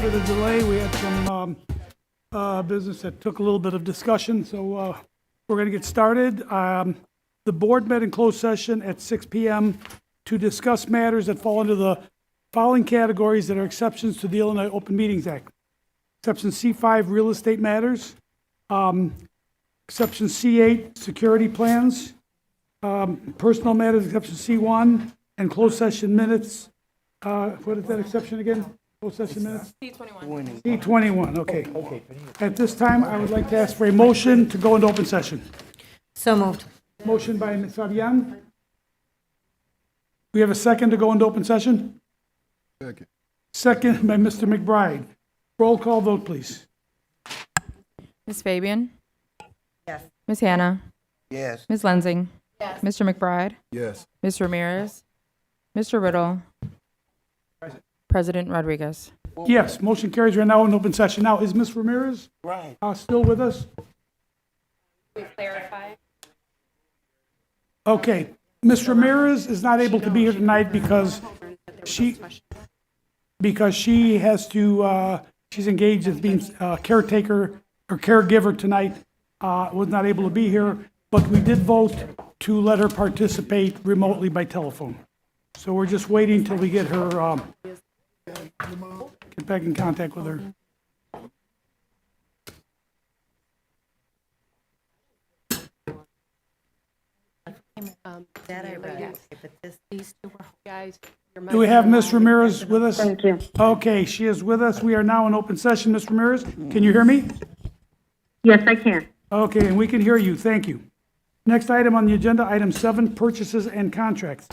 for the delay. We had some business that took a little bit of discussion, so we're going to get started. The board met in closed session at 6 p.m. to discuss matters that fall into the following categories that are exceptions to the Illinois Open Meetings Act. Exception C5, real estate matters. Exception C8, security plans. Personal matters, exception C1, and closed session minutes. What is that exception again? Closed session minutes? C21. C21, okay. At this time, I would like to ask for a motion to go into open session. So moved. Motion by Ms. Fabian. We have a second to go into open session? Second. Second by Mr. McBride. Roll call vote, please. Ms. Fabian? Yes. Ms. Hannah? Yes. Ms. Lensing? Yes. Mr. McBride? Yes. Ms. Ramirez? Mr. Riddle? President Rodriguez? Yes, motion carries. We're now in open session. Now, is Ms. Ramirez Right. still with us? We clarify. Okay. Ms. Ramirez is not able to be here tonight because she has to, she's engaged as being caretaker or caregiver tonight, was not able to be here, but we did vote to let her participate remotely by telephone. So we're just waiting till we get her, get back in contact with her. That I read, but these two were. Guys, Do we have Ms. Ramirez with us? Thank you. Okay, she is with us. We are now in open session. Ms. Ramirez, can you hear me? Yes, I can. Okay, and we can hear you. Thank you. Next item on the agenda, item 7, purchases and contracts.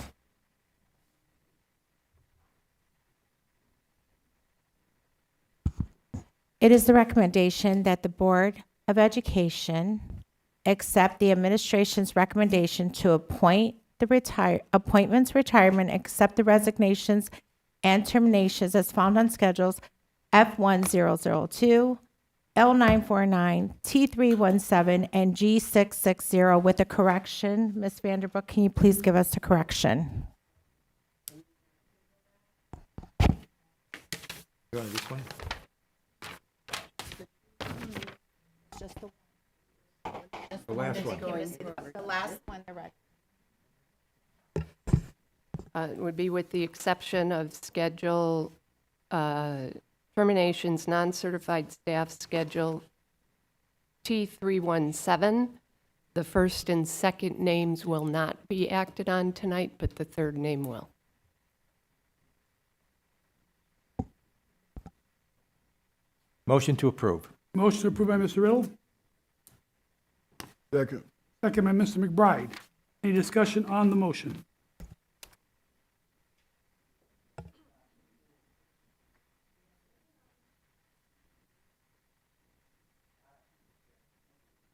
It is the recommendation that the Board of Education accept the administration's recommendation to appoint the appointments, retirement, accept the resignations and terminations as found on schedules F1002, L949, T317, and G660 with a correction. Ms. Vanderbrook, can you please give us the correction? You want this one? The last one. The last one, the right. it would be with the exception of schedule terminations, non-certified staff schedule T317. The first and second names will not be acted on tonight, but the third name will. Motion to approve. Motion approved by Mr. Riddle, Second. second by Mr. McBride. Any discussion on the motion?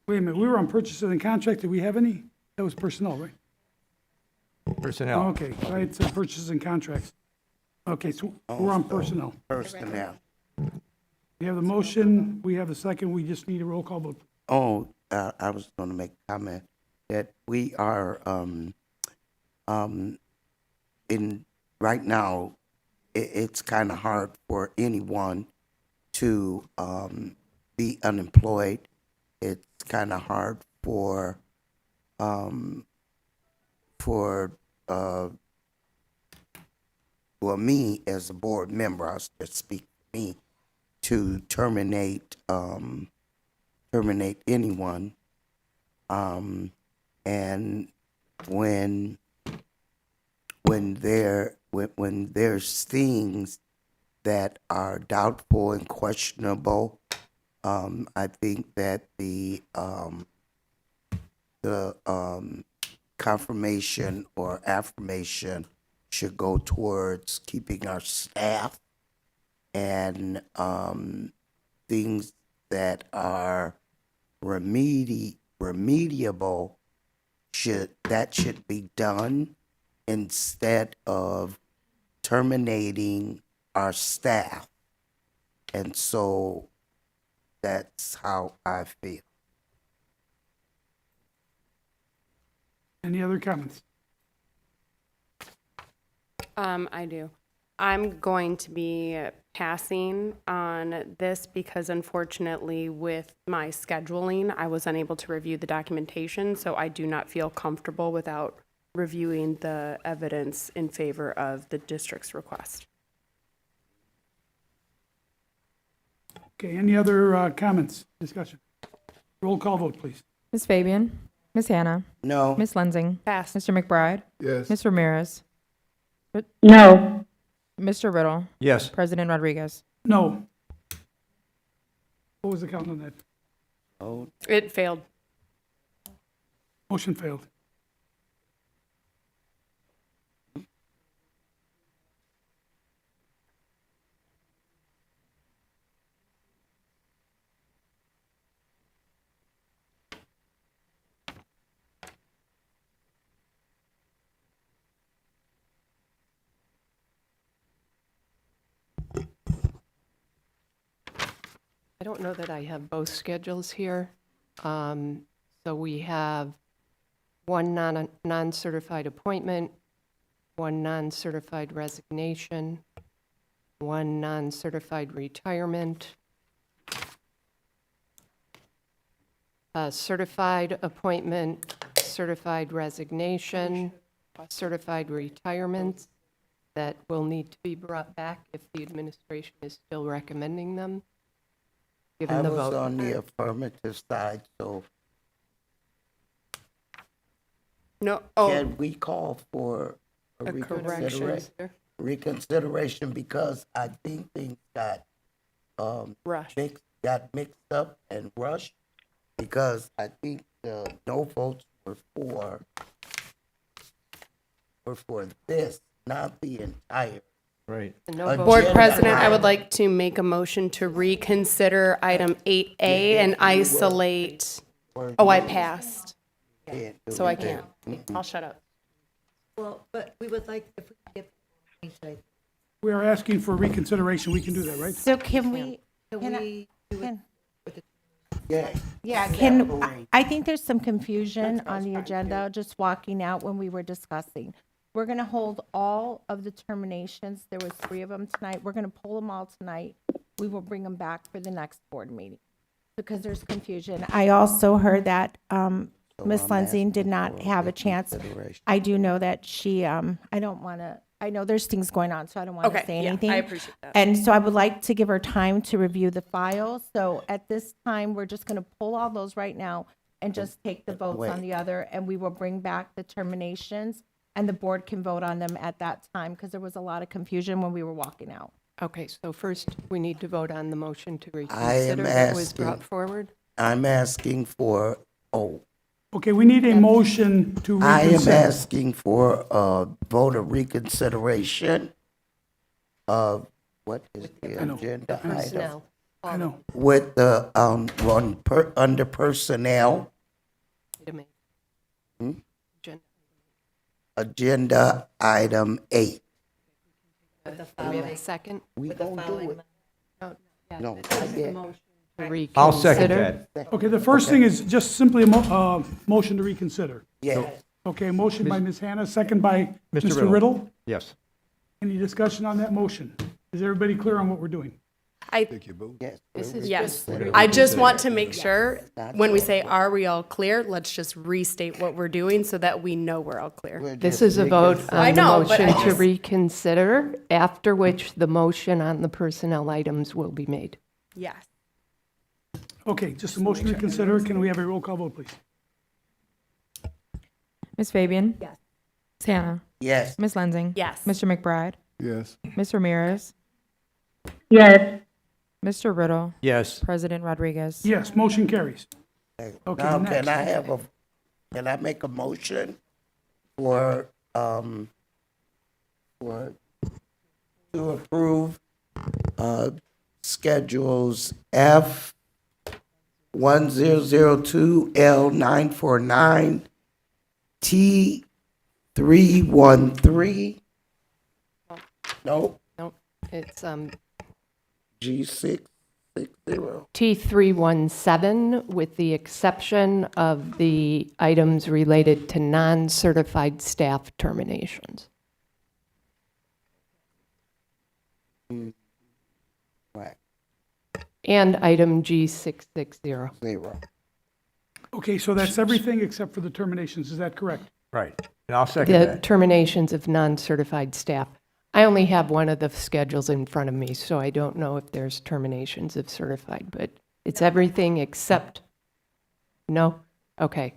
Wait a minute, we were on purchases and contracts. Did we have any? That was personnel, right? Personnel. Okay, I had said purchases and contracts. Okay, so we're on personnel. Personnel. We have the motion, we have the second, we just need a roll call vote. Oh, I was going to make a comment that we are, in, right now, it's kind of hard for anyone to, be unemployed. It's kind of hard for me as a board member, I'll just speak for me, to terminate anyone, and when there's things that are doubtful and questionable, I think that the confirmation or affirmation should go towards keeping our staff, and things that are remediable should be done instead of terminating our staff. And so that's how I feel. Any other comments? I do. I'm going to be passing on this because unfortunately with my scheduling, I was unable to review the documentation, so I do not feel comfortable without reviewing the evidence in favor of the district's request. Okay, any other comments, discussion? Roll call vote, please. Ms. Fabian? Ms. Hannah? No. Ms. Lensing? Pass. Mr. McBride? Yes. Ms. Ramirez? No. Mr. Riddle? Yes. President Rodriguez? No. What was the count on that? Oh, It failed. Motion failed. I don't know that I have both schedules here. So we have one non-certified appointment, one non-certified resignation, one non-certified retirement, a certified appointment, certified resignation, certified retirements that will need to be brought back if the administration is still recommending them, I given the was vote. on the affirmative side, so No, oh, can we call for a a correction. reconsideration because I think things got Rush. mixed up and rushed because I think the no votes were for this, not the entire. Right. The no vote. Board Agenda President, I would item. like to make a motion to reconsider item 8A and isolate, oh, I passed, Can't do so I it. can't. I'll shut up. Well, but we would like, if we could get, We are asking for reconsideration. We can do that, right? So can we, can Can I- we do it? can, Yeah, yeah, I think there's some confusion on the agenda, just walking out when we were discussing. We're going to hold all of the terminations. There was 3 of them tonight. We're going to pull them all tonight. We will bring them back for the next board meeting because there's confusion. I also heard that Ms. I'm Lensing did asking not for have a chance. reconsideration. I do know that she, I don't want to, I know there's things going on, so I don't want to Okay, say yeah, anything. I appreciate that. And so I would like to give her time to review the files. So at this time, we're just going to pull all those right now and just take the votes on Wait. the other, and we will bring back the terminations, and the board can vote on them at that time, because there was a lot of confusion when we were walking out. Okay, so first, we need to vote on the motion to I am reconsider that was asking- brought forward. I'm asking for, Okay, we need a motion to I am reconsider. asking for a vote of reconsideration of, what is the I know. agenda item? Personnel. I know. With the, under personnel, Item eight. Hmm? Agenda. agenda item 8. Do we have a second? We don't do it. Yeah, No, this I is the did. motion to I'll second reconsider. that. Okay, the first thing is just simply a motion to reconsider. Yeah, Okay, motion by Ms. Hannah, second by Mr. Mr. Riddle. Riddle. Yes. Any discussion on that motion? Is everybody clear on what we're doing? yes. This is Yes, just the I just want to make sure, That's when we all. say, are we all clear? Let's just restate what we're doing so that we know we're all clear. We're This just is a vote I on the know, but I motion to just- reconsider, after which the motion on the personnel items will be made. Yes. Okay, just a motion to reconsider. Can we have a roll call vote, please? Ms. Fabian? Yes. Ms. Hannah? Yes, Ms. Lensing? Yes. Mr. McBride? Yes. Ms. Ramirez? Yes. Mr. Riddle? Yes. President Rodriguez? Yes, motion carries. Okay, now next. can I make a motion for, to approve, schedules F 1002 L 949 T 313. No, Nope, it's G 660. T317, with the exception of the items related to non-certified staff terminations. Right, And item G660. 0. Okay, so that's everything except for the terminations, is that correct? Right. And I'll second The that. terminations of non-certified staff. I only have one of the schedules in front of me, so I don't know if there's terminations of certified, but it's everything except, no? Okay.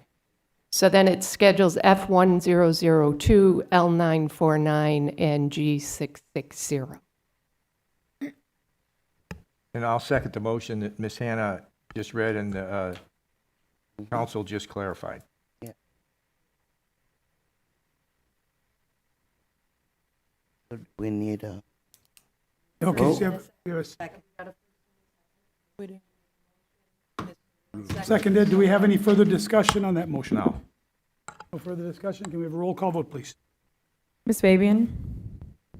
So then it's schedules F1002, L949, and G660. And I'll second the motion that Ms. Hannah just read and the council just clarified. We need a, Okay, so you have a seconded. Do we have any further discussion on that motion? No. No further discussion? Can we have a roll call vote, please? Ms. Fabian?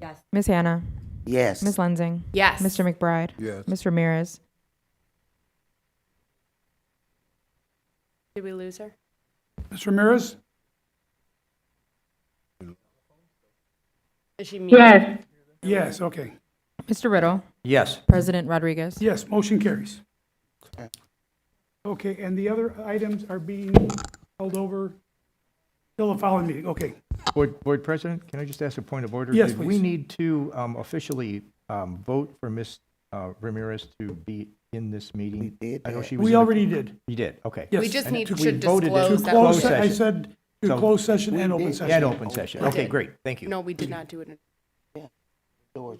Yes. Ms. Hannah? yes. Ms. Lensing? Yes. Mr. McBride? Yes. Ms. Ramirez? Did we lose her? Ms. Ramirez? Is she muted? Yes. Yes, okay. Mr. Riddle? Yes. President Rodriguez? Yes, motion carries. Okay, and the other items are being held over till the following meeting. Okay. Board President, can I just ask a point of order? Yes, Did we please. need to officially vote for Ms. Ramirez to be in this meeting? We did I know that. she was. We in the- already did. You did, okay. Yes. We just And need we to voted it disclose To that. close, Closed I session. said to So- close session and We open did. session. And open session. Okay, Okay. great. Thank you. No, we did not do it. Doors.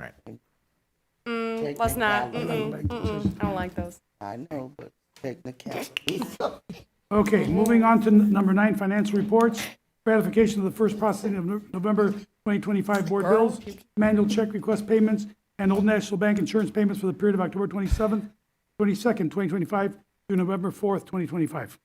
Right. Let's not. Technicality. I don't like those. I know, but technicality. Okay, moving on to number 9, financial reports. Ratification of the first processing of November 2025 board bills, manual check request payments, and Old National Bank insurance payments for the period of October 22nd, 2025 through November 4th, 2025.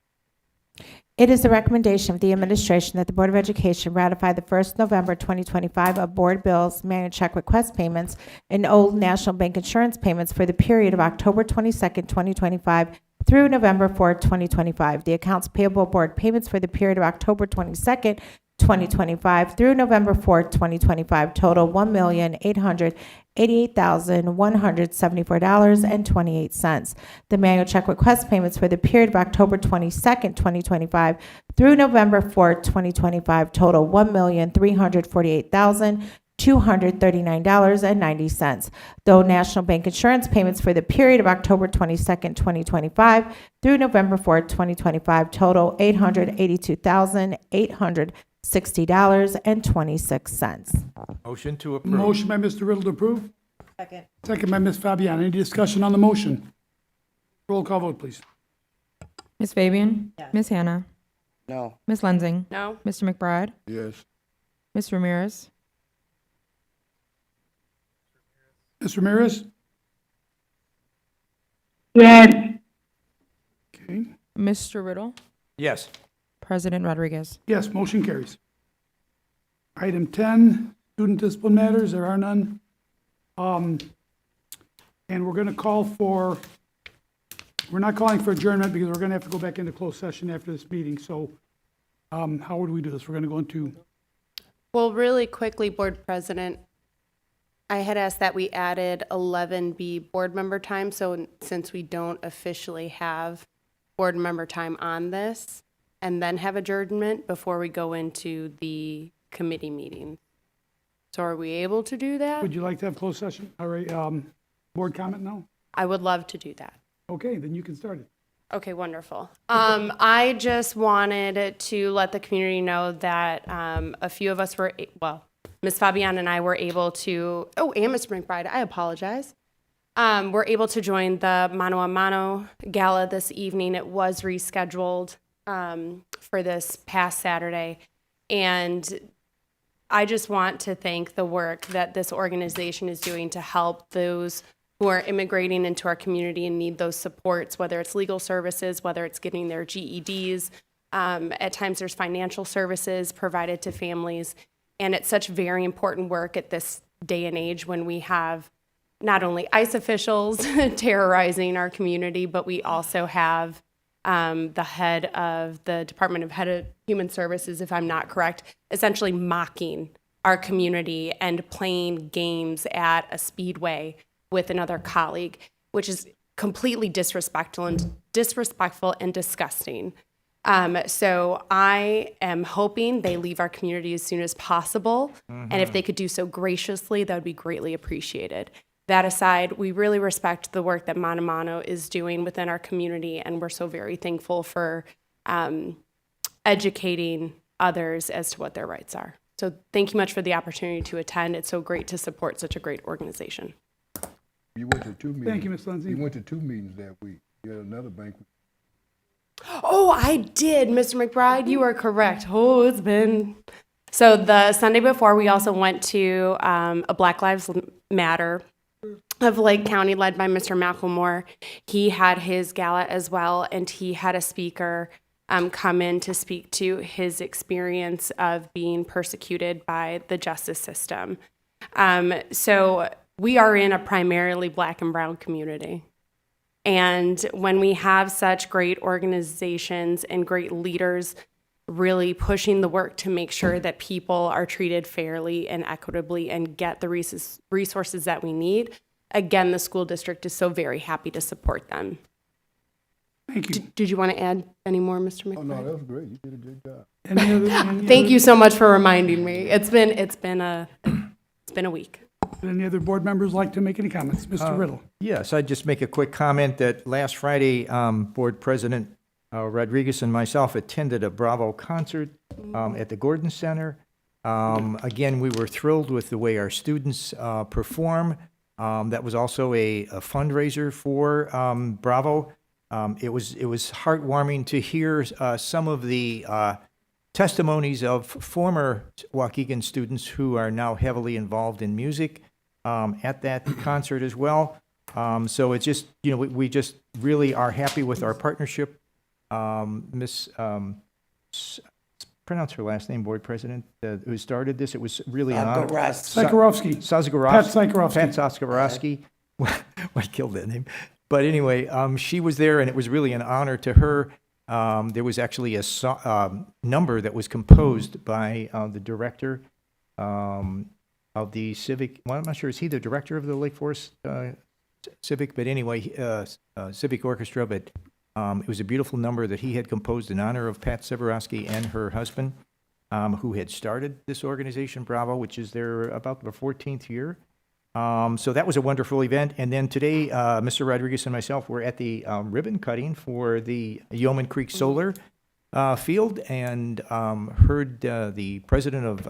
It is the recommendation of the administration that the Board of Education ratify the 1st November 2025 of board bills, manual check request payments, and Old National Bank insurance payments for the period of October 22nd, 2025 through November 4th, 2025. The accounts payable board payments for the period of October 22nd, 2025 through November 4th, 2025 total $1,888,174.28. The manual check request payments for the period of October 22nd, 2025 through November 4th, 2025 total $1,348,239.90. The National Bank insurance payments for the period of October 22nd, 2025 through November 4th, 2025 total $882,860.26. Motion to approve. Motion by Mr. Riddle to approve. Second by Ms. Fabian. Any discussion on the motion? Roll call vote, please. Ms. Fabian? Ms. Hannah? No, Ms. Lensing? No. Mr. McBride? Yes. Ms. Ramirez? Ms. Ramirez? Yes. Okay. Mr. Riddle? Yes. President Rodriguez? Yes, motion carries. Item 10, student discipline matters, there are none. And we're going to call for, we're not calling for adjournment because we're going to have to go back into closed session after this meeting. So how would we do this? We're going to go into, Well, really quickly, Board President, I had asked that we added 11B board member time. So since we don't officially have board member time on this, and then have adjournment before we go into the committee meeting. So are we able to do that? would you like to have closed session? All right, board comment now? I would love to do that. Okay, then you can start it. Okay, wonderful. I just wanted to let the community know that a few of us were, Ms. Fabian and I were able to, and Mr. McBride, I apologize. We're able to join the Mano a Mano Gala this evening. It was rescheduled for this past Saturday. And I just want to thank the work that this organization is doing to help those who are immigrating into our community and need those supports, whether it's legal services, whether it's getting their GEDs. At times there's financial services provided to families. And it's such very important work at this day and age when we have not only ICE officials terrorizing our community, but we also have the head of the Department of Human Services, if I'm not correct, essentially mocking our community and playing games at a speedway with another colleague, which is completely disrespectful and disgusting. So I am hoping they leave our community as soon as possible. And if they could do so graciously, that would be greatly appreciated. That aside, we really respect the work that Mano Mano is doing within our community, and we're so very thankful for educating others as to what their rights are. So thank you much for the opportunity to attend. It's so great to support such a great organization. You went to 2 meetings. Thank you, Ms. Lindsay. You went to 2 meetings that week. You had another banquet. Oh, I did, Mr. McBride. You are correct. Oh, it's been. So the Sunday before, we also went to a Black Lives Matter of Lake County led by Mr. Macklemore. He had his gala as well, and he had a speaker come in to speak to his experience of being persecuted by the justice system. So we are in a primarily Black and brown community. And when we have such great organizations and great leaders really pushing the work to make sure that people are treated fairly and equitably and get the resources that we need, again, the school district is so very happy to support them. Thank you. Did you want to add any more, Mr. McBride? Oh, no, that was great. You did a good job. Thank you so much for reminding me. It's been a week. Any other board members like to make any comments? Mr. Riddle? Yes, I'd just make a quick comment that last Friday, Board President Rodriguez and myself attended a Bravo concert at the Gordon Center. Again, we were thrilled with the way our students perform. That was also a fundraiser for Bravo. It was heartwarming to hear some of the testimonies of former Waukegan students who are now heavily involved in music at that concert as well. So it's just, we just really are happy with our partnership. Pronounce her last name, Board President, who started this. It was really an honor. Sikorovsky. Pat Sikorovsky. Pat Sikorovsky. What killed that name? But anyway, she was there, and it was really an honor to her. There was actually a number that was composed by the director of the Civic. Well, I'm not sure, is he the director of the Lake Forest Civic? But anyway, Civic Orchestra. But it was a beautiful number that he had composed in honor of Pat Sikorovsky and her husband, who had started this organization, Bravo, which is their about the 14th year. So that was a wonderful event. And then today, Mr. Rodriguez and myself were at the ribbon cutting for the Yeoman Creek Solar Field, and heard the president of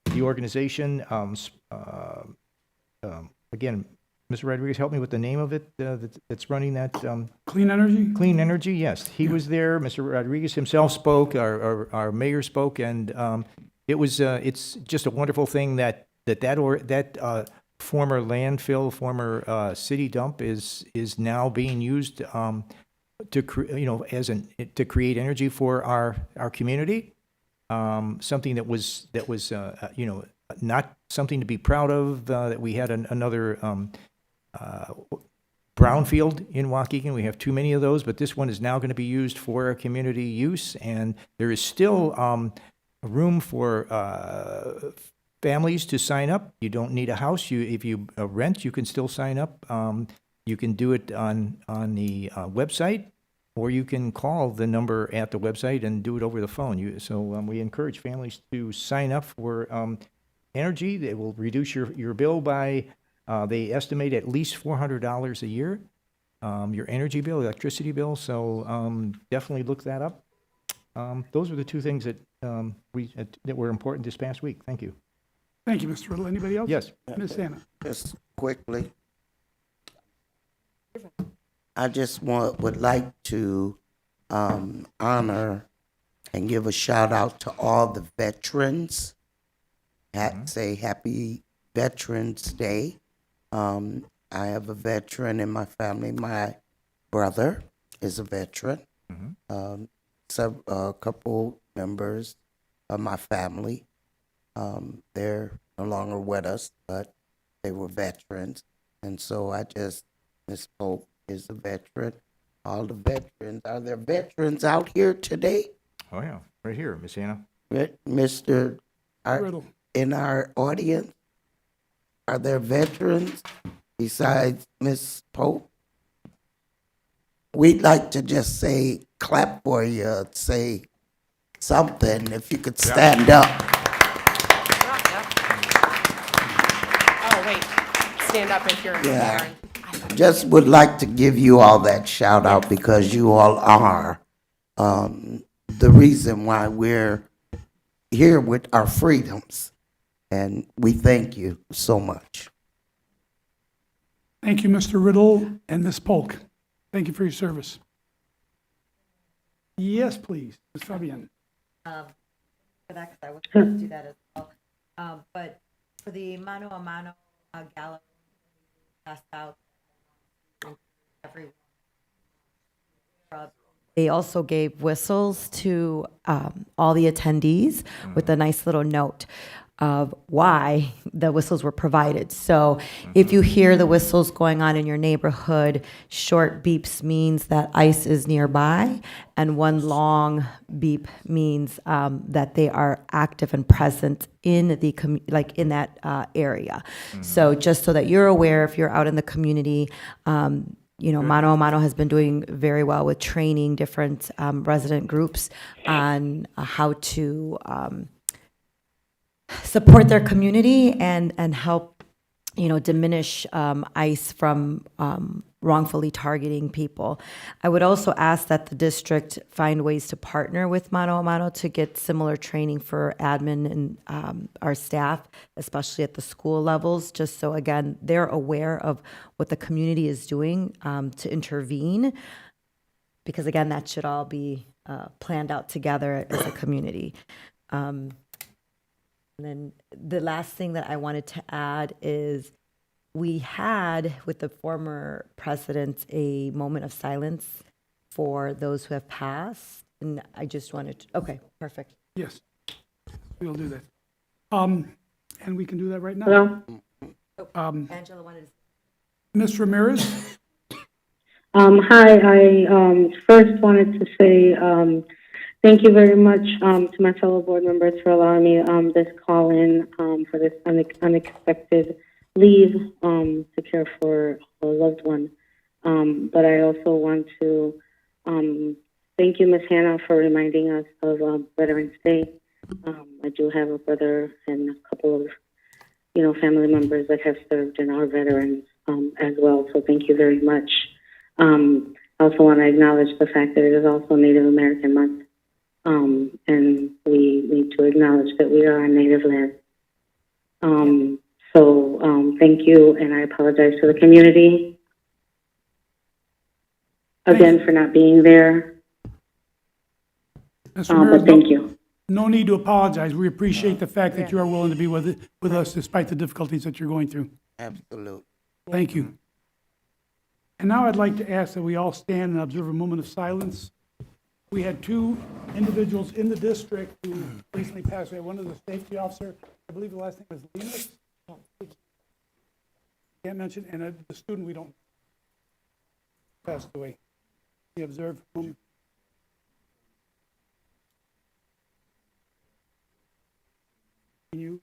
the organization, again, Mr. Rodriguez, help me with the name of it that's running that. Clean Energy? Clean Energy, yes. He was there. Mr. Rodriguez himself spoke. Our mayor spoke, and it's just a wonderful thing that former landfill, former city dump is now being used to create energy for our community. Something that was not something to be proud of. That we had another brownfield in Waukegan. We have too many of those, but this one is now going to be used for community use, and there is still room for families to sign up. You don't need a house. If you rent, you can still sign up. You can do it on the website, or you can call the number at the website and do it over the phone. So we encourage families to sign up for energy. They will reduce your bill by, they estimate, at least $400 a year, your energy bill, electricity bill. So definitely look that up. Those are the two things that that were important this past week. Thank you. Thank you, Mr. Riddle. Anybody else? Yes. Ms. Hannah? Just quickly, I just would like to honor and give a shout out to all the veterans. Say Happy Veterans Day. I have a veteran in my family. My brother is a veteran. A couple members of my family, they're no longer with us, but they were veterans. And so Miss Pope is a veteran. All the veterans, are there veterans out here today? Oh yeah, right here, Miss Hannah. Mr. Riddle. in our audience? Are there veterans besides Miss Pope? We'd like to just say, clap for you, say something, if you could stand up. Oh, wait, stand up if you're Yeah. Karen. Just would like to give you all that shout out because you all are the reason why we're here with our freedoms. And we thank you so much. Thank you, Mr. Riddle and Ms. Polk. Thank you for your service. Yes, please, Ms. Fabian. For that, 'cause I was going to do that as well. But for the mano a mano gala, passed out everyone. They also gave whistles to all the attendees with a nice little note of why the whistles were provided. So if you hear the whistles going on in your neighborhood, short beeps means that ICE is nearby, and one long beep means that they are active and present in the in that area. So just so that you're aware, if you're out in the community, you know, Mano a Mano has been doing very well with training different resident groups on how to support their community and help, you know, diminish ICE from wrongfully targeting people. I would also ask that the district find ways to partner with Mano a Mano to get similar training for admin and our staff, especially at the school levels, just so, again, they're aware of what the community is doing to intervene, because, again, that should all be planned out together as a community. And then the last thing that I wanted to add is we had, with the former president, a moment of silence for those who have passed. And I just wanted to, okay, perfect. Yes, we'll do that. And we can do that right now. Hello? Angela wanted to. Ms. Ramirez? Hi, I first wanted to say thank you very much to my fellow board members for allowing me this call-in for this unexpected leave to care for a loved one. But I also want to thank you, Ms. Hannah, for reminding us of Veterans Day. I do have a brother and a couple of, you know, family members that have served and are veterans as well. So thank you very much. I also want to acknowledge the fact that it is also Native American Month. And we need to acknowledge that we are on Native land. So thank you, and I apologize to the community again for not being there. Ms. Ramirez, But thank you. no need to apologize. We appreciate the fact that you are willing to be with us despite the difficulties that you're going through. Absolutely. Thank you. And now I'd like to ask that we all stand and observe a moment of silence. We had two individuals in the district who recently passed away. One is a safety officer, I believe the last name was Linus. Can't mention, and the student we don't passed away. We observe a moment. Can you?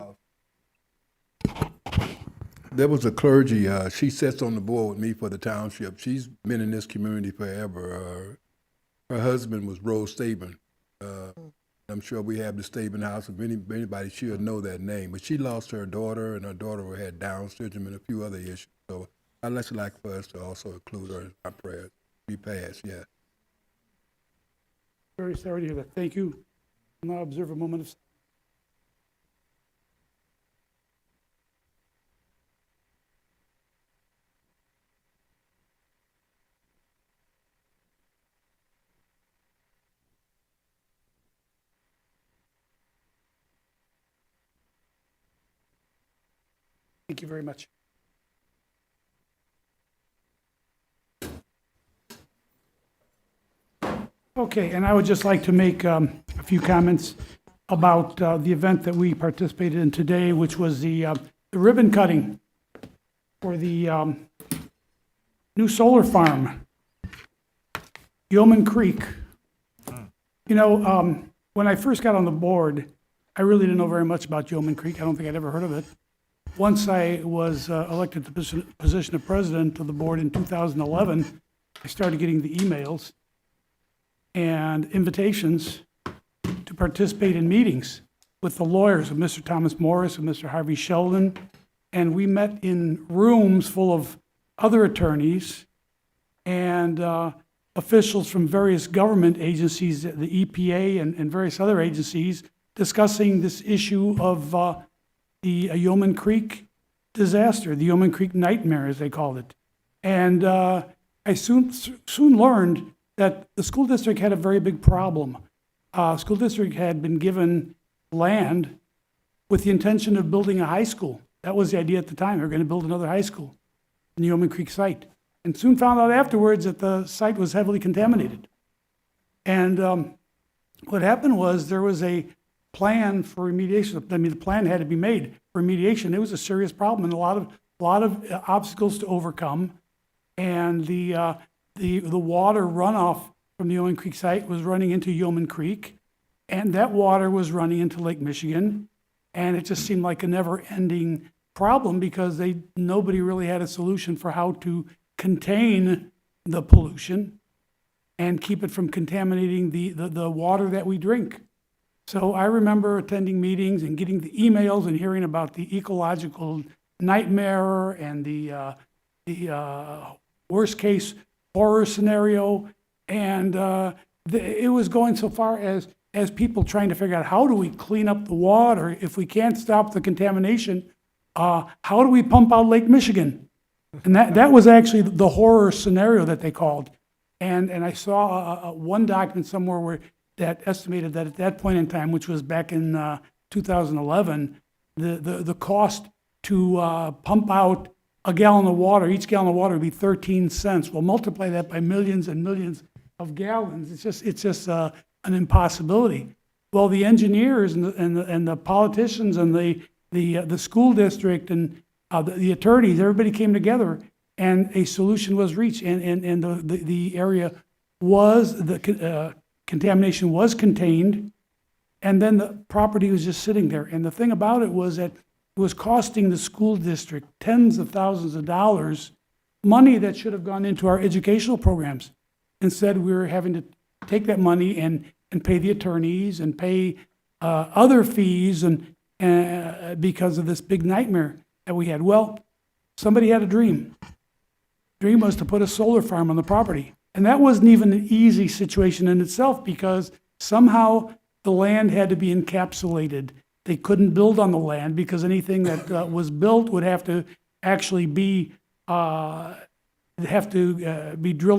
There was a clergy, she sits on the board with me for the township. She's been in this community forever. Her husband was Rose Staben. I'm sure we have the Staben House. If anybody should know that name. But she lost her daughter, and her daughter had Down syndrome and a few other issues. So I'd just like for us to also include her in our prayers. She passed, yeah. Very sorry to hear that. Thank you. Now observe a moment of silence. Thank you very much. Okay, and I would just like to make a few comments about the event that we participated in today, which was the ribbon cutting for the new solar farm, Yeoman Creek. You know, when I first got on the board, I really didn't know very much about Yeoman Creek. I don't think I'd ever heard of it. Once I was elected to the position of president of the board in 2011, I started getting the emails and invitations to participate in meetings with the lawyers, with Mr. Thomas Morris and Mr. Harvey Sheldon. And we met in rooms full of other attorneys and officials from various government agencies, the EPA and various other agencies, discussing this issue of the Yeoman Creek disaster, the Yeoman Creek nightmare, as they called it. And I soon learned that the school district had a very big problem. School district had been given land with the intention of building a high school. That was the idea at the time. They were going to build another high school in the Yeoman Creek site. And soon found out afterwards that the site was heavily contaminated. And what happened was there was a plan for remediation. I mean, the plan had to be made for remediation. It was a serious problem and a lot of obstacles to overcome. And the water runoff from the Yeoman Creek site was running into Yeoman Creek, and that water was running into Lake Michigan. And it just seemed like a never-ending problem because nobody really had a solution for how to contain the pollution and keep it from contaminating the water that we drink. So I remember attending meetings and getting the emails and hearing about the ecological nightmare and the worst case horror scenario. And it was going so far as people trying to figure out how do we clean up the water if we can't stop the contamination, how do we pump out Lake Michigan? And that was actually the horror scenario that they called. And I saw one document somewhere that estimated that at that point in time, which was back in 2011, the cost to pump out a gallon of water, each gallon of water would be 13 cents. Well, multiply that by millions and millions of gallons. It's just an impossibility. Well, the engineers and the politicians and the school district and the attorneys, everybody came together and a solution was reached, and the area was, the contamination was contained, and then the property was just sitting there. And the thing about it was that it was costing the school district tens of thousands of dollars, money that should have gone into our educational programs. Instead, we were having to take that money and pay the attorneys and pay other fees and because of this big nightmare that we had. Well, somebody had a dream. Dream was to put a solar farm on the property. And that wasn't even an easy situation in itself because somehow the land had to be encapsulated. They couldn't build on the land because anything that was built would have to actually be drilled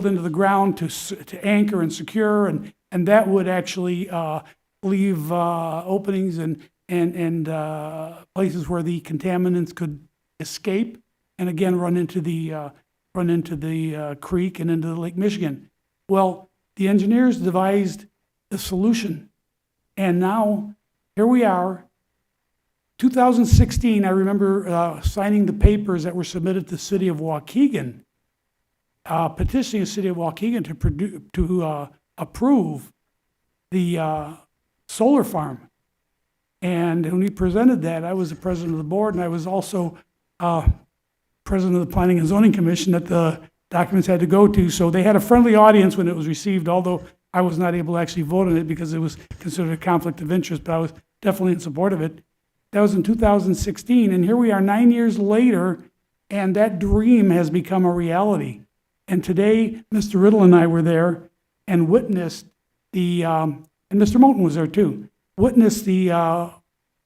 into the ground to anchor and secure, and that would actually leave openings and places where the contaminants could escape, and again run into the creek and into Lake Michigan. Well, the engineers devised a solution, and now here we are. 2016, I remember signing the papers that were submitted to the city of Waukegan, petitioning the city of Waukegan to approve the solar farm. And when we presented that, I was the president of the board, and I was also president of the Planning and Zoning Commission that the documents had to go to. So they had a friendly audience when it was received, although I was not able to actually vote on it because it was considered a conflict of interest, but I was definitely in support of it. That was in 2016, and here we are 9 years later, and that dream has become a reality. And today, Mr. Riddle and I were there and witnessed and Mr. Moulton was there too, witnessed the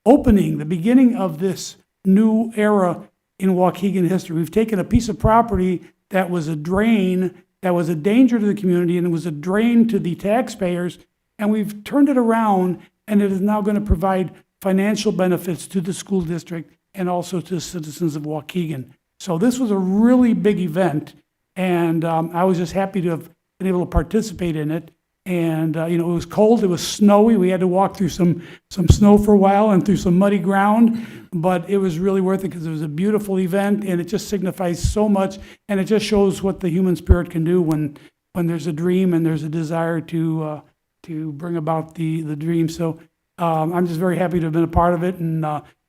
opening, the beginning of this new era in Waukegan history. We've taken a piece of property that was a drain, that was a danger to the community, and it was a drain to the taxpayers, and we've turned it around, and it is now going to provide financial benefits to the school district and also to the citizens of Waukegan. So this was a really big event, and I was just happy to have been able to participate in it. And it was cold, it was snowy, we had to walk through some snow for a while and through some muddy ground, but it was really worth it because it was a beautiful event, and it just signifies so much, and it just shows what the human spirit can do when there's a dream and there's a desire to bring about the dream. So I'm just very happy to have been a part of it, and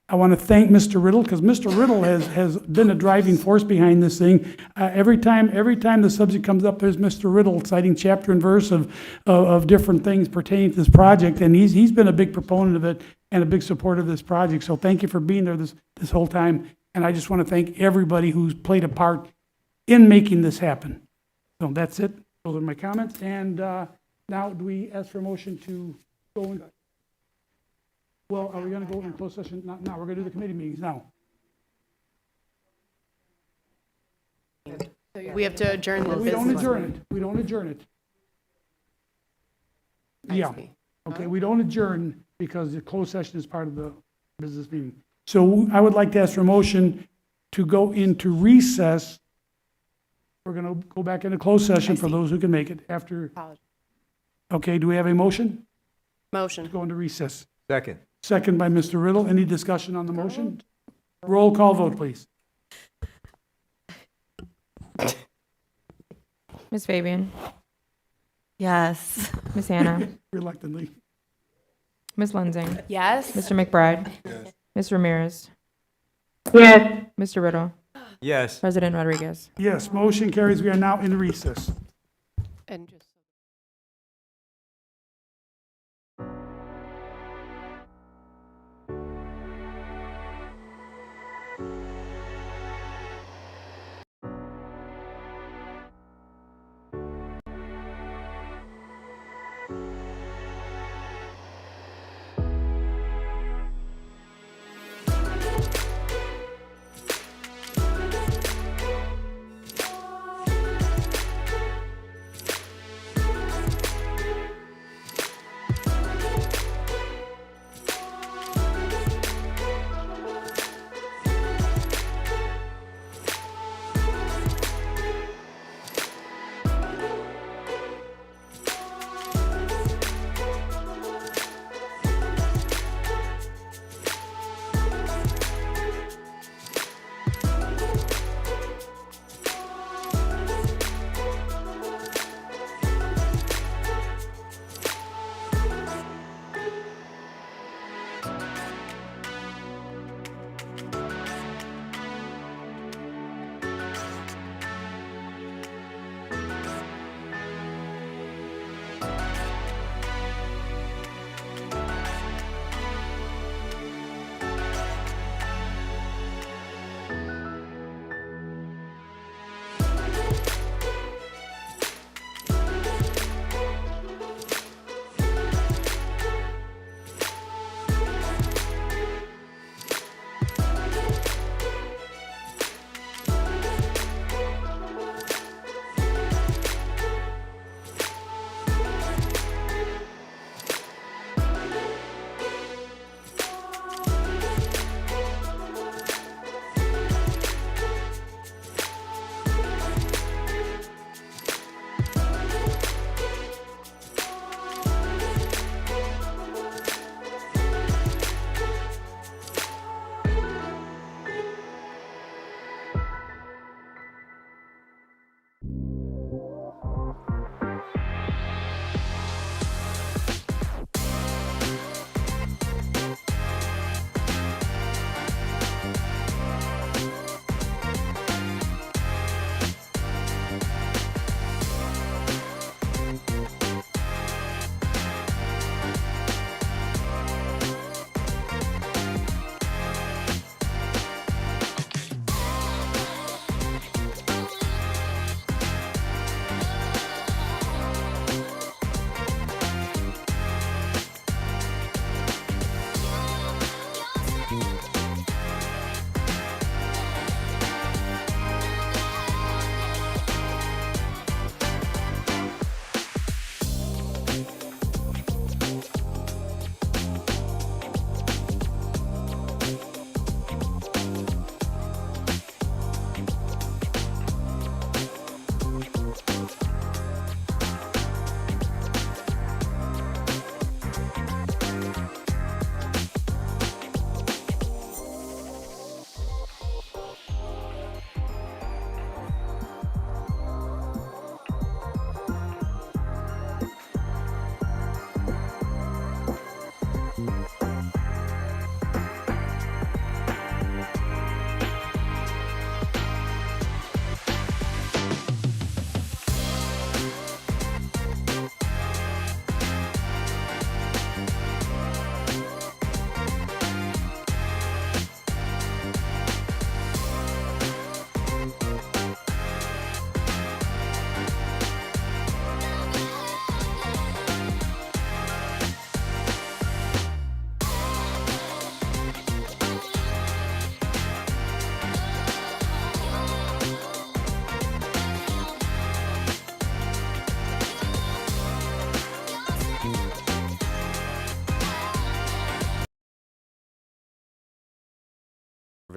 I want to thank Mr. Riddle, because Mr. Riddle has been a driving force behind this thing. Every time the subject comes up, there's Mr. Riddle citing chapter and verse of different things pertaining to this project, and he's been a big proponent of it and a big supporter of this project. So thank you for being there this whole time, and I just want to thank everybody who's played a part in making this happen. So that's it. Those are my comments, and now do we ask for a motion to go in? Well, are we going to go in closed session? Not now. We're going to do the committee meetings now. We have to adjourn the We don't business. adjourn it. We don't adjourn it. I Yeah. see. Okay, we don't adjourn because the closed session is part of the business meeting. So I would like to ask for a motion to go into recess. We're going to go back into closed session for those who can make it after. Apologies. Okay, do we have a motion Motion. to go into recess? Second. Second by Mr. Riddle. Any discussion on the motion? Roll call vote, please. Ms. Fabian, Yes. Ms. Hannah, Reluctantly. Ms. Lensing, Yes. Mr. McBride, Ms. Ramirez, Yes. Mr. Riddle, Yes. President Rodriguez. Yes, motion carries. We are now in recess. And just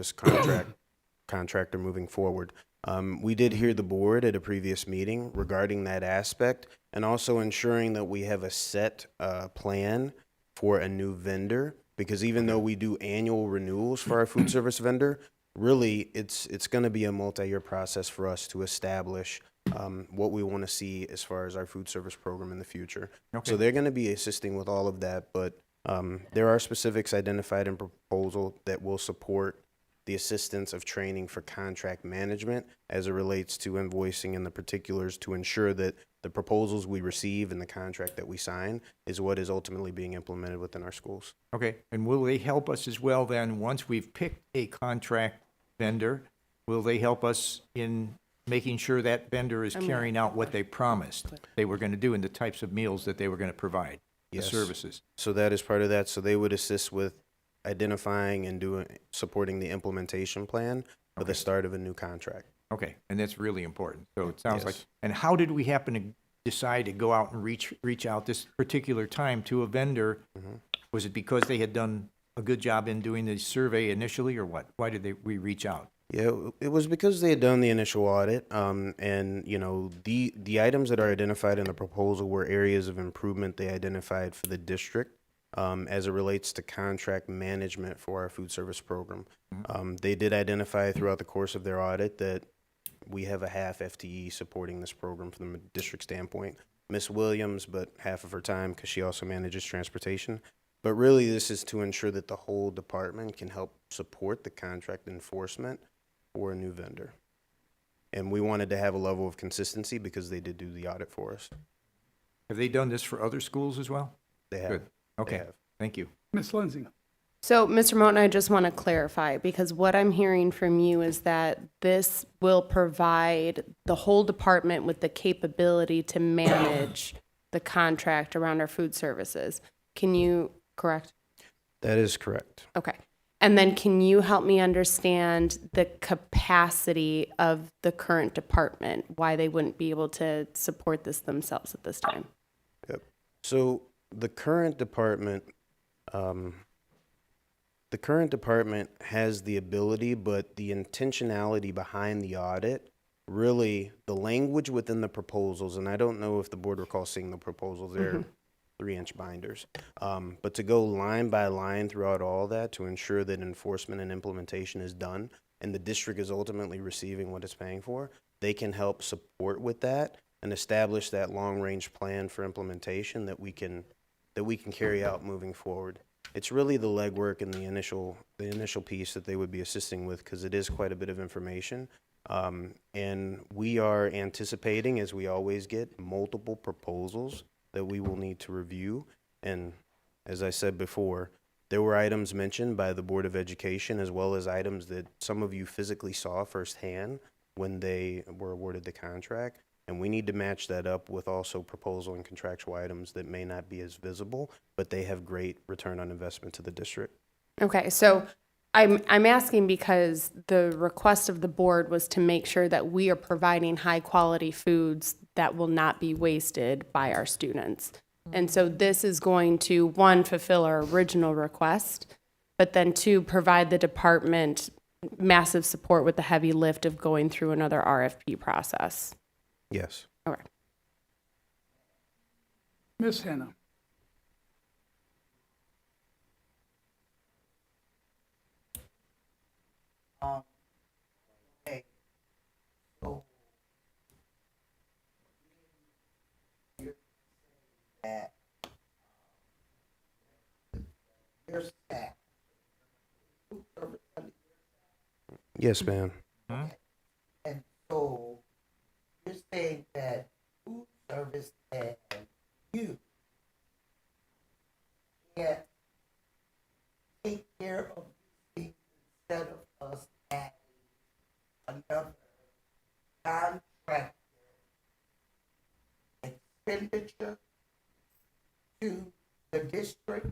service contractor moving forward. We did hear the board at a previous meeting regarding that aspect, and also ensuring that we have a set plan for a new vendor, because even though we do annual renewals for our food service vendor, really it's going to be a multi-year process for us to establish what we want to see as far as our food service program in the future. Okay. So they're going to be assisting with all of that, but there are specifics identified in proposal that will support the assistance of training for contract management as it relates to invoicing and the particulars to ensure that the proposals we receive and the contract that we sign is what is ultimately being implemented within our schools. Okay, and will they help us as well then, once we've picked a contract vendor, will they help us in making sure that vendor is carrying out what they promised they were going to do in the types of meals that they were going to provide, the Yes. services? So that is part of that. So they would assist with identifying and supporting the implementation plan for the start of a new contract. Okay, and that's really important. So it sounds Yes. like, and how did we happen to decide to go out and reach out this particular time to a vendor? Was it because they had done a good job in doing the survey initially, or what? Why did we reach out? Yeah, it was because they had done the initial audit, and the items that are identified in the proposal were areas of improvement they identified for the district as it relates to contract management for our food service program. They did identify throughout the course of their audit that we have a half FTE supporting this program from the district standpoint. Miss Williams, but half of her time because she also manages transportation. But really, this is to ensure that the whole department can help support the contract enforcement for a new vendor. And we wanted to have a level of consistency because they did do the audit for us. Have they done this for other schools as well? They have. Good. Okay, have. thank you. Ms. Lindsay? So, Mr. Moten, I just want to clarify, because what I'm hearing from you is that this will provide the whole department with the capability to manage the contract around our food services. Can you, correct? That is correct. Okay. And then can you help me understand the capacity of the current department, why they wouldn't be able to support this themselves at this time? Yep. So the current department has the ability, but the intentionality behind the audit, really the language within the proposals, and I don't know if the board recalls seeing the proposals, they're 3-inch binders. But to go line by line throughout all that to ensure that enforcement and implementation is done and the district is ultimately receiving what it's paying for, they can help support with that and establish that long-range plan for implementation that we can carry out moving forward. It's really the legwork and the initial piece that they would be assisting with, because it is quite a bit of information. And we are anticipating, as we always get, multiple proposals that we will need to review. And as I said before, there were items mentioned by the Board of Education, as well as items that some of you physically saw firsthand when they were awarded the contract. And we need to match that up with also proposal and contractual items that may not be as visible, but they have great return on investment to the district. Okay, so I'm asking because the request of the board was to make sure that we are providing high-quality foods that will not be wasted by our students. And so this is going to, one, fulfill our original request, but then two, provide the department massive support with the heavy lift of going through another RFP process. Yes. Okay. Ms. Hannah? Okay. So, you're saying that your staff, food service under Yes, ma'am. and so you're saying that food service and you can't take care of these things instead of us adding another contractor expenditure to the district?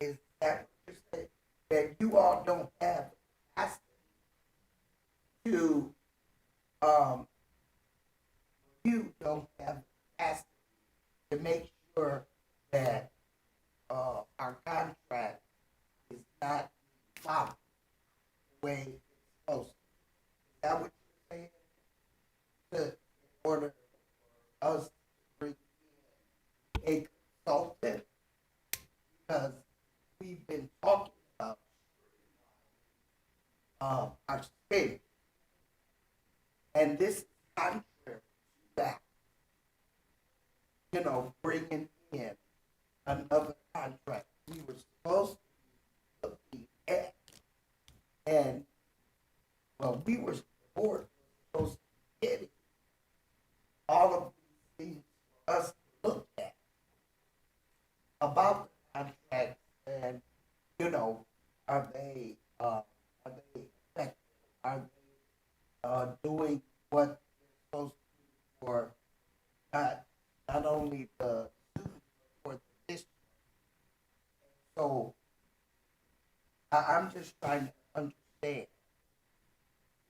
Is that what you're saying? That you all don't have capacity to, you don't have capacity to make sure that, our contract is not followed? way it's supposed to. Is that what you're saying? In order for us to bring in a consultant, because we've been talking about our state, and this is contrary to that. You know, bringing in another contract. We were supposed to be looking at, and well, we were, the board was supposed to be getting all of these things for us to look at about the contracts, and you know, are they effective? Are they doing what they're supposed to do for not only the students but for the district? So I'm just trying to understand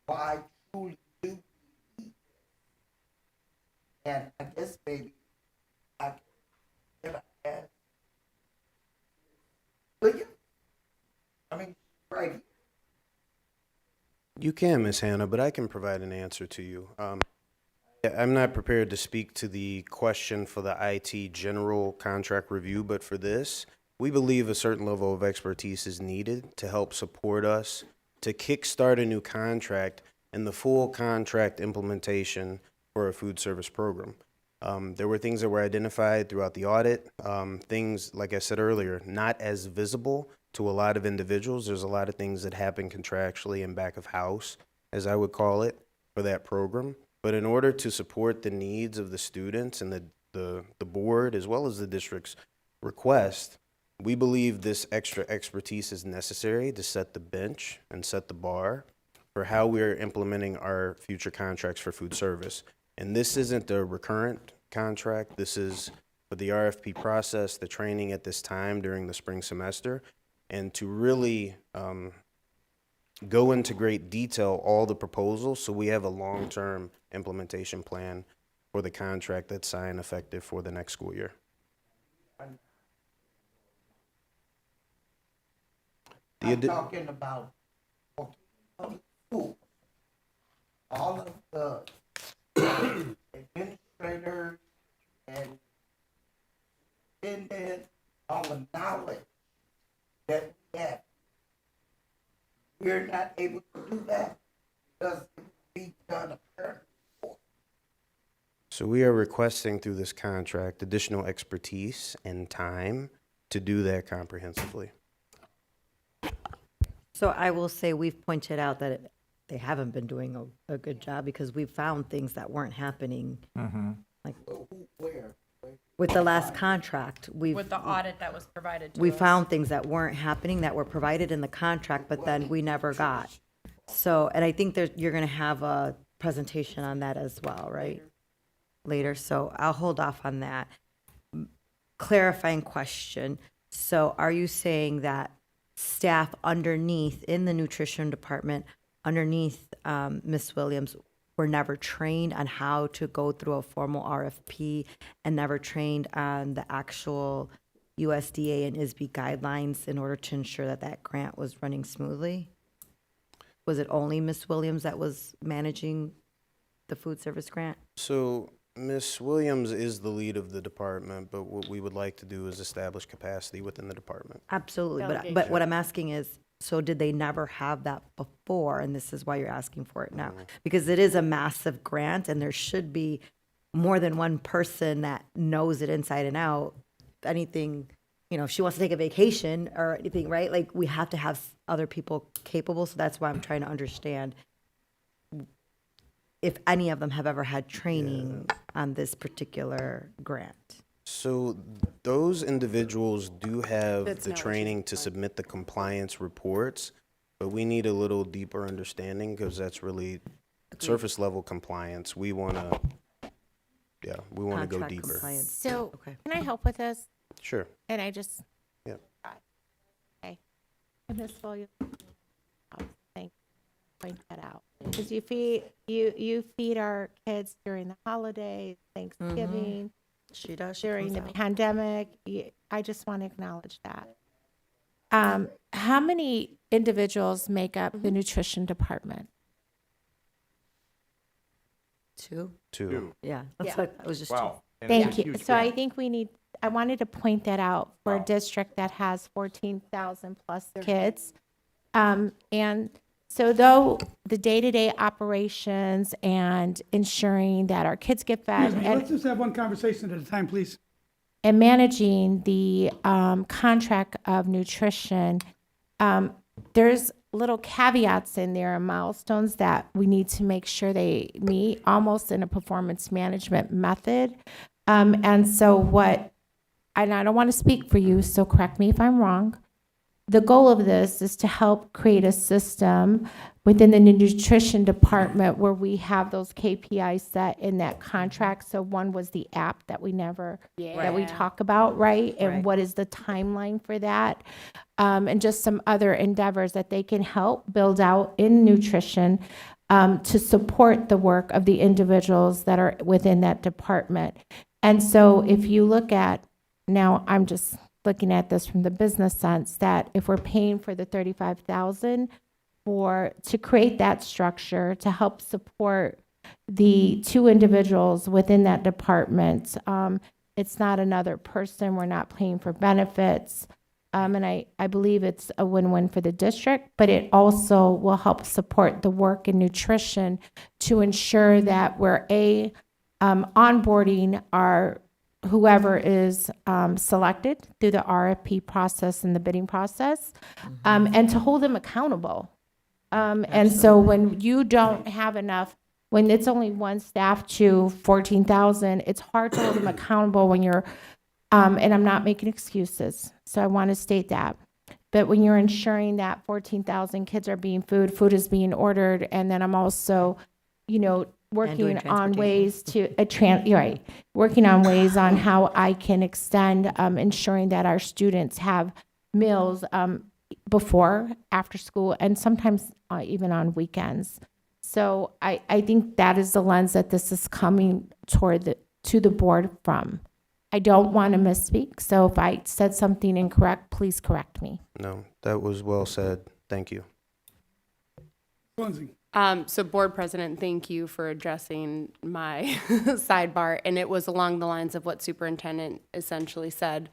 why truly do we need this, and I guess maybe I can ask William. I mean, right here. You can, Ms. Hannah, but I can provide an answer to you. I'm not prepared to speak to the question for the IT general contract review, but for this, we believe a certain level of expertise is needed to help support us to kickstart a new contract and the full contract implementation for a food service program. There were things that were identified throughout the audit, things, like I said earlier, not as visible to a lot of individuals. There's a lot of things that happen contractually and back of house, as I would call it, for that program. But in order to support the needs of the students and the board, as well as the district's request, we believe this extra expertise is necessary to set the bench and set the bar for how we're implementing our future contracts for food service. And this isn't a recurrent contract. This is for the RFP process, the training at this time during the spring semester, and to really go into great detail all the proposals so we have a long-term implementation plan for the contract that's signed effective for the next school year. I'm talking about public schools. All of the administrators and superintendent, all the knowledge that we have. We're not able to do that because it will be done apparently. So we are requesting through this contract additional expertise and time to do that comprehensively. So I will say we've pointed out that they haven't been doing a good job because we've found things that weren't happening. Like with the last contract, With the audit that was provided to we us. found things that weren't happening that were provided in the contract, but then we never got. So, and I think that you're going to have a presentation on that as well, right? Later. So I'll hold off on that. Clarifying question. So are you saying that staff underneath in the nutrition department, underneath Ms. Williams, were never trained on how to go through a formal RFP and never trained on the actual USDA and ISB guidelines in order to ensure that that grant was running smoothly? Was it only Ms. Williams that was managing the food service grant? So Ms. Williams is the lead of the department, but what we would like to do is establish capacity within the department. Absolutely, but Delegation. what I'm asking is, so did they never have that before, and this is why you're asking for it now? Because it is a massive grant, and there should be more than one person that knows it inside and out. If anything, you know, if she wants to take a vacation or anything, right? Like, we have to have other people capable, so that's why I'm trying to understand if any of them have ever had training on this particular grant. So those individuals do have That's the not what training she's to like. submit the compliance reports, but we need a little deeper understanding because that's really surface level compliance. We want to, we want to go Contract deeper. compliance. So, Okay. can I help with this? Sure. And I just. Yeah. Okay. And Ms. Williams, thank you. Point that out. Because you feed our kids during the holidays, Thanksgiving, She does. She during comes the out. pandemic. I just want to acknowledge that. How many individuals make up the nutrition department? 2? Two. Yeah, that's Yeah. what, I was just. Wow. And it's Thank a you. huge So I gap. think I wanted to point that out for a district that has 14,000 plus kids. And so though the day-to-day operations and ensuring that our kids get fed Excuse me, and let's just have one conversation at a time, please. and managing the contract of nutrition, there's little caveats in there and milestones that we need to make sure they meet, almost in a performance management method. And so and I don't want to speak for you, so correct me if I'm wrong. The goal of this is to help create a system within the nutrition department where we have those KPIs set in that contract. So one was the app that we Yeah. talk about, right? And Right. what is the timeline for that? And just some other endeavors that they can help build out in nutrition to support the work of the individuals that are within that department. And so if you look at, now I'm just looking at this from the business sense, that if we're paying for the 35,000 to create that structure to help support the 2 individuals within that department, it's not another person, we're not paying for benefits. And I believe it's a win-win for the district, but it also will help support the work in nutrition to ensure that we're onboarding our whoever is selected through the RFP process and the bidding process, and to hold them accountable. And so when you don't have enough, when it's only one staff to 14,000, it's hard to hold them accountable when you're, and I'm not making excuses, so I want to state that. But when you're ensuring that 14,000 kids are being food is being ordered, and then I'm also, working doing on transportation. ways to, working on ways on how I can extend, ensuring that our students have meals before, after school, and sometimes even on weekends. So I think that is the lens that this is coming to the board from. I don't want to misspeak, so if I said something incorrect, please correct me. No, that was well said. Thank you. Swansea. So board president, thank you for addressing my sidebar. And it was along the lines of what superintendent essentially said.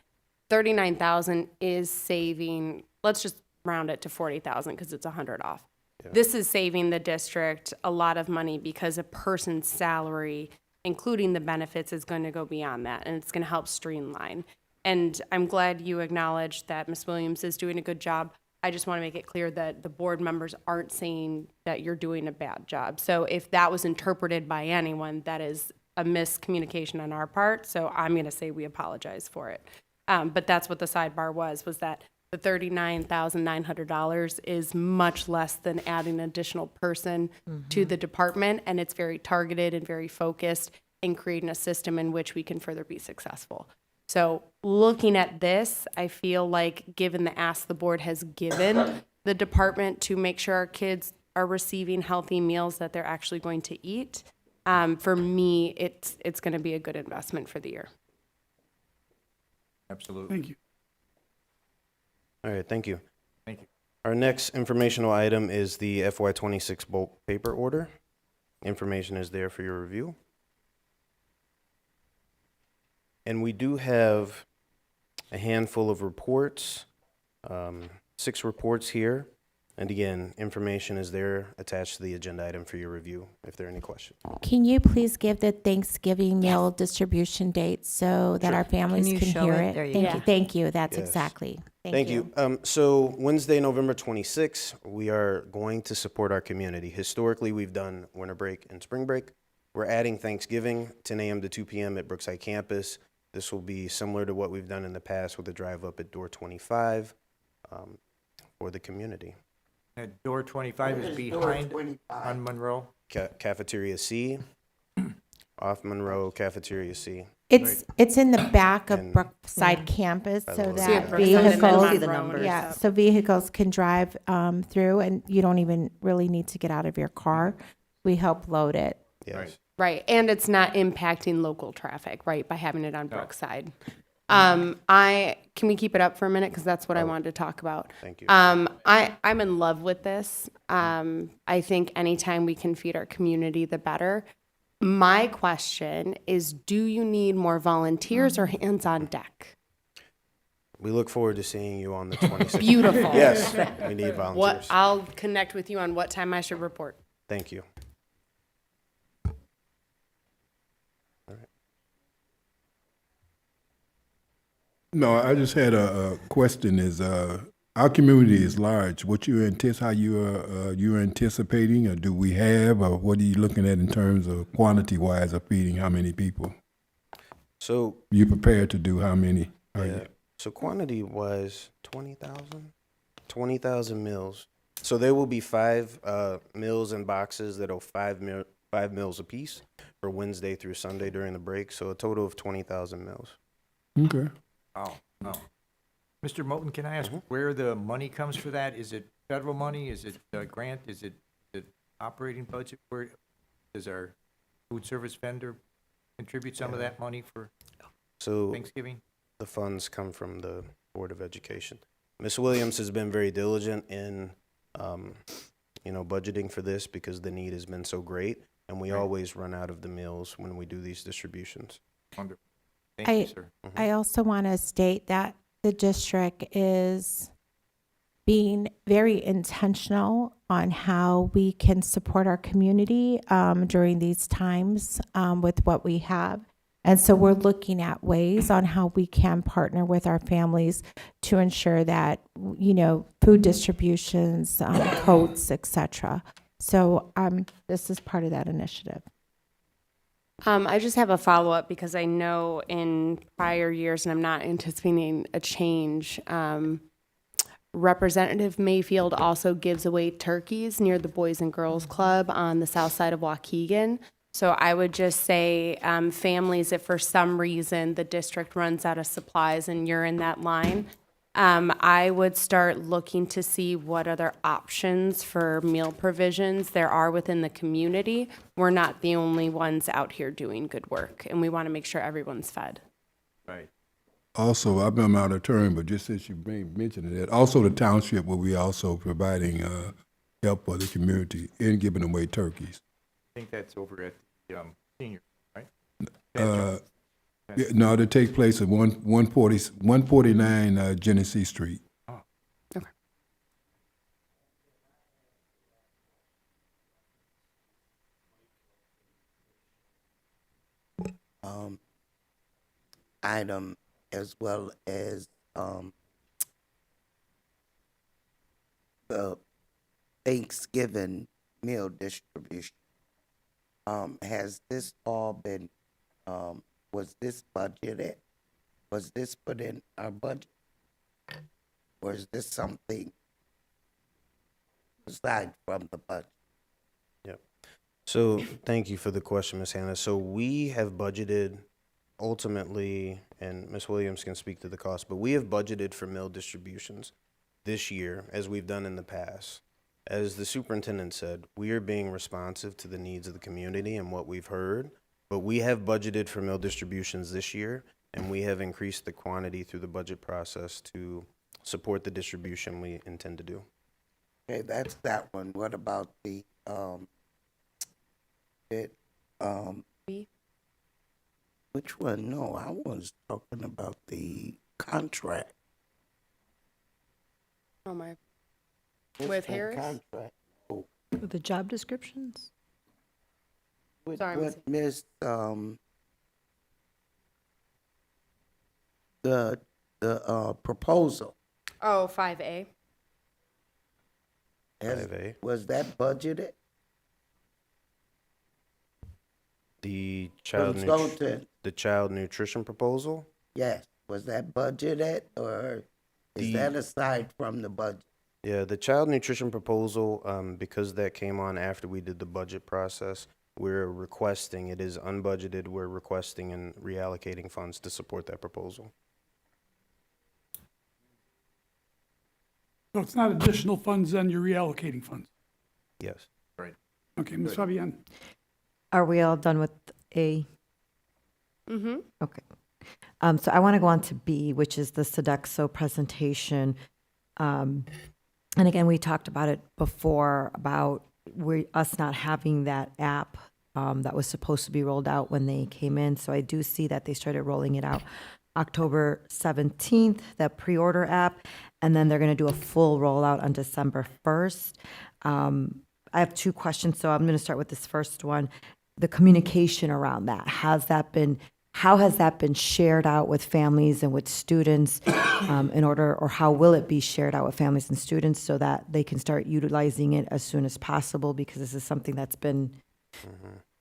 39,000 is saving, let's just round it to 40,000 because it's 100 off. Yeah. This is saving the district a lot of money because a person's salary, including the benefits, is going to go beyond that, and it's going to help streamline. And I'm glad you acknowledged that Ms. Williams is doing a good job. I just want to make it clear that the board members aren't saying that you're doing a bad job. So if that was interpreted by anyone, that is a miscommunication on our part. So I'm going to say we apologize for it. But that's what the sidebar was that the $39,900 is much less than adding an additional person to the department. And it's very targeted and very focused in creating a system in which we can further be successful. So looking at this, I feel like given the ask the board has given the department to make sure our kids are receiving healthy meals that they're actually going to eat, for me, it's going to be a good investment for the year. Absolutely. Thank you. All right, thank you. Thank you. Our next informational item is the FY26 bulk paper order. Information is there for your review. And we do have a handful of reports, 6 reports here. And again, information is there attached to the agenda item for your review, if there are any questions. Can you please give the Thanksgiving meal distribution date so that our families Can you can show hear it? it? There you Thank go. you. Thank you. That's Yes. exactly. Thank you. So Wednesday, November 26th, we are going to support our community. Historically, we've done winter break and spring break. We're adding Thanksgiving, 10 a.m. to 2 p.m. at Brookside campus. This will be similar to what we've done in the past with a drive up at door 25 for the community. And door 25 is behind on Monroe. Cafeteria C, off Monroe, Cafeteria C. It's in the back of And- Brookside campus I so love that it. Brookside and then vehicles, See the Monroe numbers. and yeah, stuff. so vehicles can drive through and you don't even really need to get out of your car. We help load it. Yes. Right, and it's not impacting local traffic, right, by having it on Brookside. Can we keep it up for a minute? Because that's what I wanted to talk about. Thank you. I'm in love with this. I think anytime we can feed our community, the better. My question is, do you need more volunteers or hands on deck? We look forward to seeing you on the 26th. Beautiful. Yes, we need What, volunteers. I'll connect with you on what time I should report. Thank you. No, I just had a question is, our community is large. What how you are anticipating, or do we have, or what are you looking at in terms of quantity-wise of feeding how many people? So, You prepared to do how many? Are you- yeah. So quantity was 20,000? 20,000 meals. So there will be 5 meals and boxes that'll 5 meals apiece for Wednesday through Sunday during the break. So a total of 20,000 meals. Okay. Oh. Mr. Moten, can I ask where the money comes for that? Is it federal money? Is it grant? Is it the operating budget? Where does our food service vendor contribute some of that money for So Thanksgiving? the funds come from the Board of Education. Ms. Williams has been very diligent in, budgeting for this because the need has been so great, and we always run out of the meals when we do these distributions. Wonderful. Thank you, sir. I also want to state that the district is being very intentional on how we can support our community during these times with what we have. And so we're looking at ways on how we can partner with our families to ensure that, food distributions, coats, et cetera. So this is part of that initiative. I just have a follow-up because I know in prior years, and I'm not anticipating a change, Representative Mayfield also gives away turkeys near the Boys and Girls Club on the south side of Waukegan. So I would just say, families, if for some reason the district runs out of supplies and you're in that line, I would start looking to see what other options for meal provisions there are within the community. We're not the only ones out here doing good work, and we want to make sure everyone's fed. Right. Also, I'm out of turn, but just since you mentioned that, also the township will be also providing help for the community in giving away turkeys. I think that's over at the senior, right? Yeah, no, that takes place at 149 Genesee Street. Okay. Item as well as the Thanksgiving meal distribution. Has this all been, was this budgeted? Was this put in our budget? Or is this something aside from the budget? So thank you for the question, Ms. Hannah. So we have budgeted ultimately, and Ms. Williams can speak to the cost, but we have budgeted for meal distributions this year as we've done in the past. As the superintendent said, we are being responsive to the needs of the community and what we've heard, but we have budgeted for meal distributions this year, and we have increased the quantity through the budget process to support the distribution we intend to do. Okay, that's that one. What about the, which one? No, I was talking about the contract. Oh, my. What's With that Harris? Contract. The job descriptions? With Sorry, what Miss, the proposal. Oh, 5A. Has- 5A. Was that budgeted? The Consultant, child nutrition proposal? yes. Was that budgeted or is The- that aside from the budget? Yeah, the child nutrition proposal, because that came on after we did the budget process, we're requesting, it is unbudgeted, we're requesting and reallocating funds to support that proposal. So it's not additional funds, then you're reallocating funds. Yes. Okay, Ms. Fabian. Are we all done with A? Mm-hmm. Okay. So I want to go on to B, which is the Sodexo presentation. And again, we talked about it before about us not having that app that was supposed to be rolled out when they came in. So I do see that they started rolling it out October 17th, that pre-order app, and then they're going to do a full rollout on December 1st. I have two questions, so I'm going to start with this first one. The communication around that, how has that been shared out with families and with students or how will it be shared out with families and students so that they can start utilizing it as soon as possible? Because this is something that's been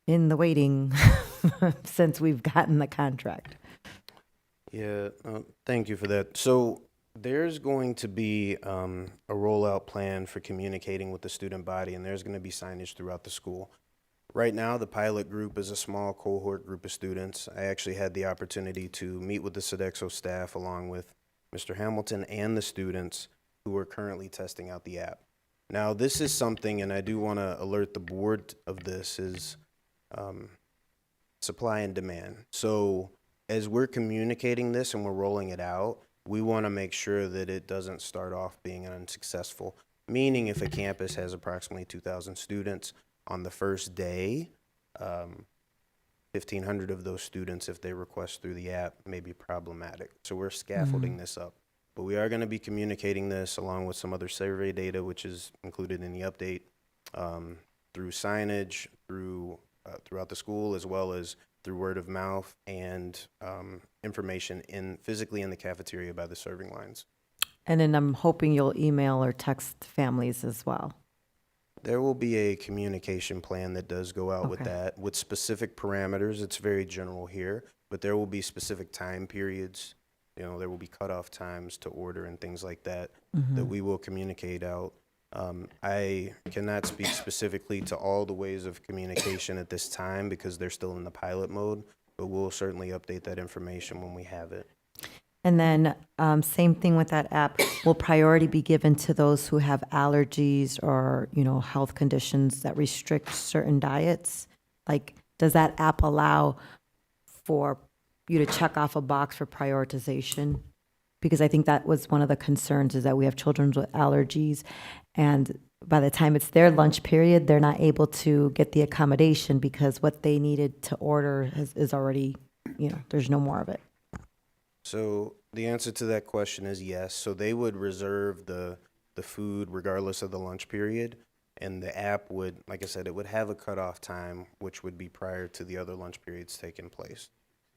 in the waiting since we've gotten the contract. Yeah, thank you for that. So there's going to be a rollout plan for communicating with the student body, and there's going to be signage throughout the school. Right now, the pilot group is a small cohort group of students. I actually had the opportunity to meet with the Sodexo staff along with Mr. Hamilton and the students who are currently testing out the app. Now, this is something, and I do want to alert the board of this, is supply and demand. So as we're communicating this and we're rolling it out, we want to make sure that it doesn't start off being unsuccessful, meaning if a campus has approximately 2,000 students, on the first day, 1,500 of those students, if they request through the app, may be problematic. So we're scaffolding this up. But we are going to be communicating this along with some other survey data, which is included in the update, through signage, throughout the school, as well as through word of mouth and information physically in the cafeteria by the serving lines. And then I'm hoping you'll email or text families as well. There will be a communication plan that does go out with Okay. that, with specific parameters. It's very general here, but there will be specific time periods. You know, there will be cutoff times to order and things like that that we will communicate out. I cannot speak specifically to all the ways of communication at this time because they're still in the pilot mode, but we'll certainly update that information when we have it. And then same thing with that app, will priority be given to those who have allergies or, health conditions that restrict certain diets? Like, does that app allow for you to check off a box for prioritization? Because I think that was one of the concerns, is that we have children with allergies, and by the time it's their lunch period, they're not able to get the accommodation because what they needed to order is already, there's no more of it. So the answer to that question is yes. So they would reserve the food regardless of the lunch period, and the app would, like I said, it would have a cutoff time, which would be prior to the other lunch periods taking place.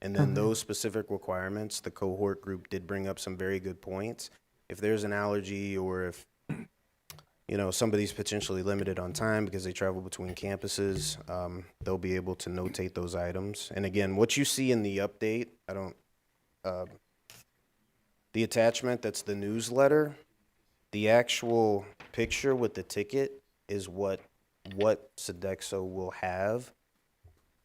And then those specific requirements, the cohort group did bring up some very good points. If there's an allergy or if, somebody's potentially limited on time because they travel between campuses, they'll be able to notate those items. And again, what you see in the update, the attachment, that's the newsletter, the actual picture with the ticket is what Sodexo will have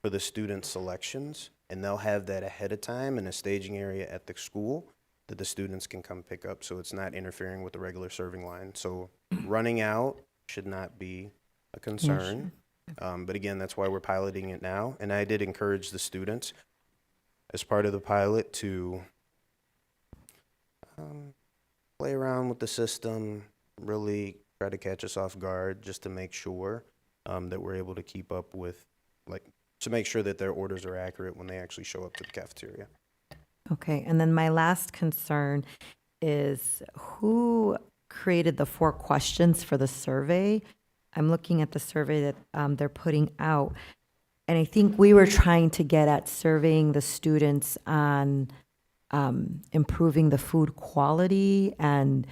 for the student selections, and they'll have that ahead of time in a staging area at the school that the students can come pick up, so it's not interfering with the regular serving line. So running out should not be a concern. But again, that's why we're piloting it now, and I did encourage the students as part of the pilot to play around with the system, really try to catch us off guard just to make sure that we're able to keep up with, to make sure that their orders are accurate when they actually show up to the cafeteria. Okay, and then my last concern is who created the 4 questions for the survey? I'm looking at the survey that they're putting out, and I think we were trying to get at surveying the students on improving the food quality and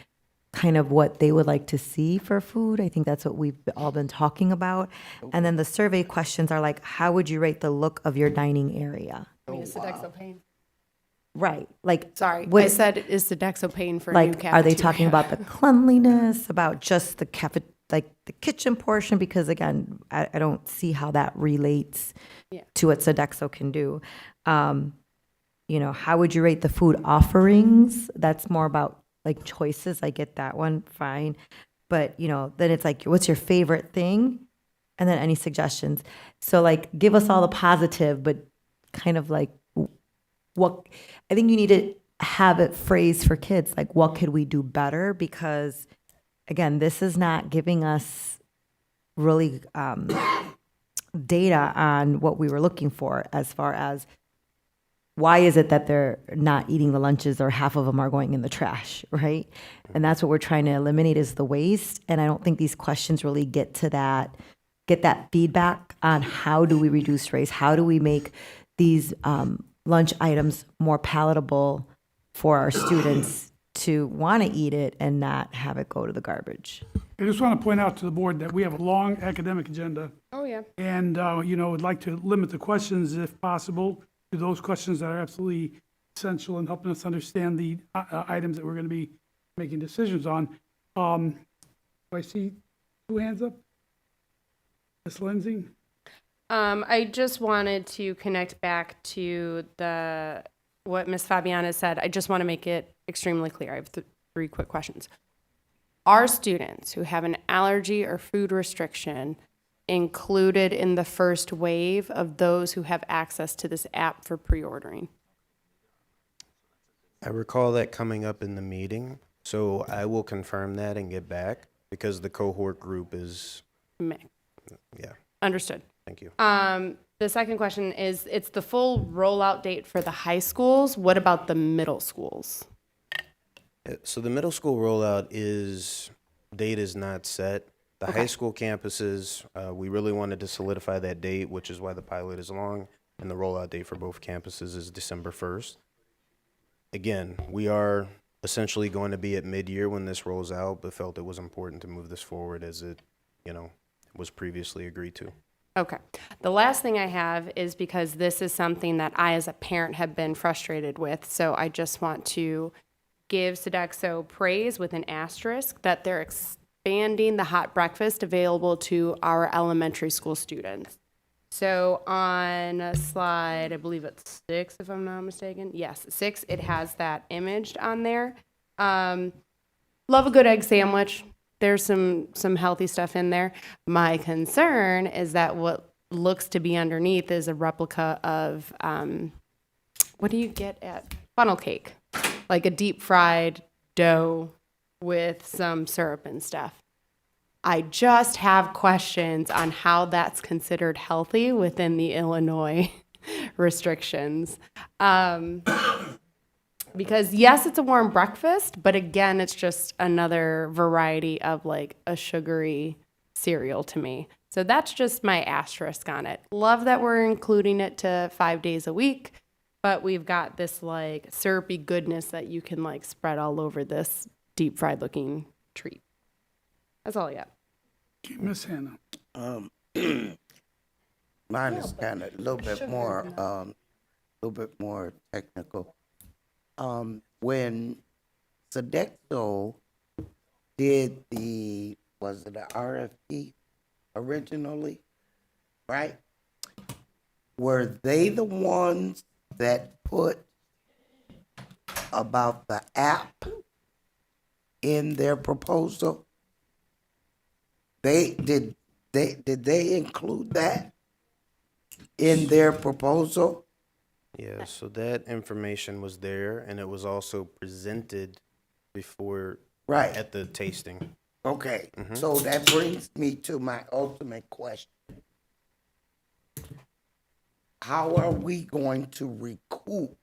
kind of what they would like to see for food. I think that's what we've all been talking about. And then the survey questions are like, how would you rate the look of your dining area? Is Sodexo paying? Right, like. Sorry, what- I said, is Sodexo paying for a new Like, cafeteria? are they talking about the cleanliness, about just the the kitchen portion? Because again, I don't see how that relates Yeah. to what Sodexo can do. How would you rate the food offerings? That's more about like choices. I get that one, fine. But, then it's like, what's your favorite thing? And then any suggestions. So like, give us all the positive, but kind of like I think you need to have it phrased for kids, like, what could we do better? Because, again, this is not giving us really data on what we were looking for as far as why is it that they're not eating the lunches or half of them are going in the trash, right? And that's what we're trying to eliminate is the waste. And I don't think these questions really get that feedback on how do we reduce waste? How do we make these lunch items more palatable for our students to want to eat it and not have it go to the garbage? I just want to point out to the board that we have a long academic agenda, Oh, yeah. and, would like to limit the questions if possible to those questions that are absolutely essential in helping us understand the items that we're going to be making decisions on. Do I see two hands up? Ms. Lindsay? I just wanted to connect back to what Ms. Fabiana said. I just want to make it extremely clear. I have three quick questions. Are students who have an allergy or food restriction included in the first wave of those who have access to this app for pre-ordering? I recall that coming up in the meeting, so I will confirm that and get back because the cohort group is, yeah, Understood. thank you. The second question is, it's the full rollout date for the high schools. What about the middle schools? So the middle school rollout date is not set. The high school campuses, we really wanted to solidify that date, which is why the pilot is long, and the rollout date for both campuses is December 1st. Again, we are essentially going to be at mid-year when this rolls out, but felt it was important to move this forward as it, was previously agreed to. Okay. The last thing I have is because this is something that I, as a parent, have been frustrated with. So I just want to give Sodexo praise with an asterisk that they're expanding the hot breakfast available to our elementary school students. So on slide, I believe it's 6, if I'm not mistaken. Yes, 6, it has that imaged on there. Love a good egg sandwich. There's some healthy stuff in there. My concern is that what looks to be underneath is a replica of, what do you get at funnel cake? Like a deep fried dough with some syrup and stuff. I just have questions on how that's considered healthy within the Illinois restrictions. Because yes, it's a warm breakfast, but again, it's just another variety of like a sugary cereal to me. So that's just my asterisk on it. Love that we're including it to 5 days a week, but we've got this like syrupy goodness that you can like spread all over this deep fried looking treat. That's all I got. Ms. Hannah? Mine is kind of a little bit more technical. When Sodexo did was it an RFP originally, right? Were they the ones that put about the app in their proposal? Did they include that in their proposal? Yeah, so that information was there, and it was also presented before, Right. at the tasting. Okay, so that brings me to my ultimate question. How are we going to recoup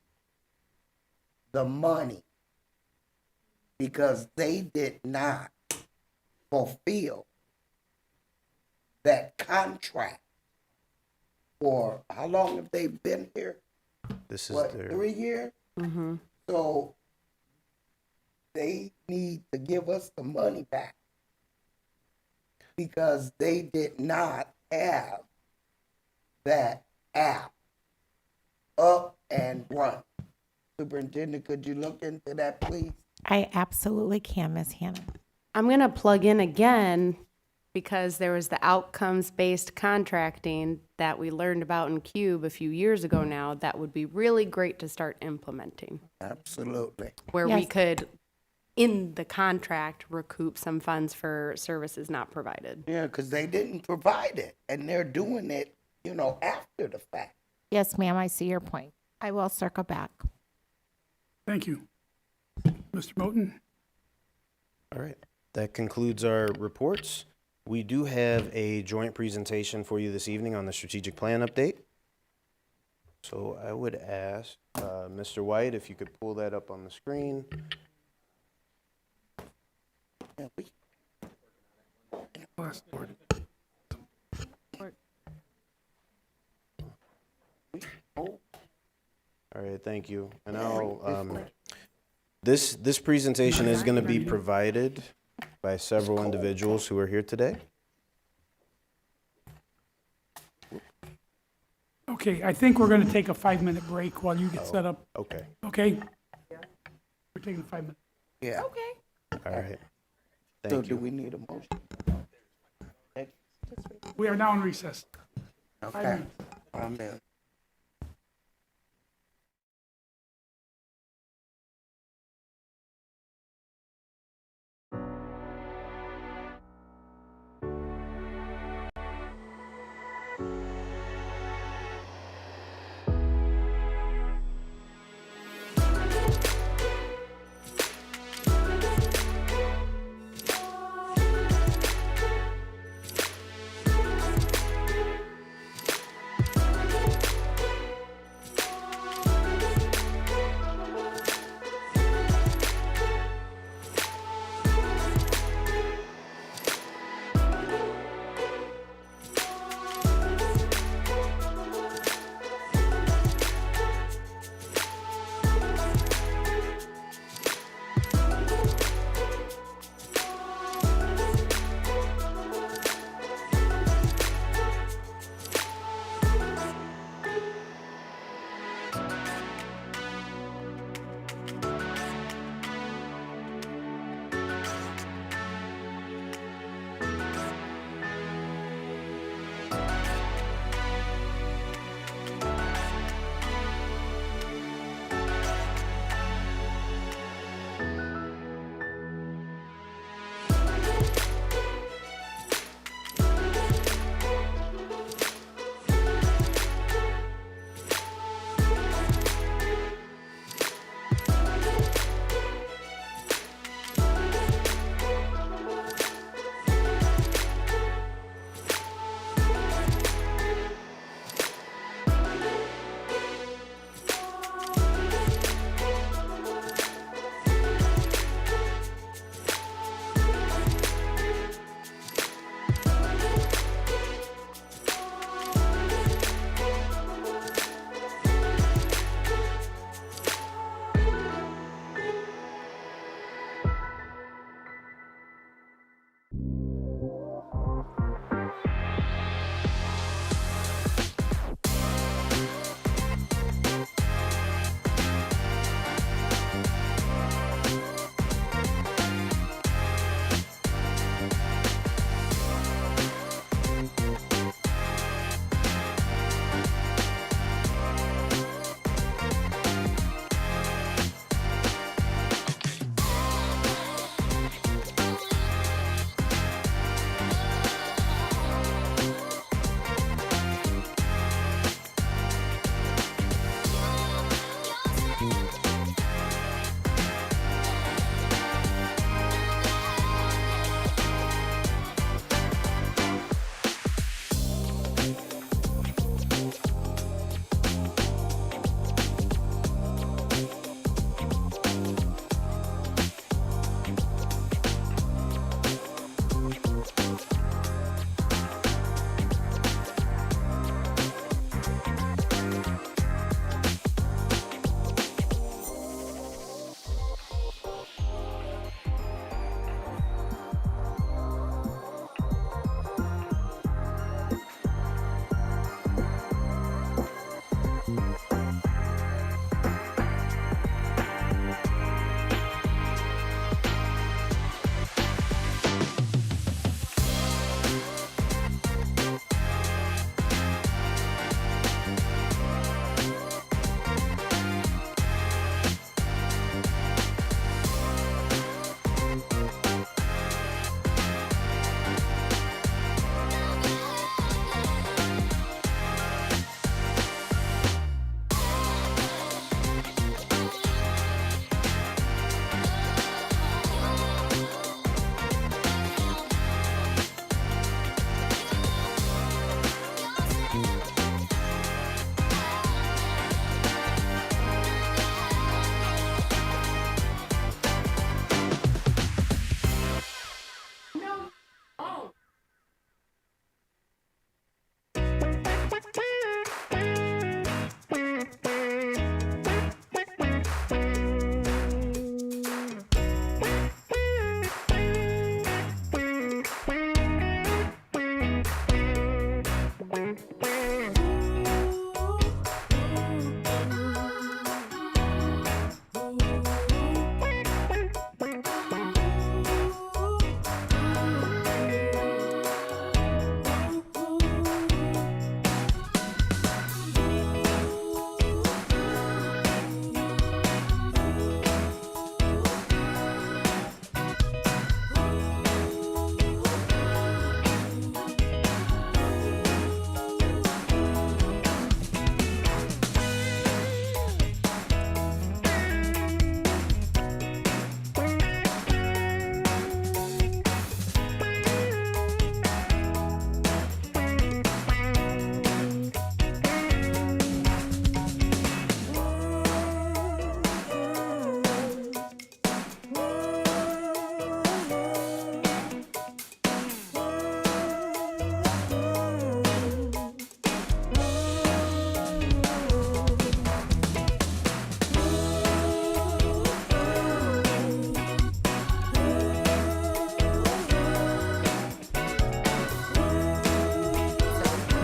the money? Because they did not fulfill that contract for, how long have they been here? This is What, their, 3 years? So they need to give us the money back because they did not have that app up and running. Superintendent, could you look into that, please? I absolutely can, Ms. Hannah. I'm going to plug in again because there was the outcomes-based contracting that we learned about in CUBE a few years ago now that would be really great to start implementing, Absolutely. where we Yes. could, in the contract, recoup some funds for services not provided. Yeah, because they didn't provide it, and they're doing it, after the fact. Yes, ma'am, I see your point. I will circle back. Thank you. Mr. Moten? All right, that concludes our reports. We do have a joint presentation for you this evening on the strategic plan update. So I would ask Mr. White if you could pull that up on the screen. Yeah, we- All right, thank you. And this presentation is going to be provided by several individuals who are here today. Okay, I think we're going to take a 5-minute break while you get set up, Okay, okay? We're taking a 5 minute. Yeah. all right. So Thank do you. we need a motion? We are now in recess. Okay. Amen.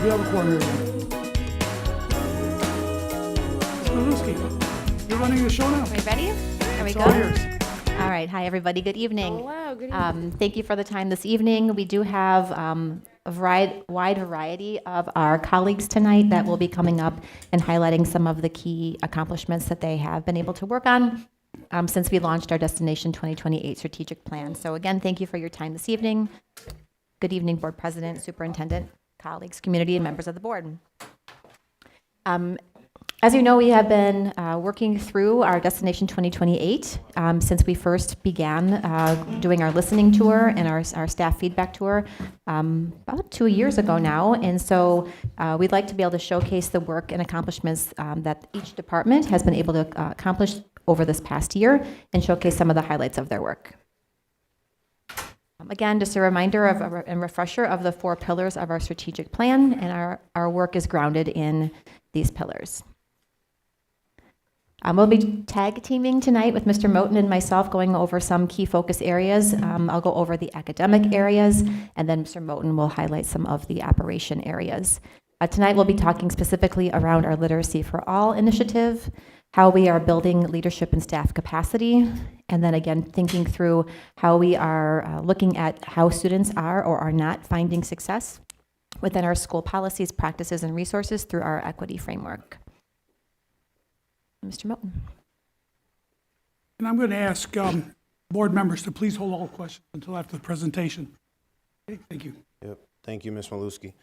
We have a quorum here. Ms. Maluski, you're running the show now. Are we ready? Are we It's all good? yours. All right. Hi, everybody. Good evening. Hello, good evening. Thank you for the time this evening. We do have wide variety of our colleagues tonight that will be coming up and highlighting some of the key accomplishments that they have been able to work on since we launched our Destination 2028 strategic plan. So again, thank you for your time this evening. Good evening, Board President, Superintendent, colleagues, community, and members of the board. As you know, we have been working through our Destination 2028 since we first began doing our listening tour and our staff feedback tour about 2 years ago now. And so we'd like to be able to showcase the work and accomplishments that each department has been able to accomplish over this past year and showcase some of the highlights of their work. Again, just a reminder and refresher of the 4 pillars of our strategic plan, and our work is grounded in these pillars. We'll be tag teaming tonight with Mr. Moten and myself going over some key focus areas. I'll go over the academic areas, and then Mr. Moten will highlight some of the operation areas. Tonight we'll be talking specifically around our Literacy for All initiative, how we are building leadership and staff capacity, and then again thinking through how we are looking at how students are or are not finding success within our school policies, practices, and resources through our equity framework. Mr. Moten. And I'm going to ask board members to please hold all questions until after the presentation. Okay, thank you. Yep. Thank you, Ms. Maluski.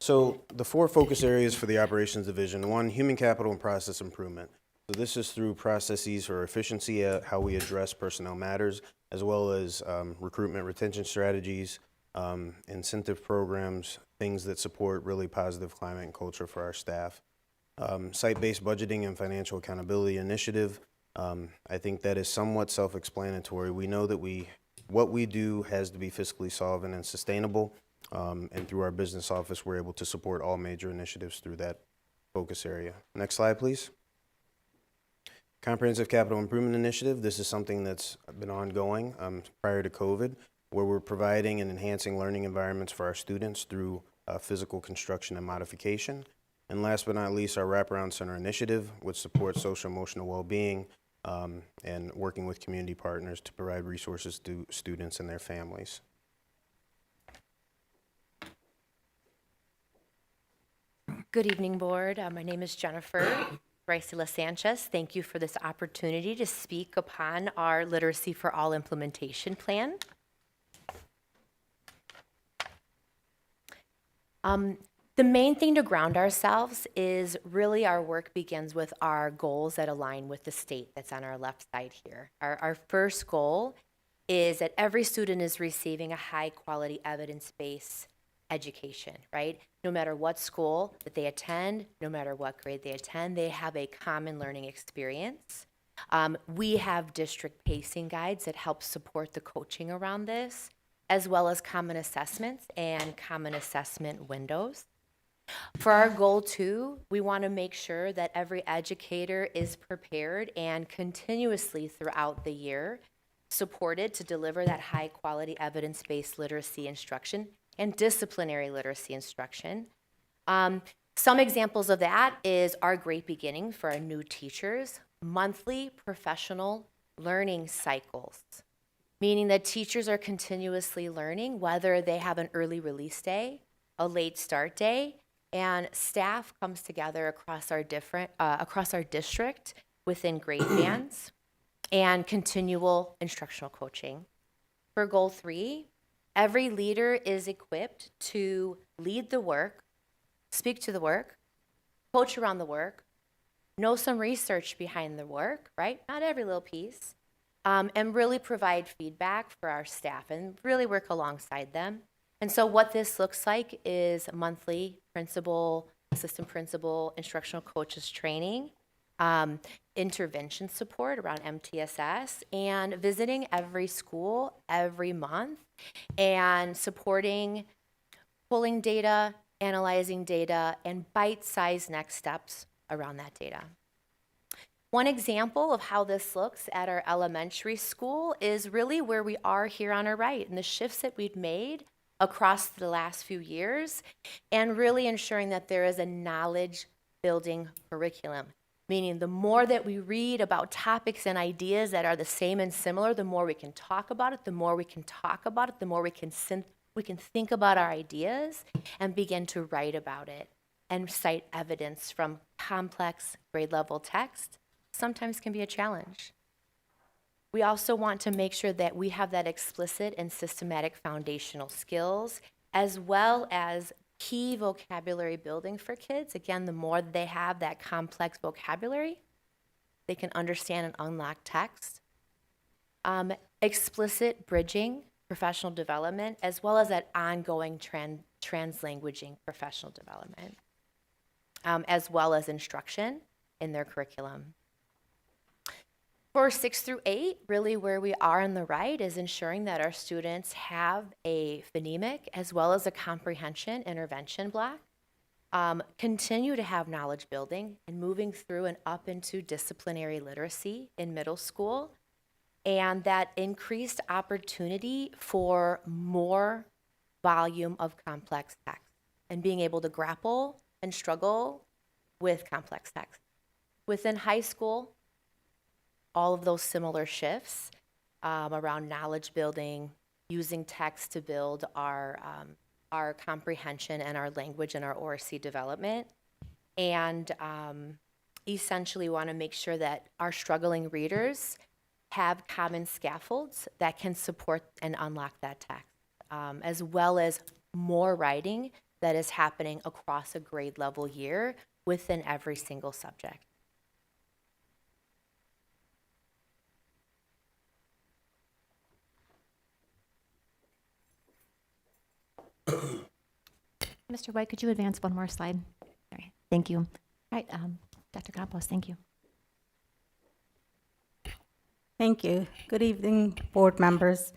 So the 4 focus areas for the operations division: 1, human capital and process improvement. So this is through processes for efficiency, how we address personnel matters, as well as recruitment retention strategies, incentive programs, things that support really positive climate and culture for our staff. Site-based budgeting and financial accountability initiative. I think that is somewhat self-explanatory. We know that what we do has to be fiscally solvent and sustainable, and through our business office, we're able to support all major initiatives through that focus area. Next slide, please. Comprehensive Capital Improvement Initiative. This is something that's been ongoing prior to COVID, where we're providing and enhancing learning environments for our students through physical construction and modification. And last but not least, our Wraparound Center initiative, which supports social emotional well-being and working with community partners to provide resources to students and their families. Good evening, Board. My name is Jennifer Brycela Sanchez. Thank you for this opportunity to speak upon our Literacy for All implementation plan. The main thing to ground ourselves is really our work begins with our goals that align with the state that's on our left side here. Our first goal is that every student is receiving a high-quality evidence-based education, right? No matter what school that they attend, no matter what grade they attend, they have a common learning experience. We have district pacing guides that help support the coaching around this, as well as common assessments and common assessment windows. For our goal 2, we want to make sure that every educator is prepared and continuously throughout the year supported to deliver that high quality evidence-based literacy instruction and disciplinary literacy instruction. Some examples of that is our Great Beginning for our new teachers, monthly professional learning cycles, meaning that teachers are continuously learning whether they have an early release day, a late start day, and staff comes together across our district within grade bands and continual instructional coaching. For goal 3, every leader is equipped to lead the work, speak to the work, coach around the work, know some research behind the work, right? Not every little piece, and really provide feedback for our staff and really work alongside them. And so what this looks like is monthly principal, assistant principal, instructional coaches training, intervention support around MTSS, and visiting every school every month and supporting, pulling data, analyzing data, and bite-sized next steps around that data. One example of how this looks at our elementary school is really where we are here on our right and the shifts that we've made across the last few years, and really ensuring that there is a knowledge building curriculum. Meaning the more that we read about topics and ideas that are the same and similar, the more we can talk about it, the more we can talk about it, the more we can think about our ideas and begin to write about it and cite evidence from complex grade level text. Sometimes can be a challenge. We also want to make sure that we have that explicit and systematic foundational skills, as well as key vocabulary building for kids. Again, the more they have that complex vocabulary, they can understand and unlock text. Explicit bridging, professional development, as well as that ongoing translanguaging professional development, as well as instruction in their curriculum. For 6 through 8, really where we are on the right is ensuring that our students have a phonemic as well as a comprehension intervention block, continue to have knowledge building and moving through and up into disciplinary literacy in middle school, and that increased opportunity for more volume of complex text and being able to grapple and struggle with complex text. Within high school, all of those similar shifts around knowledge building, using text to build our comprehension and our language and our OSC development. And essentially want to make sure that our struggling readers have common scaffolds that can support and unlock that text, as well as more writing that is happening across a grade level year within every single subject. Mr. White, could you advance one more slide? All right, thank you. All right, Dr. Campos, thank you. Thank you. Good evening, board members.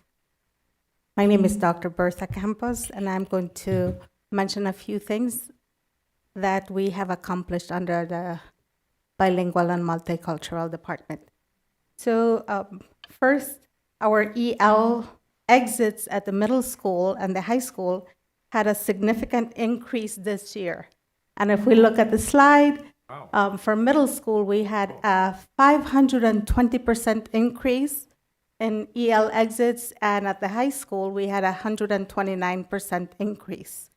My name is Dr. Bertha Campos, and I'm going to mention a few things that we have accomplished under the Bilingual and Multicultural Department. So first, our EL exits at the middle school and the high school had a significant increase this year. And if we look at the slide, for middle school, we had a 520% increase in EL exits, and at the high school, we had a 129% increase.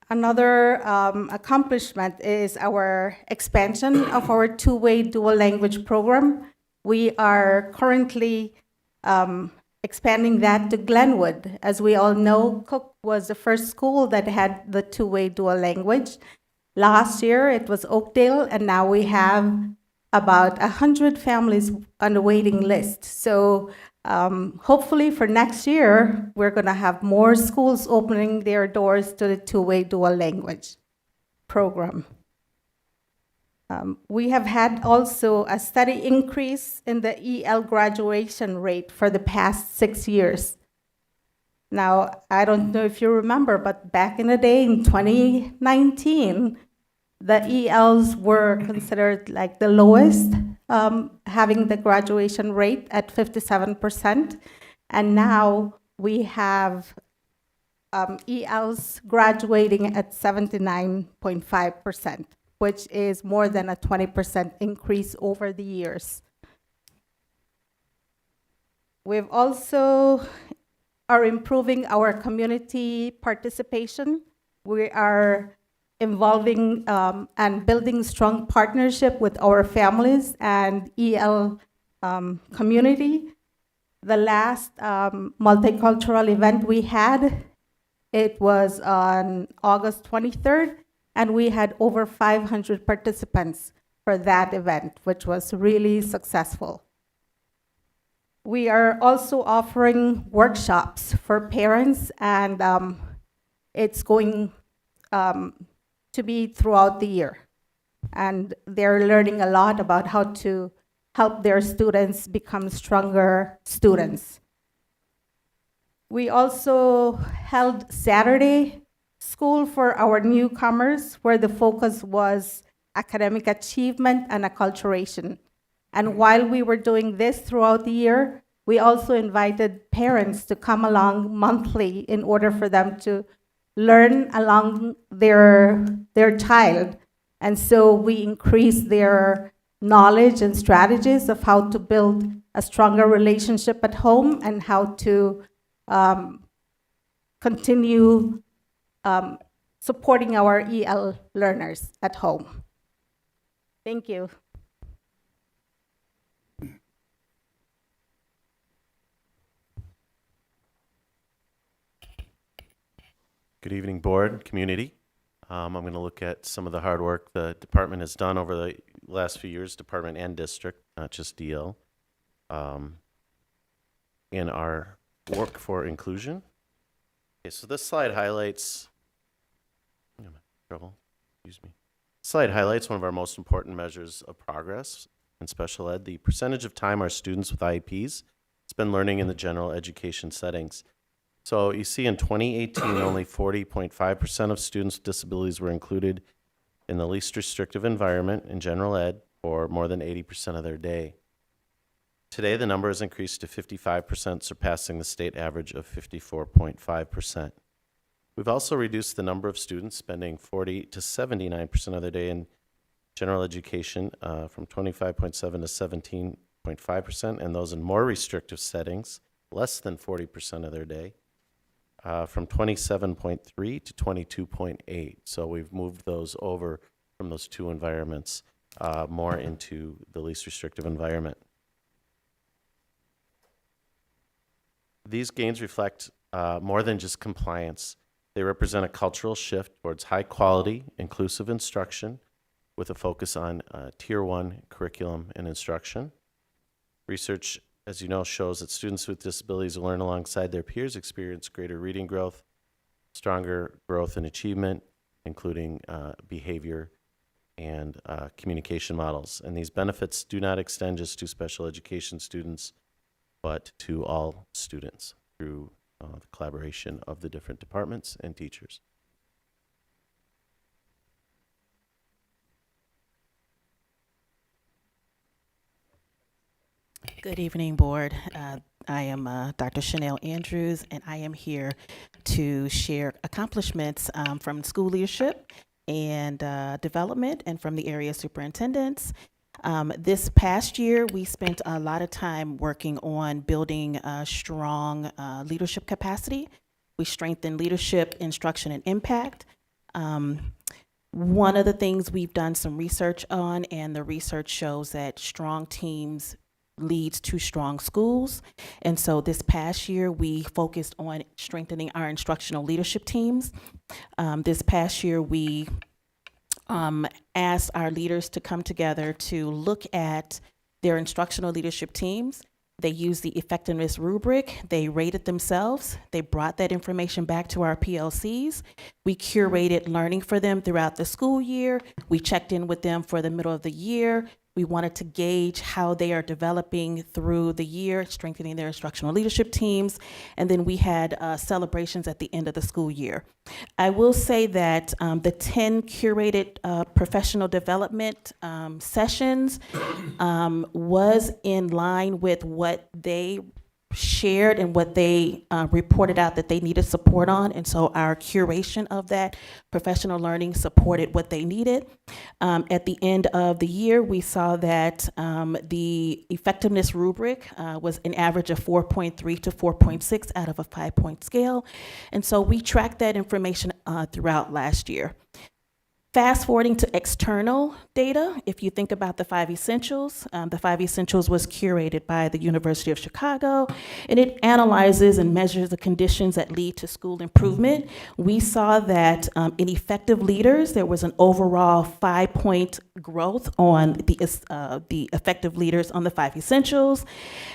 Another accomplishment is our expansion of our two-way dual language program. We are currently expanding that to Glenwood. As we all know, Cook was the first school that had the two-way dual language. Last year, it was Oakdale, and now we have about 100 families on the waiting list. So hopefully for next year, we're going to have more schools opening their doors to the two-way dual language program. We have had also a steady increase in the EL graduation rate for the past 6 years. Now, I don't know if you remember, but back in the day in 2019, the ELs were considered like the lowest, having the graduation rate at 57%. And now we have ELs graduating at 79.5%, which is more than a 20% increase over the years. We've also are improving our community participation. We are involving and building strong partnership with our families and EL community. The last multicultural event we had, it was on August 23rd, and we had over 500 participants for that event, which was really successful. We are also offering workshops for parents, and it's going to be throughout the year. And they're learning a lot about how to help their students become stronger students. We also held Saturday school for our newcomers, where the focus was academic achievement and acculturation. And while we were doing this throughout the year, we also invited parents to come along monthly in order for them to learn along their child. And so we increased their knowledge and strategies of how to build a stronger relationship at home and how to continue supporting our EL learners at home. Thank you. Good evening, board, community. I'm going to look at some of the hard work the department has done over the last few years, department and district, not just DL, in our work for inclusion. Okay, so this slide highlights, Slide highlights one of our most important measures of progress in special ed, the percentage of time our students with IEPs spend learning in the general education settings. So you see in 2018, only 40.5% of students with disabilities were included in the least restrictive environment in general ed for more than 80% of their day. Today, the number has increased to 55%, surpassing the state average of 54.5%. We've also reduced the number of students spending 40 to 79% of their day in general education from 25.7 to 17.5%, and those in more restrictive settings, less than 40% of their day, from 27.3 to 22.8. So we've moved those over from those two environments more into the least restrictive environment. These gains reflect more than just compliance. They represent a cultural shift towards high quality, inclusive instruction with a focus on Tier 1 curriculum and instruction. Research, as you know, shows that students with disabilities who learn alongside their peers experience greater reading growth, stronger growth and achievement, including behavior and communication models. And these benefits do not extend just to special education students, but to all students through the collaboration of the different departments and teachers. Good evening, board. I am Dr. Chanel Andrews, and I am here to share accomplishments from school leadership and development and from the area superintendents. This past year, we spent a lot of time working on building a strong leadership capacity. We strengthened leadership, instruction, and impact. One of the things we've done some research on, and the research shows that strong teams leads to strong schools. And so this past year, we focused on strengthening our instructional leadership teams. This past year, we asked our leaders to come together to look at their instructional leadership teams. They used the effectiveness rubric. They rated themselves. They brought that information back to our PLCs. We curated learning for them throughout the school year. We checked in with them for the middle of the year. We wanted to gauge how they are developing through the year, strengthening their instructional leadership teams. And then we had celebrations at the end of the school year. I will say that the 10 curated professional development sessions was in line with what they shared and what they reported out that they needed support on. And so our curation of that professional learning supported what they needed. At the end of the year, we saw that the effectiveness rubric was an average of 4.3 to 4.6 out of a 5-point scale. And so we tracked that information throughout last year. Fast forwarding to external data, if you think about the 5 essentials, the 5 essentials was curated by the University of Chicago, and it analyzes and measures the conditions that lead to school improvement. We saw that in effective leaders, there was an overall 5-point growth on the effective leaders on the 5 essentials.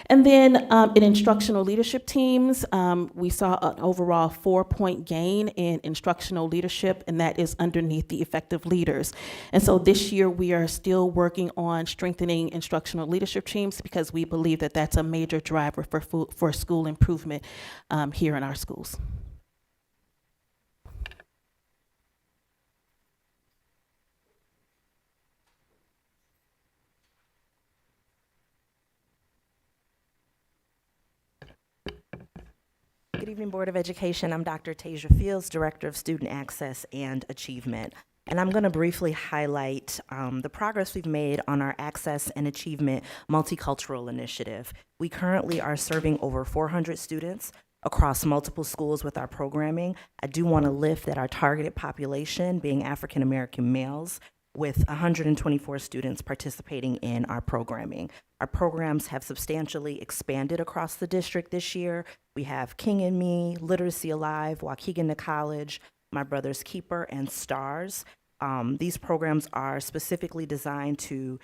And then in instructional leadership teams, we saw an overall 4-point gain in instructional leadership, and that is underneath the effective leaders. And so this year we are still working on strengthening instructional leadership teams because we believe that that's a major driver for school improvement here in our schools. Good evening, Board of Education. I'm Dr. Tasia Fields, Director of Student Access and Achievement. And I'm going to briefly highlight the progress we've made on our Access and Achievement Multicultural Initiative. We currently are serving over 400 students across multiple schools with our programming. I do want to lift that our targeted population being African American males, with 124 students participating in our programming. Our programs have substantially expanded across the district this year. We have King and Me, Literacy Alive, Waukegan to College, My Brother's Keeper, and STARS. These programs are specifically designed to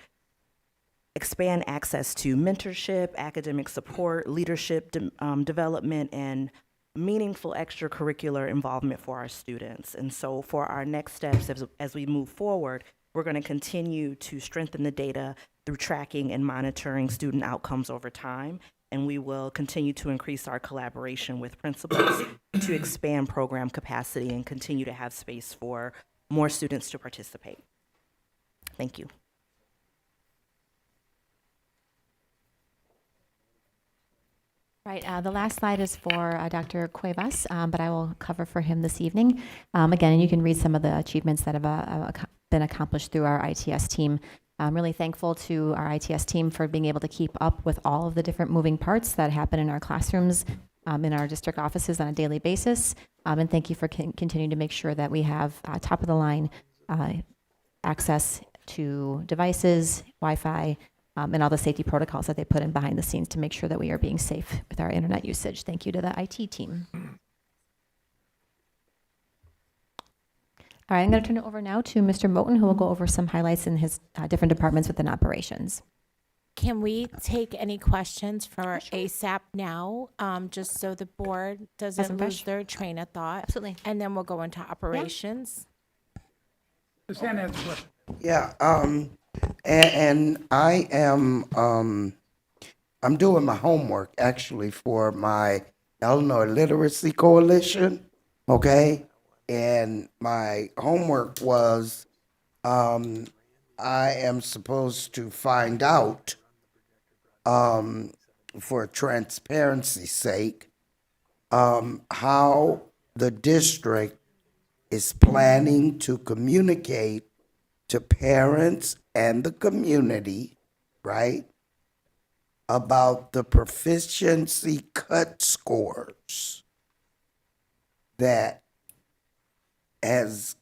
expand access to mentorship, academic support, leadership development, and meaningful extracurricular involvement for our students. And so for our next steps as we move forward, we're going to continue to strengthen the data through tracking and monitoring student outcomes over time. And we will continue to increase our collaboration with principals to expand program capacity and continue to have space for more students to participate. Thank you. Right, the last slide is for Dr. Cuevas, but I will cover for him this evening. Again, and you can read some of the achievements that have been accomplished through our ITS team. I'm really thankful to our ITS team for being able to keep up with all of the different moving parts that happen in our classrooms, in our district offices on a daily basis. And thank you for continuing to make sure that we have top of the line access to devices, Wi-Fi, and all the safety protocols that they put in behind the scenes to make sure that we are being safe with our internet usage. Thank you to the IT team. All right, I'm going to turn it over now to Mr. Moten, who will go over some highlights in his different departments within operations. Can we take any questions for ASAP now, just so the board doesn't lose their train of thought? Absolutely. And then we'll go into operations. Ms. Hannah has a question. Yeah, and I am, I'm doing my homework actually for my Illinois Literacy Coalition, okay? And my homework was, I am supposed to find out, for transparency's sake, how the district is planning to communicate to parents and the community, right, about the proficiency cut scores that has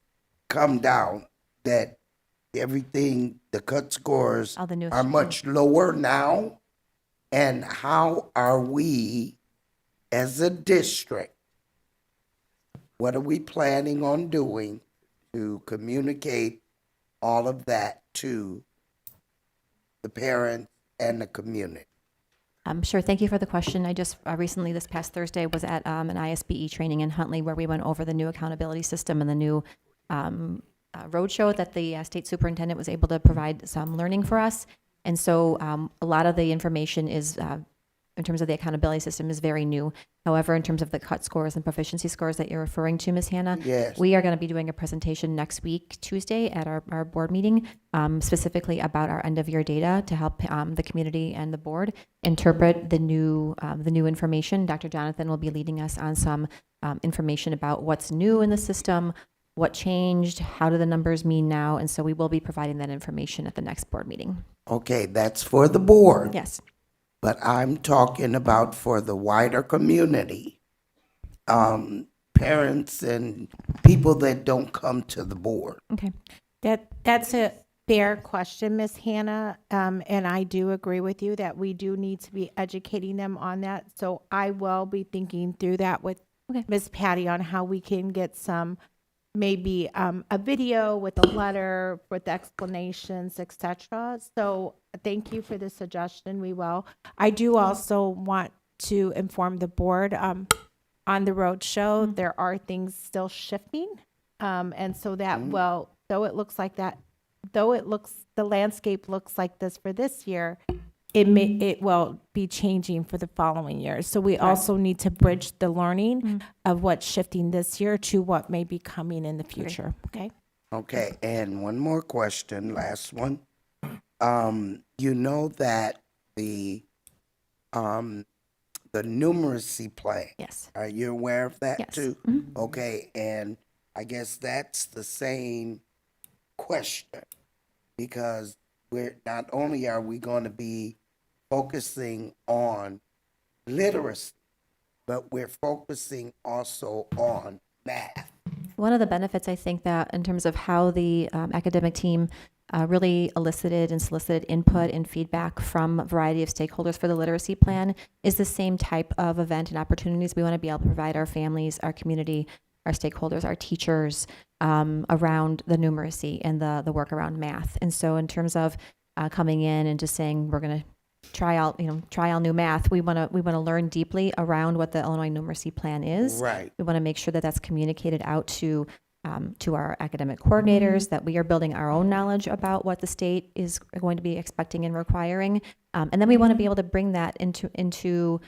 come down, that everything, the cut scores are much lower now, and how are we as a district, what are we planning on doing to communicate all of that to the parents and the community? Sure, thank you for the question. I just recently, this past Thursday, was at an ISBE training in Huntley where we went over the new accountability system and the new roadshow that the state superintendent was able to provide some learning for us. And so a lot of the information is in terms of the accountability system is very new. However, in terms of the cut scores and proficiency scores that you're referring to, Ms. Hannah, Yes. we are going to be doing a presentation next week, Tuesday, at our board meeting, specifically about our end of year data to help the community and the board interpret the new information. Dr. Jonathan will be leading us on some information about what's new in the system, what changed, how do the numbers mean now, and so we will be providing that information at the next board meeting. Okay, that's for the board. Yes. But I'm talking about for the wider community, parents and people that don't come to the board. Okay. That's a fair question, Ms. Hannah, and I do agree with you that we do need to be educating them on that. So I will be thinking through that with Ms. Patty on how we can get some, maybe a video with a letter with explanations, etc. So thank you for the suggestion. We will. I do also want to inform the board on the road show, there are things still shifting. And so that will, though it looks, the landscape looks like this for this year, it will be changing for the following year. So we also need to bridge the learning of what's shifting this year to what may be coming in the future. Okay. Okay, and one more question, last one. You know that the numeracy plan. Yes. Are you aware of that Yes. too? Okay, and I guess that's the same question, because we're not only are we going to be focusing on literacy, but we're focusing also on math. One of the benefits, I think, that in terms of how the academic team really elicited and solicited input and feedback from a variety of stakeholders for the literacy plan is the same type of event and opportunities we want to be able to provide our families, our community, our stakeholders, our teachers around the numeracy and the work around math. And so in terms of coming in and just saying we're going to try out new math, we want to learn deeply around what the Illinois numeracy plan is. Right. We want to make sure that that's communicated out to our academic coordinators, that we are building our own knowledge about what the state is going to be expecting and requiring. And then we want to be able to bring that into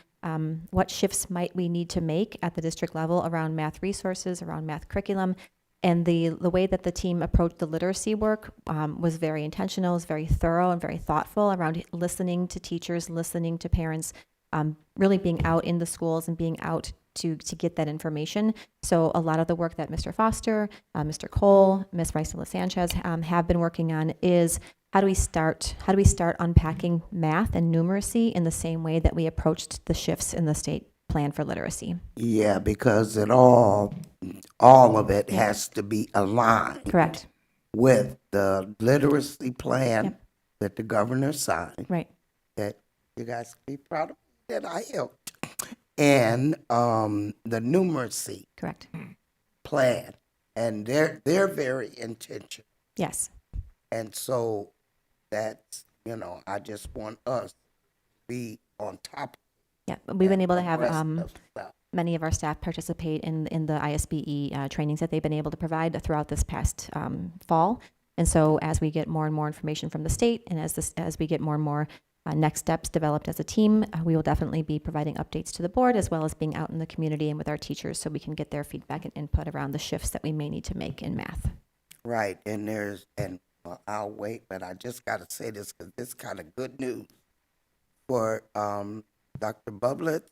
what shifts might we need to make at the district level around math resources, around math curriculum. And the way that the team approached the literacy work was very intentional, was very thorough and very thoughtful around listening to teachers, listening to parents, really being out in the schools and being out to get that information. So a lot of the work that Mr. Foster, Mr. Cole, Ms. Ricela Sanchez have been working on is how do we start unpacking math and numeracy in the same way that we approached the shifts in the state plan for literacy. Yeah, because all of it has to be aligned. Correct. With the literacy plan that the governor signed. Right. That you guys can be proud of that I helped. And the numeracy. Correct. Plan. And they're very intentional. Yes. And so that's, I just want us to be on top. Yeah, we've been able to have rest of stuff. many of our staff participate in the ISBE trainings that they've been able to provide throughout this past fall. And so as we get more and more information from the state, and as we get more and more next steps developed as a team, we will definitely be providing updates to the board, as well as being out in the community and with our teachers, so we can get their feedback and input around the shifts that we may need to make in math. Right, and I'll wait, but I just got to say this because this is kind of good news for Dr. Bublett,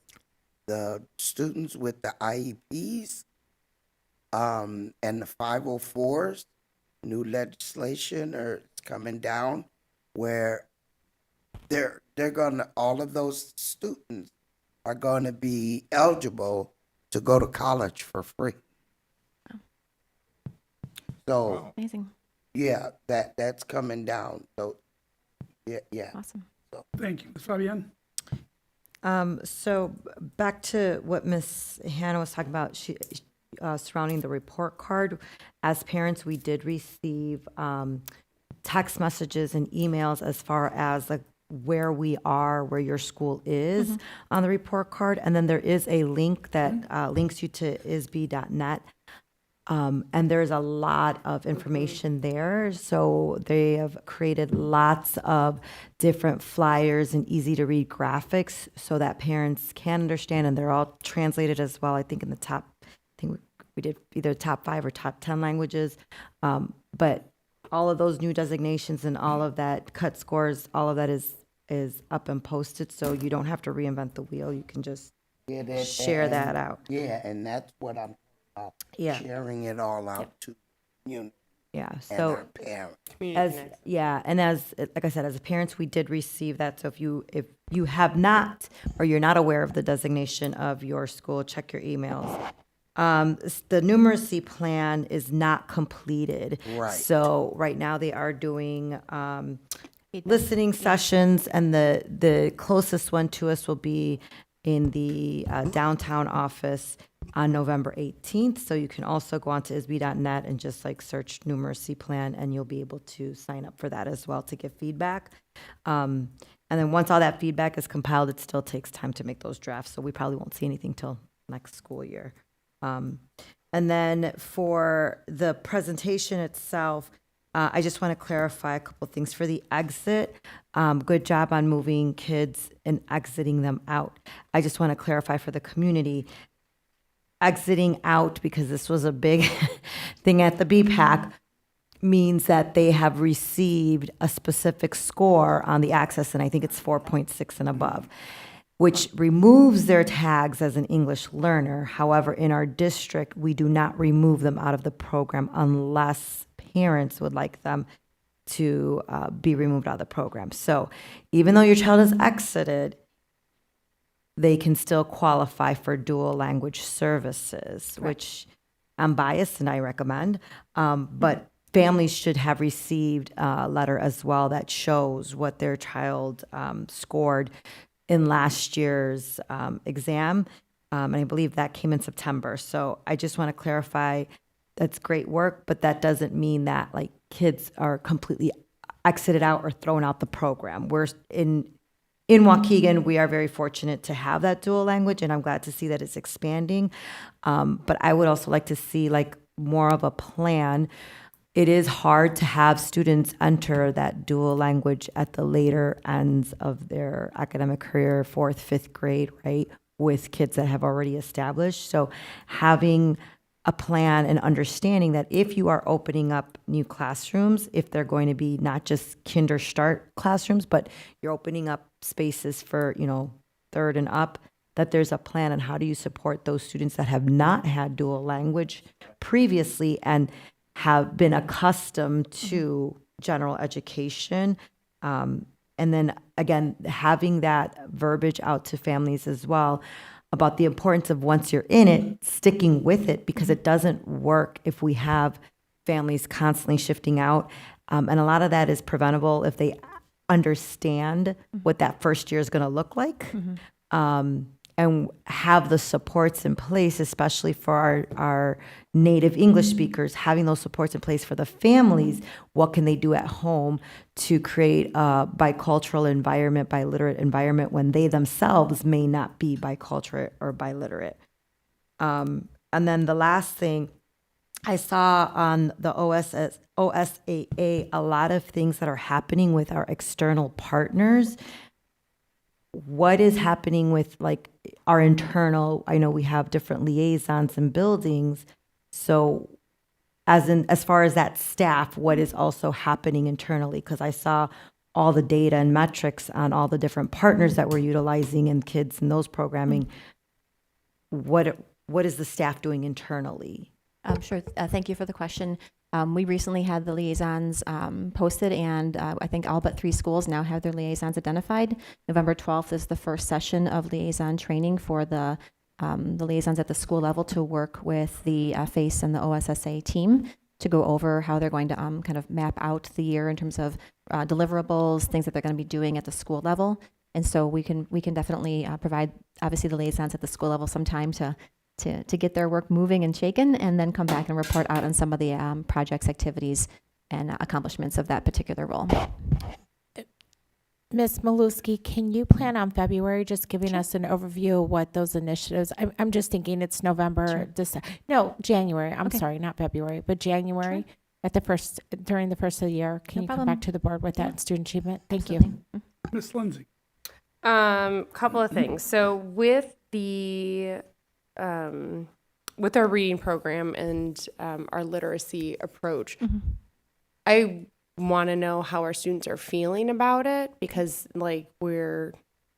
the students with the IEPs and the 504s. New legislation is coming down where they're gonna, all of those students are gonna be eligible to go to college for free. So amazing. Yeah, that's coming down. So yeah. Awesome. So. Thank you. Ms. Fabienne? So back to what Ms. Hannah was talking about, surrounding the report card. As parents, we did receive text messages and emails as far as where we are, where your school is on the report card. And then there is a link that links you to isb.net. And there's a lot of information there. So they have created lots of different flyers and easy to read graphics so that parents can understand, and they're all translated as well. I think in the top, I think we did either top 5 or top 10 languages. But all of those new designations and all of that cut scores, all of that is up and posted. So you don't have to reinvent the wheel. You can just share that out. Yeah, and that's what I'm about. Yeah. Sharing it all out to you Yeah. and So our parents. and as like I said, as parents, we did receive that. So if you have not, or you're not aware of the designation of your school, check your emails. The numeracy plan is not completed. Right. So right now they are doing listening sessions, and the closest one to us will be in the downtown office on November 18th. So you can also go on to isb.net and just like search numeracy plan, and you'll be able to sign up for that as well to give feedback. And then once all that feedback is compiled, it still takes time to make those drafts. So we probably won't see anything till next school year. And then for the presentation itself, I just want to clarify a couple things. For the exit, good job on moving kids and exiting them out. I just want to clarify for the community, exiting out, because this was a big thing at the BPAC, means that they have received a specific score on the access, and I think it's 4.6 and above, which removes their tags as an English learner. However, in our district, we do not remove them out of the program unless parents would like them to be removed out of the program. So even though your child has exited, they can still qualify for dual language services, which I'm biased and I recommend. But families should have received a letter as well that shows what their child scored in last year's exam. And I believe that came in September. So I just want to clarify, that's great work, but that doesn't mean that like kids are completely exited out or thrown out the program. We're in Waukegan, we are very fortunate to have that dual language, and I'm glad to see that it's expanding. But I would also like to see like more of a plan. It is hard to have students enter that dual language at the later ends of their academic career, 4th, 5th grade, right, with kids that have already established. So having a plan and understanding that if you are opening up new classrooms, if they're going to be not just kinder start classrooms, but you're opening up spaces for, 3rd and up, that there's a plan on how do you support those students that have not had dual language previously and have been accustomed to general education. And then again, having that verbiage out to families as well about the importance of once you're in it, sticking with it, because it doesn't work if we have families constantly shifting out. And a lot of that is preventable if they understand what that first year is going to look like. And have the supports in place, especially for our native English speakers, having those supports in place for the families. What can they do at home to create a bicultural environment, biliterate environment, when they themselves may not be bicultural or biliterate? And then the last thing, I saw on the OSAA a lot of things that are happening with our external partners. What is happening with like our internal? I know we have different liaisons and buildings. So as far as that staff, what is also happening internally? Because I saw all the data and metrics on all the different partners that we're utilizing and kids and those programming. What is the staff doing internally? Sure. Thank you for the question. We recently had the liaisons posted, and I think all but 3 schools now have their liaisons identified. November 12th is the first session of liaison training for the liaisons at the school level to work with the FACE and the OSSA team to go over how they're going to kind of map out the year in terms of deliverables, things that they're going to be doing at the school level. And so we can definitely provide, obviously, the liaisons at the school level some time to get their work moving and shaken, and then come back and report out on some of the projects, activities, and accomplishments of that particular role. Ms. Maluski, can you plan on February, just giving us an overview of what those initiatives, I'm just thinking it's November, no, January, I'm sorry, not February, but January, during the first of the year. Can you come back to the board with that student achievement? Thank you. Ms. Lindsay? Couple of things. So with with our reading program and our literacy approach, I want to know how our students are feeling about it, because like we're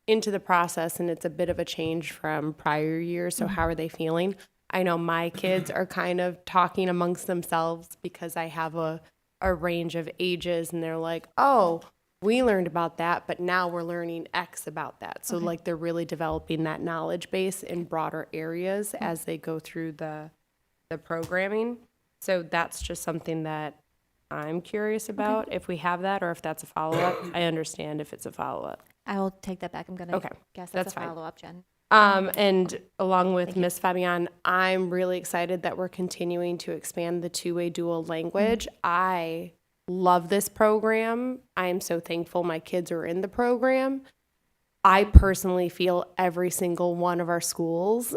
into the process and it's a bit of a change from prior years. So how are they feeling? I know my kids are kind of talking amongst themselves because I have a range of ages, and they're like, oh, we learned about that, but now we're learning X about that. So like they're really developing that knowledge base in broader areas as they go through the programming. So that's just something that I'm curious about, if we have that or if that's a follow-up. I understand if it's a follow-up. I will take that back. I'm going to guess that's a fine. follow-up, Jen. And along with Miss Fabian, I'm really excited that we're continuing to expand the two-way dual language. I love this program. I am so thankful my kids are in the program. I personally feel every single one of our schools,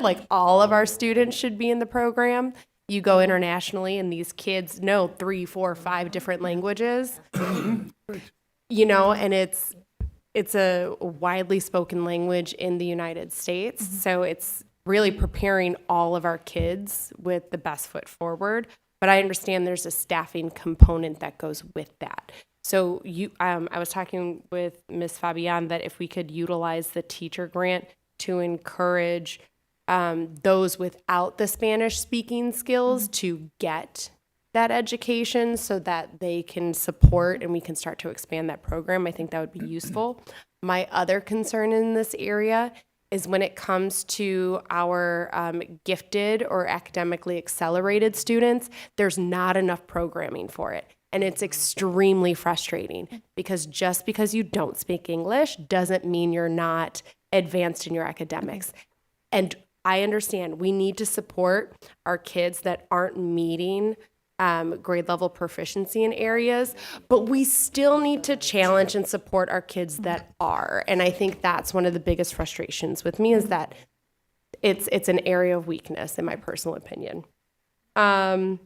like all of our students should be in the program. You go internationally and these kids know 3, 4, 5 different languages, you know, and it's a widely spoken language in the United States. So it's really preparing all of our kids with the best foot forward. But I understand there's a staffing component that goes with that. So I was talking with Ms. Fabian that if we could utilize the teacher grant to encourage those without the Spanish speaking skills to get that education so that they can support and we can start to expand that program. I think that would be useful. My other concern in this area is when it comes to our gifted or academically accelerated students, there's not enough programming for it. And it's extremely frustrating because just because you don't speak English doesn't mean you're not advanced in your academics. And I understand we need to support our kids that aren't meeting grade level proficiency in areas, but we still need to challenge and support our kids that are. And I think that's one of the biggest frustrations with me is that it's an area of weakness in my personal opinion. And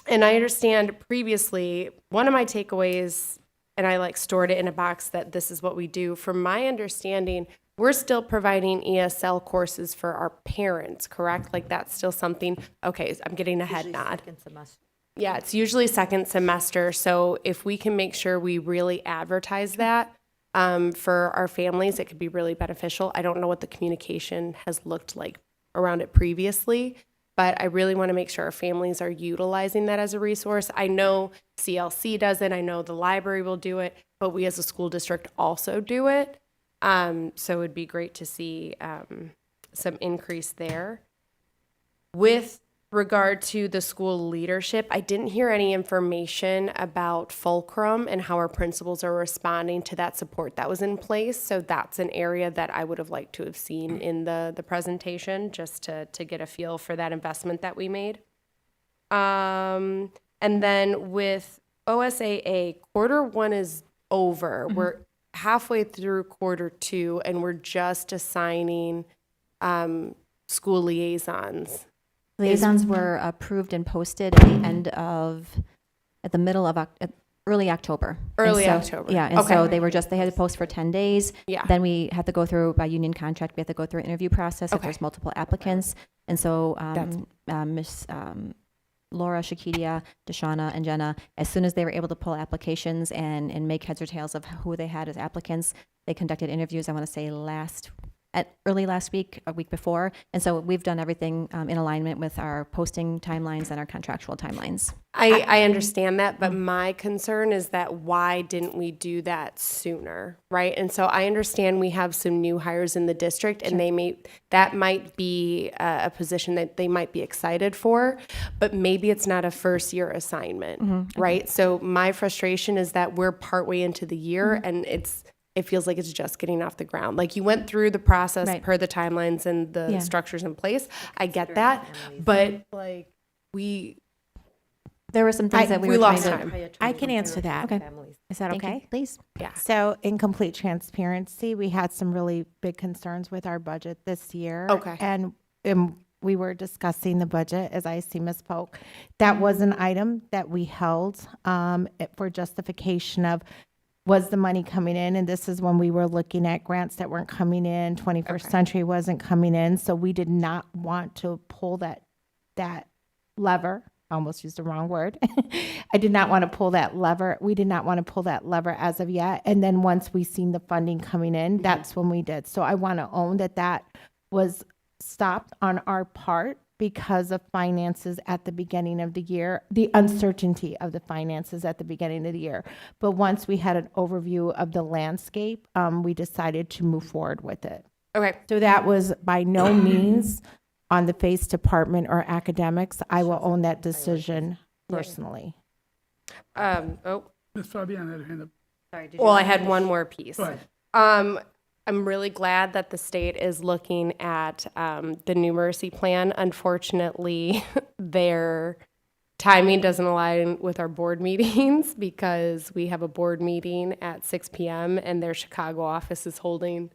I understand previously, one of my takeaways, and I like stored it in a box that this is what we do. From my understanding, we're still providing ESL courses for our parents, correct? Like that's still something, okay, I'm getting a head nod. Yeah, it's usually second semester. So if we can make sure we really advertise that for our families, it could be really beneficial. I don't know what the communication has looked like around it previously, but I really want to make sure our families are utilizing that as a resource. I know CLC does it. I know the library will do it, but we as a school district also do it. So it would be great to see some increase there. With regard to the school leadership, I didn't hear any information about Fulcrum and how our principals are responding to that support that was in place. So that's an area that I would have liked to have seen in the presentation, just to get a feel for that investment that we made. And then with OSAA, Q1 is over. We're halfway through Q2, and we're just assigning school liaisons. Liaisons were approved and posted at the middle of early October. October. Yeah, and Okay. so they had to post for 10 days. Yeah. Then we had to go through, by union contract, we had to go through an interview process if Okay. there's multiple applicants. And so Miss Laura, Shakidia, Deshauna, and Jenna, as soon as they were able to pull applications and make heads or tails of who they had as applicants, they conducted interviews, I want to say early last week, a week before. And so we've done everything in alignment with our posting timelines and our contractual timelines. I understand that, but my concern is that why didn't we do that sooner, right? And so I understand we have some new hires in the district, and that might be a position that they might be excited for, but maybe it's not a first year assignment, right? So my frustration is that we're partway into the year, and it feels like it's just getting off the ground. Like you went through the process per the timelines and the structures in place. I get that, but like There were some things that we were trying to. I can answer that. Okay. Is that Thank you. okay? Please. Yeah. So in complete transparency, we had some really big concerns with our budget this year. Okay. And we were discussing the budget, as I see misspoke. That was an item that we held for justification of, was the money coming in? And this is when we were looking at grants that weren't coming in, 21st Century wasn't coming in. So we did not want to pull that lever. I almost used the wrong word. I did not want to pull that lever. We did not want to pull that lever as of yet. And then once we seen the funding coming in, that's when we did. So I want to own that was stopped on our part because of finances at the beginning of the year, the uncertainty of the finances at the beginning of the year. But once we had an overview of the landscape, we decided to move forward with it. Okay. So that was by no means on the FACE department or academics. I will own that decision personally. Ms. Fabian had her hand up. Well, I had one more piece. Go ahead. I'm really glad that the state is looking at the New Mercy Plan. Unfortunately, their timing doesn't align with our board meetings because we have a board meeting at 6 p.m. and their Chicago office is holding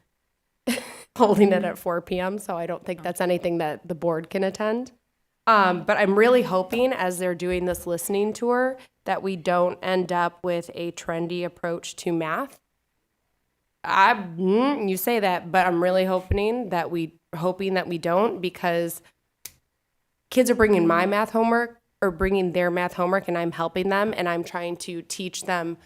it at 4 p.m. So I don't think that's anything that the board can attend. But I'm really hoping as they're doing this listening tour that we don't end up with a trendy approach to math. You say that, but I'm really hoping that we don't, because kids are bringing my math homework or bringing their math homework and I'm helping them and I'm trying to teach them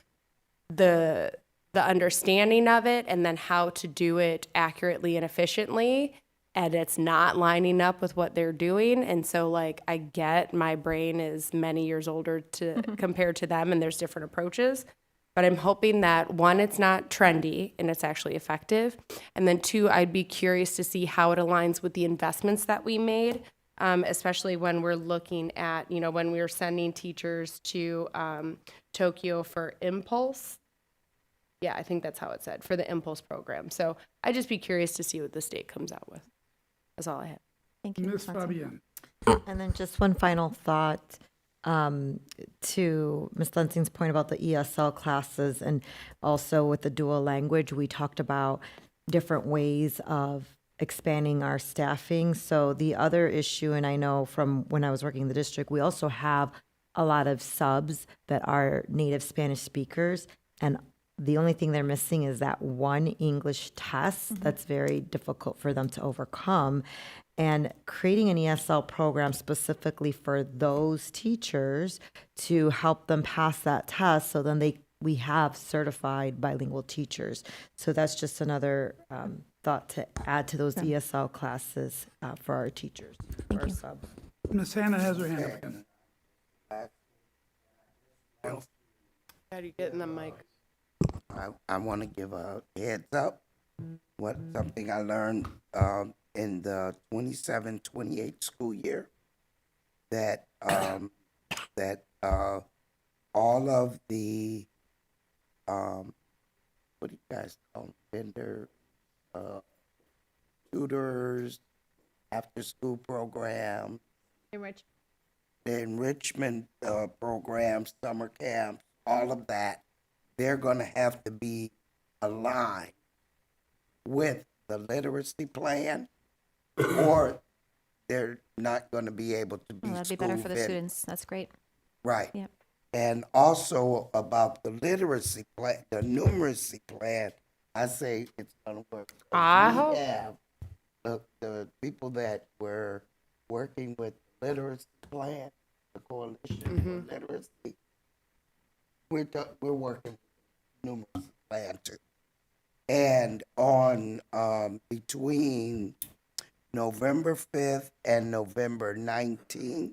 the understanding of it and then how to do it accurately and efficiently. And it's not lining up with what they're doing. And so like, I get my brain is many years older compared to them and there's different approaches. But I'm hoping that, one, it's not trendy and it's actually effective. And then two, I'd be curious to see how it aligns with the investments that we made, especially when we're looking at, when we were sending teachers to Tokyo for Impulse. Yeah, I think that's how it said, for the Impulse program. So I'd just be curious to see what the state comes out with. That's all I had. Thank you. Ms. Fabian. And then just one final thought to Ms. Lensing's point about the ESL classes, and also with the dual language, we talked about different ways of expanding our staffing. So the other issue, and I know from when I was working in the district, we also have a lot of subs that are native Spanish speakers, and the only thing they're missing is that one English test that's very difficult for them to overcome. And creating an ESL program specifically for those teachers to help them pass that test, so then we have certified bilingual teachers. So that's just another thought to add to those ESL classes for our teachers, for our subs. Ms. Hannah has her hand up again. How do you get in the mic? I want to give a heads up. Something I learned in the 27-28 school year, that all of the what do you guys call them? Vendor tutors, after school programs, the enrichment programs, summer camps, all of that, they're going to have to be aligned with the literacy plan, or they're not going to be able to be That'd be better for the students. That's great. Right. Yep. And also about the literacy plan, the numeracy plan, I say it's going to work. I We hope. have the people that were working with literacy plan, the coalition for literacy, we're working numeracy plan too. And on between November 5th and November 19th,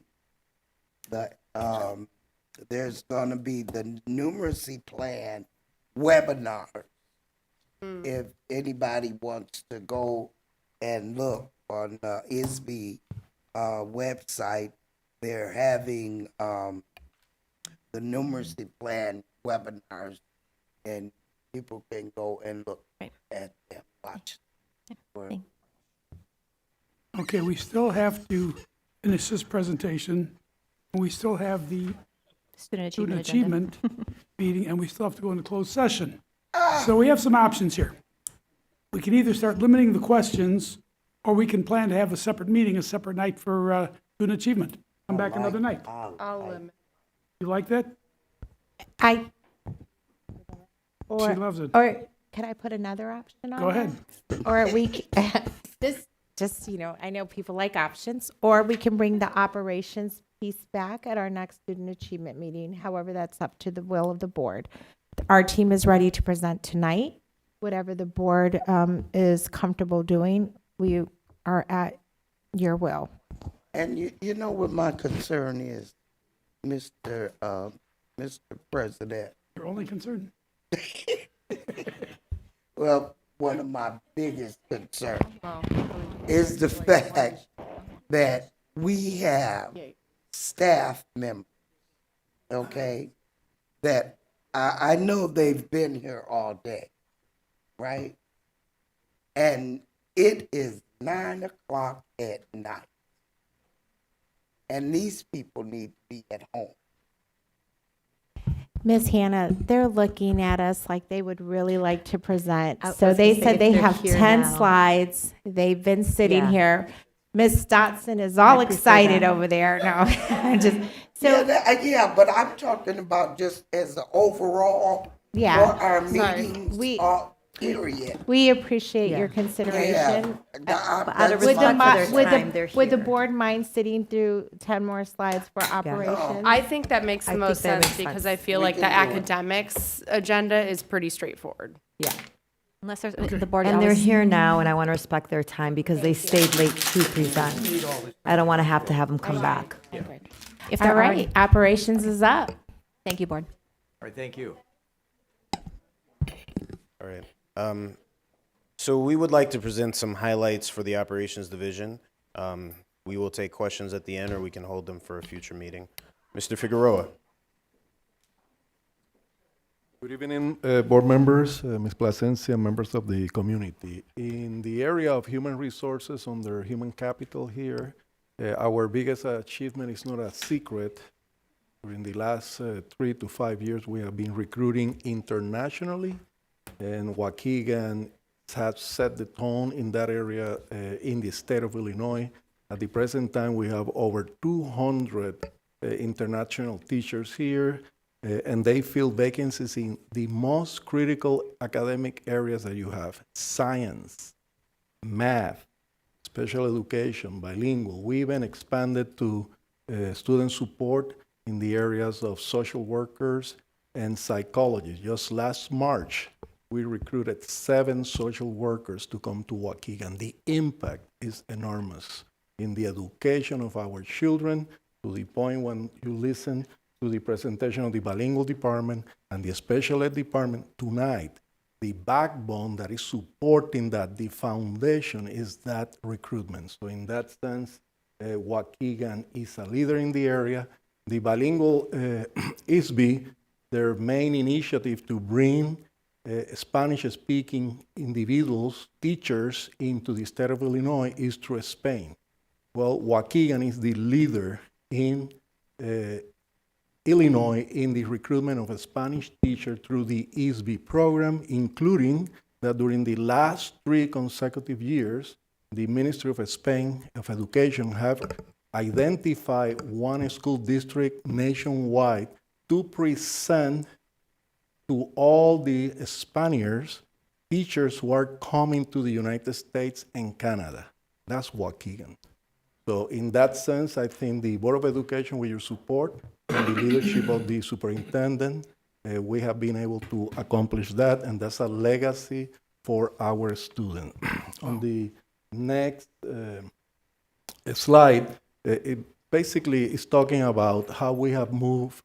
there's going to be the numeracy plan webinar. If anybody wants to go and look on the ISB website, they're having the numeracy plan webinars, and people can go and look at them, watch. Okay, we still have to finish this presentation. We still have the Student student achievement agenda. achievement meeting, and we still have to go into closed session. So we have some options here. We can either start limiting the questions, or we can plan to have a separate meeting, a separate night for student achievement. Come back another night. I'll limit. You like that? I, She or, loves it. or can I put another option on Go ahead. there? Or just, you know, I know people like options, or we can bring the operations piece back at our next student achievement meeting. However, that's up to the will of the board. Our team is ready to present tonight. Whatever the board is comfortable doing, we are at your will. And you know what my concern is, Mr. President? Your only concern? Well, one of my biggest concerns is the fact that we have staff members, okay, that I know they've been here all day, right? And it is 9 o'clock at night. And these people need to be at home. Miss Hannah, they're looking at us like they would really like to present. I So was they gonna say, said if they they're have here 10 now. slides. They've been sitting Yeah. here. Miss Dotson is all I prefer excited that. over there. No, I'm just, Yeah, so, yeah, but I'm talking about just as the overall Yeah. for our Sorry. meetings, We- period. we appreciate Yeah. your Yeah, consideration. But out of that's Would the, respect my for their mo- would time, the, they're would the here. board mind sitting through 10 more slides for operations? I think that makes the I most think that sense makes because sense. I feel We like the can do it. academics agenda is pretty straightforward. Yeah. Unless there's, the board And they're always- here now, and I want to respect their time because they stayed late to present. I don't want to have them come back. If All there are, right, operations is up. thank you, board. All right, thank you. All right. So we would like to present some highlights for the operations division. We will take questions at the end, or we can hold them for a future meeting. Mr. Figueroa. Good evening, board members, Ms. Plasencia, members of the community. In the area of human resources under human capital here, our biggest achievement is not a secret. During the last 3 to 5 years, we have been recruiting internationally, and Waukegan has set the tone in that area in the state of Illinois. At the present time, we have over 200 international teachers here, and they fill vacancies in the most critical academic areas that you have: science, math, special education, bilingual. We even expanded to student support in the areas of social workers and psychologists. Just last March, we recruited 7 social workers to come to Waukegan. The impact is enormous in the education of our children, to the point when you listen to the presentation of the bilingual department and the special ed department tonight. The backbone that is supporting that, the foundation, is that recruitment. So in that sense, Waukegan is a leader in the area. The bilingual ISB, their main initiative to bring Spanish-speaking individuals, teachers, into the state of Illinois is through Spain. Well, Waukegan is the leader in Illinois in the recruitment of a Spanish teacher through the ISB program, including that during the last 3 consecutive years, the Ministry of Spain of Education have identified one school district nationwide to present to all the Spaniards, teachers who are coming to the United States and Canada. That's Waukegan. So in that sense, I think the Board of Education, with your support and the leadership of the superintendent, we have been able to accomplish that, and that's a legacy for our students. On the next slide, it basically is talking about how we have moved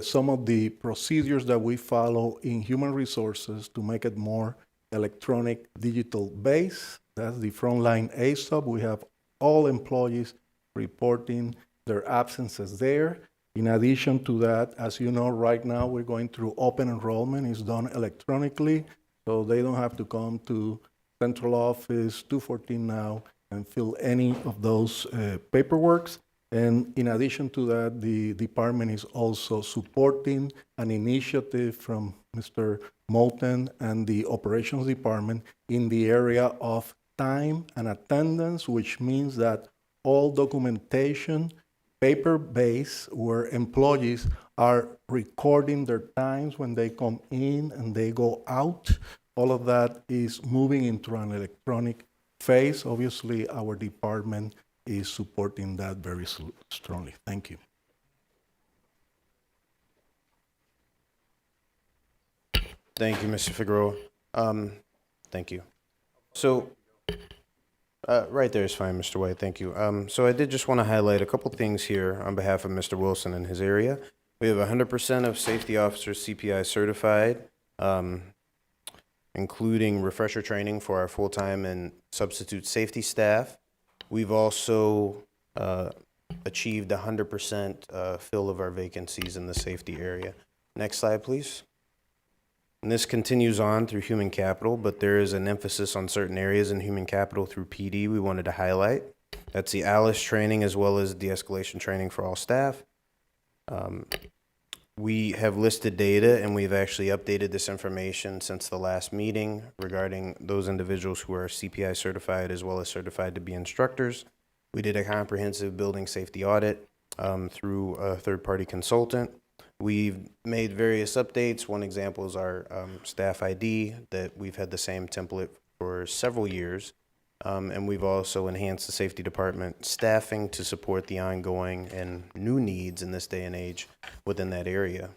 some of the procedures that we follow in human resources to make it more electronic, digital based. That's the frontline ASOP. We have all employees reporting their absences there. In addition to that, as you know, right now we're going through open enrollment. It's done electronically, so they don't have to come to central office 214 now and fill any of those paperworks. And in addition to that, the department is also supporting an initiative from Mr. Moulton and the operations department in the area of time and attendance, which means that all documentation, paper-based, where employees are recording their times when they come in and they go out. All of that is moving into an electronic phase. Obviously, our department is supporting that very strongly. Thank you. Thank you, Mr. Figueroa. Thank you. So, right there is fine, Mr. White. Thank you. So I did just want to highlight a couple things here on behalf of Mr. Wilson and his area. We have 100% of safety officers CPI certified, including refresher training for our full-time and substitute safety staff. We've also achieved 100% fill of our vacancies in the safety area. Next slide, please. And this continues on through human capital, but there is an emphasis on certain areas in human capital through PD we wanted to highlight. That's the ALICE training as well as de-escalation training for all staff. We have listed data, and we've actually updated this information since the last meeting regarding those individuals who are CPI certified as well as certified to be instructors. We did a comprehensive building safety audit through a third-party consultant. We've made various updates. One example is our staff ID that we've had the same template for several years. And we've also enhanced the safety department staffing to support the ongoing and new needs in this day and age within that area.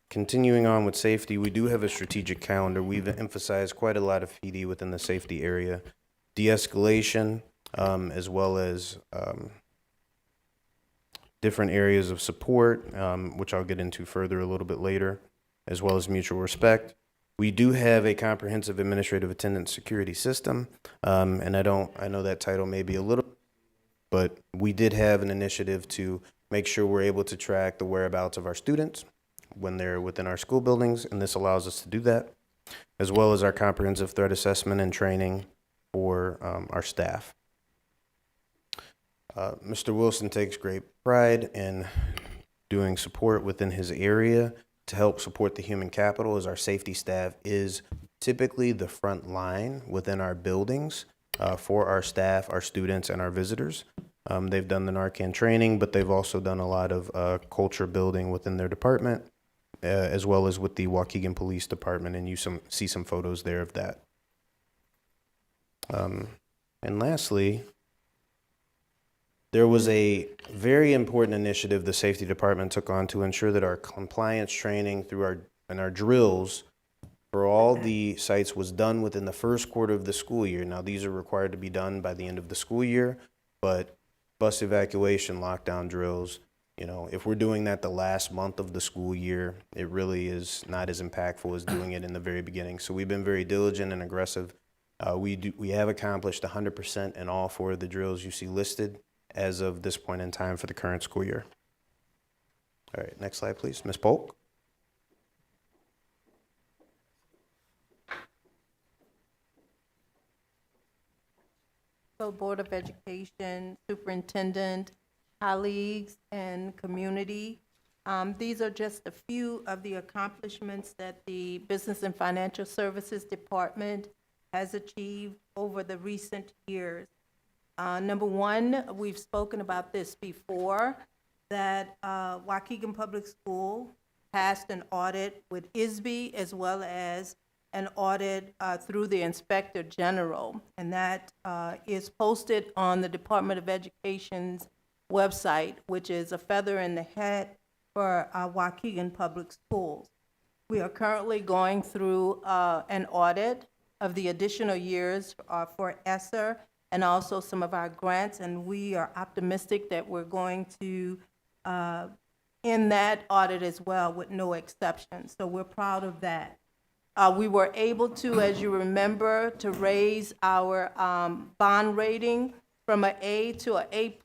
Continuing on with safety, we do have a strategic calendar. We've emphasized quite a lot of PD within the safety area. De-escalation, as well as different areas of support, which I'll get into further a little bit later, as well as mutual respect. We do have a comprehensive administrative attendance security system, and I know that title may be a little, but we did have an initiative to make sure we're able to track the whereabouts of our students when they're within our school buildings, and this allows us to do that, as well as our comprehensive threat assessment and training for our staff. Mr. Wilson takes great pride in doing support within his area to help support the human capital, as our safety staff is typically the front line within our buildings for our staff, our students, and our visitors. They've done the Narcan training, but they've also done a lot of culture building within their department, as well as with the Waukegan Police Department, and you see some photos there of that. And lastly, there was a very important initiative the safety department took on to ensure that our compliance training through our drills for all the sites was done within the first quarter of the school year. Now, these are required to be done by the end of the school year, but bus evacuation, lockdown drills, you know, if we're doing that the last month of the school year, it really is not as impactful as doing it in the very beginning. So we've been very diligent and aggressive. We have accomplished 100% in all 4 of the drills you see listed as of this point in time for the current school year. All right, next slide, please. Ms. Polk. So Board of Education, Superintendent, colleagues, and community. These are just a few of the accomplishments that the Business and Financial Services Department has achieved over the recent years. Number one, we've spoken about this before, that Waukegan Public School passed an audit with ISB as well as an audit through the Inspector General, and that is posted on the Department of Education's website, which is a feather in the hat for Waukegan Public Schools. We are currently going through an audit of the additional years for ESSER and also some of our grants, and we are optimistic that we're going to end that audit as well with no exceptions. So we're proud of that. We were able to, as you remember, to raise our bond rating from an A to an A+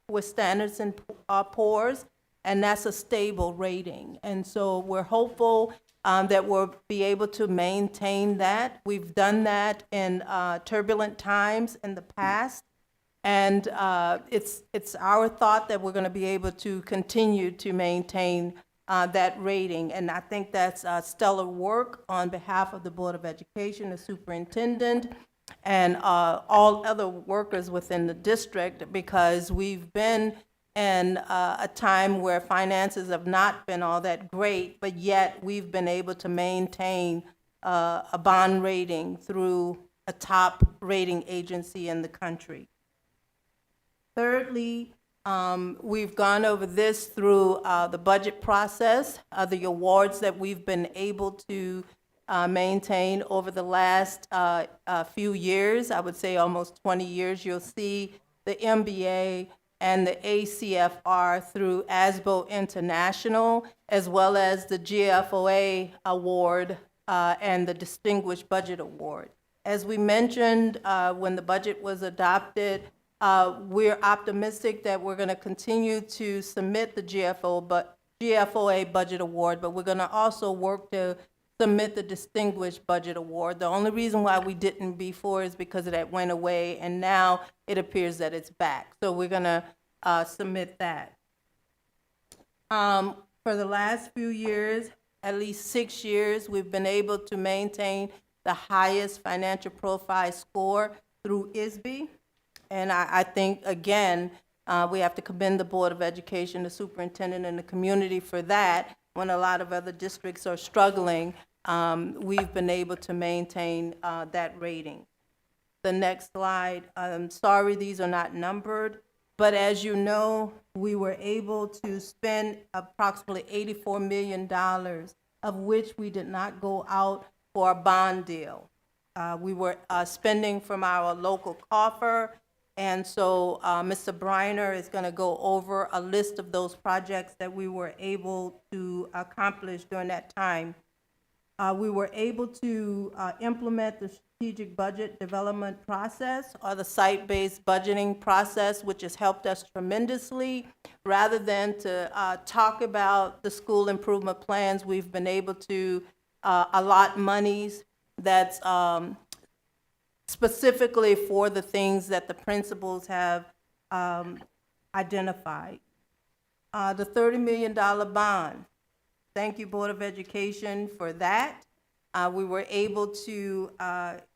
with Standards and Poor's, and that's a stable rating. And so we're hopeful that we'll be able to maintain that. We've done that in turbulent times in the past, And it's our thought that we're going to be able to continue to maintain that rating. And I think that's stellar work on behalf of the Board of Education, the superintendent, and all other workers within the district, because we've been in a time where finances have not been all that great, but yet we've been able to maintain a bond rating through a top rating agency in the country. Thirdly, we've gone over this through the budget process, the awards that we've been able to maintain over the last few years, I would say almost 20 years. You'll see the MBA and the ACFR through ASBO International, as well as the GFOA Award and the Distinguished Budget Award. As we mentioned when the budget was adopted, we're optimistic that we're going to continue to submit the GFOA Budget Award, but we're going to also work to submit the Distinguished Budget Award. The only reason why we didn't before is because that went away, and now it appears that it's back. So we're going to submit that. For the last few years, at least 6 years, we've been able to maintain the highest financial profile score through ISB. And I think, again, we have to commend the Board of Education, the superintendent, and the community for that. When a lot of other districts are struggling, we've been able to maintain that rating. The next slide, I'm sorry these are not numbered, but as you know, we were able to spend approximately $84 million, of which we did not go out for a bond deal. We were spending from our local coffer, and so Mr. Briner is going to go over a list of those projects that we were able to accomplish during that time. We were able to implement the strategic budget development process, or the site-based budgeting process, which has helped us tremendously. Rather than to talk about the school improvement plans, we've been able to allot monies that's specifically for the things that the principals have identified. The $30 million bond. Thank you, Board of Education, for that. We were able to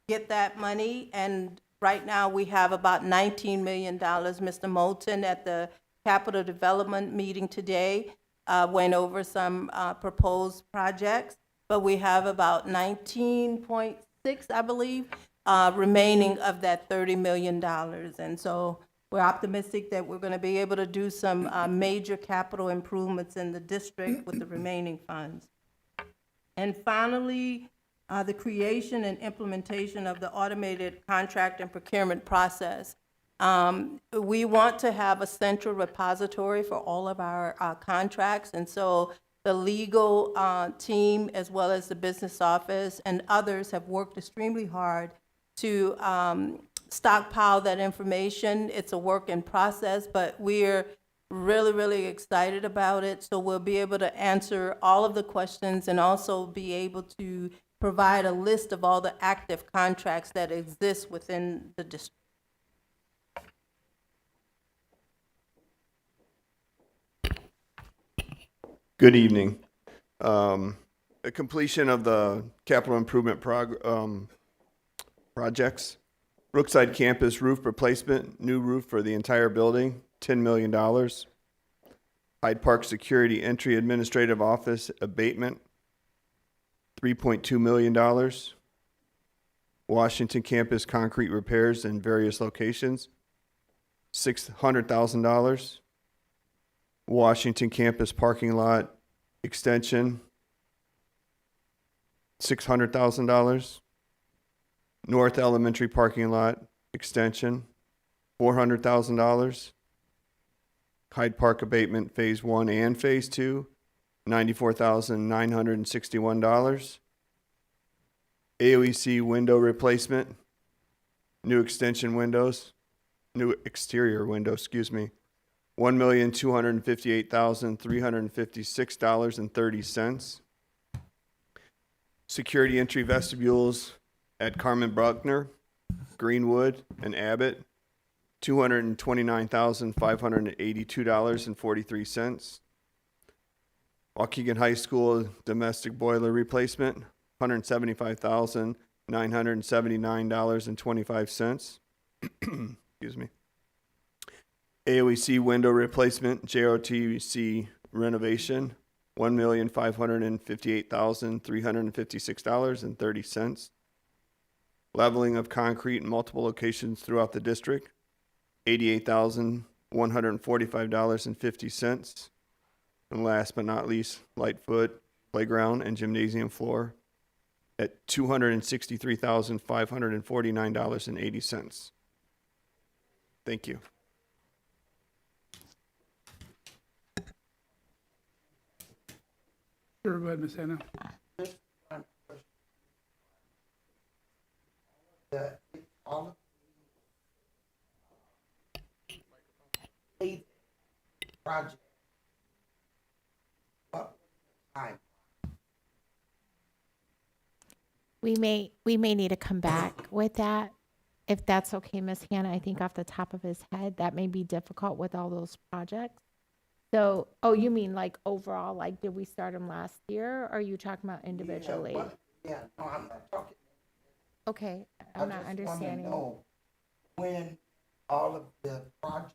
get that money, and right now we have about $19 million. Mr. Moulton at the Capital Development meeting today went over some proposed projects, but we have about 19.6, I believe, remaining of that $30 million. And so we're optimistic that we're going to be able to do some major capital improvements in the district with the remaining funds. And finally, the creation and implementation of the automated contract and procurement process. We want to have a central repository for all of our contracts, and so the legal team, as well as the business office and others, have worked extremely hard to stockpile that information. It's a work in process, but we're really, really excited about it. So we'll be able to answer all of the questions and also be able to provide a list of all the active contracts that exist within the district. Good evening. A completion of the capital improvement projects. Brookside Campus roof replacement, new roof for the entire building, $10 million. Hyde Park Security Entry Administrative Office abatement, $3.2 million. Washington Campus concrete repairs in various locations, $600,000. Washington Campus parking lot extension, $600,000. North Elementary parking lot extension, $400,000. Hyde Park abatement Phase 1 and Phase 2, $94,961. AOEC window replacement, new extension windows, new exterior window, $1,258,356.30. Security entry vestibules at Carmen Bruckner, Greenwood, and Abbott, $229,582.43. Waukegan High School domestic boiler replacement, $175,979.25. Excuse me. AOEC window replacement, JROTC renovation, $1,558,356.30. Leveling of concrete in multiple locations throughout the district, $88,145.50. And last but not least, Lightfoot playground and gymnasium floor at $263,549.80. Thank you. Sure, go ahead, Ms. Hannah. All of the project. What time? We may need to come back with that, if that's okay, Ms. Hannah. I think off the top of his head, that may be difficult with all those projects. So, oh, you mean like overall, like did we start them last year, or are you talking about individually? Yeah, no, I'm not talking. Okay, I'm not I just understanding. want to know when all of the projects,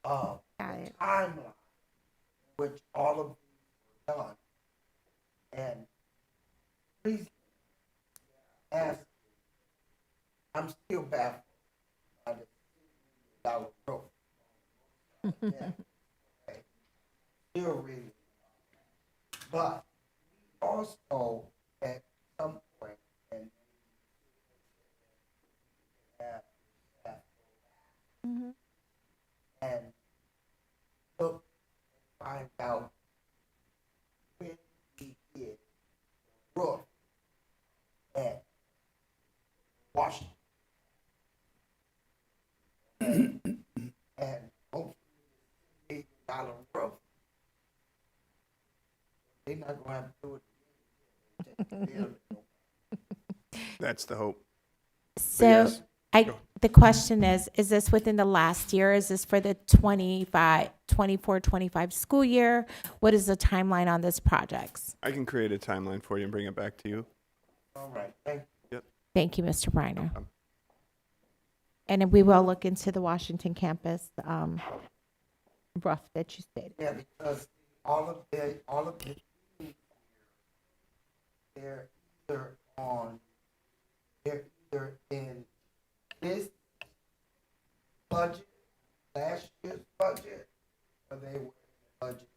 Got it. timeline, which all of these were done. And please ask, I'm still baffled by the $6 million growth. Yeah. Okay. Still really. But also at some point, and and look, find out when we did the roof at Washington. And hopefully $8 roof. They're not going to have to do it. That's the hope. So Yes. the question is this within the last year? Is this for the 24-25 school year? What is the timeline on this projects? I can create a timeline for you and bring it back to you. All right, thank you. Yep. Thank you, Mr. Briner. And then we will look into the Washington campus roof that you stated. Yeah, because all of the they're either in this budget, last year's budget, or they were in the budget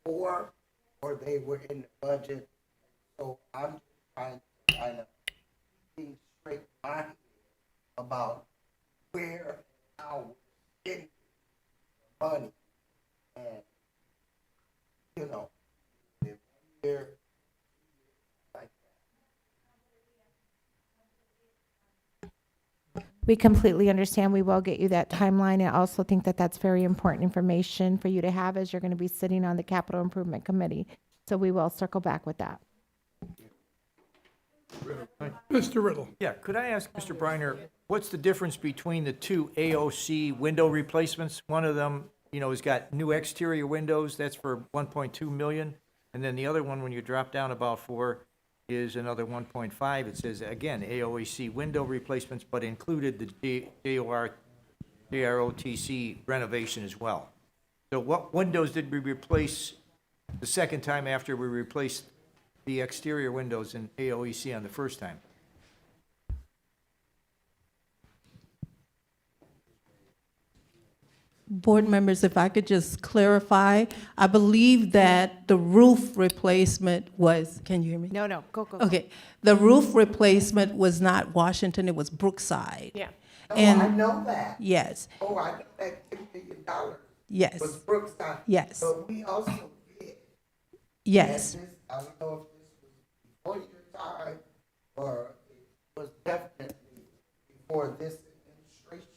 before, or they were in the budget. So I'm just trying to kind of think straight in my head about where and how we're spending the money. And, you know, if we're like We completely understand. We will get you that timeline. I also think that that's very important information for you to have as you're going to be sitting on the Capital Improvement Committee. So we will circle back with that. Mr. Riddle. Yeah, could I ask Mr. Briner, what's the difference between the two AOC window replacements? One of them, has got new exterior windows, that's for 1.2 million. And then the other one, when you drop down about 4, is another 1.5. It says, again, AOC window replacements, but included the JROTC renovation as well. So what windows did we replace the second time after we replaced the exterior windows in AOEC on the first time? Board members, if I could just clarify, I believe that the roof replacement was, can you hear me? No, go. Okay, the roof replacement was not Washington, it was Brookside. Yeah. And I know that. yes, Oh, I know that $10 million yes, was Brookside. yes, But we also did. yes. And this, I don't know if this was before your time or it was definitely before this administration,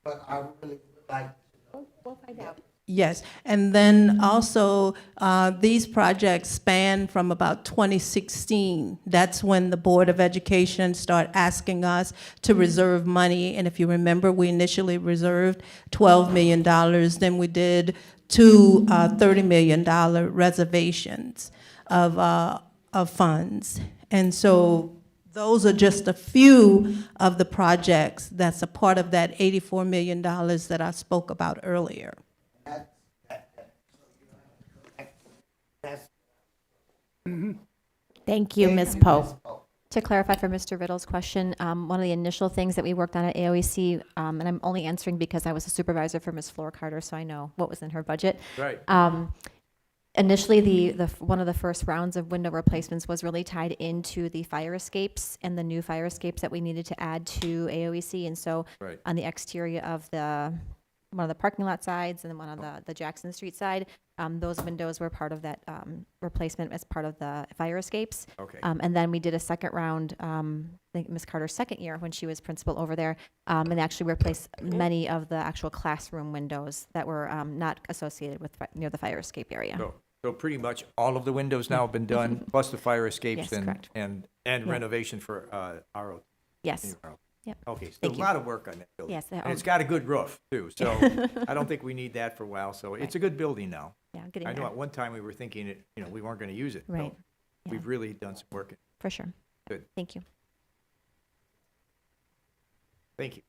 but I really would like to know. We'll find out. Yes, and then also, these projects span from about 2016. That's when the Board of Education started asking us to reserve money, and if you remember, we initially reserved $12 million, then we did two $30 million reservations of funds. And so those are just a few of the projects that's a part of that $84 million that I spoke about earlier. Thank you, Ms. Pope. To clarify for Mr. Riddle's question, one of the initial things that we worked on at AOEC, and I'm only answering because I was a supervisor for Ms. Flora Carter, so I know what was in her budget. Right. Initially, one of the first rounds of window replacements was really tied into the fire escapes and the new fire escapes that we needed to add to AOEC. And so Right. on the exterior of one of the parking lot sides and then one of the Jackson Street side, those windows were part of that replacement as part of the fire escapes. Okay. And then we did a second round, I think Ms. Carter's second year when she was principal over there, and actually replaced many of the actual classroom windows that were not associated with near the fire escape area. So pretty much all of the windows now have been done, plus the fire escapes Yes, correct. and Yeah. renovation for RO. Yes. Yep. Okay, so Thank a you. lot of work on that building. Yes, And it's got a good roof, too, so I don't think we need that for a while, so it's a good building now. Yeah, getting I know there. at one time we were thinking it, we weren't gonna use it. so Right. Yeah. We've really done some work. For sure. Good. Thank you. Thank you.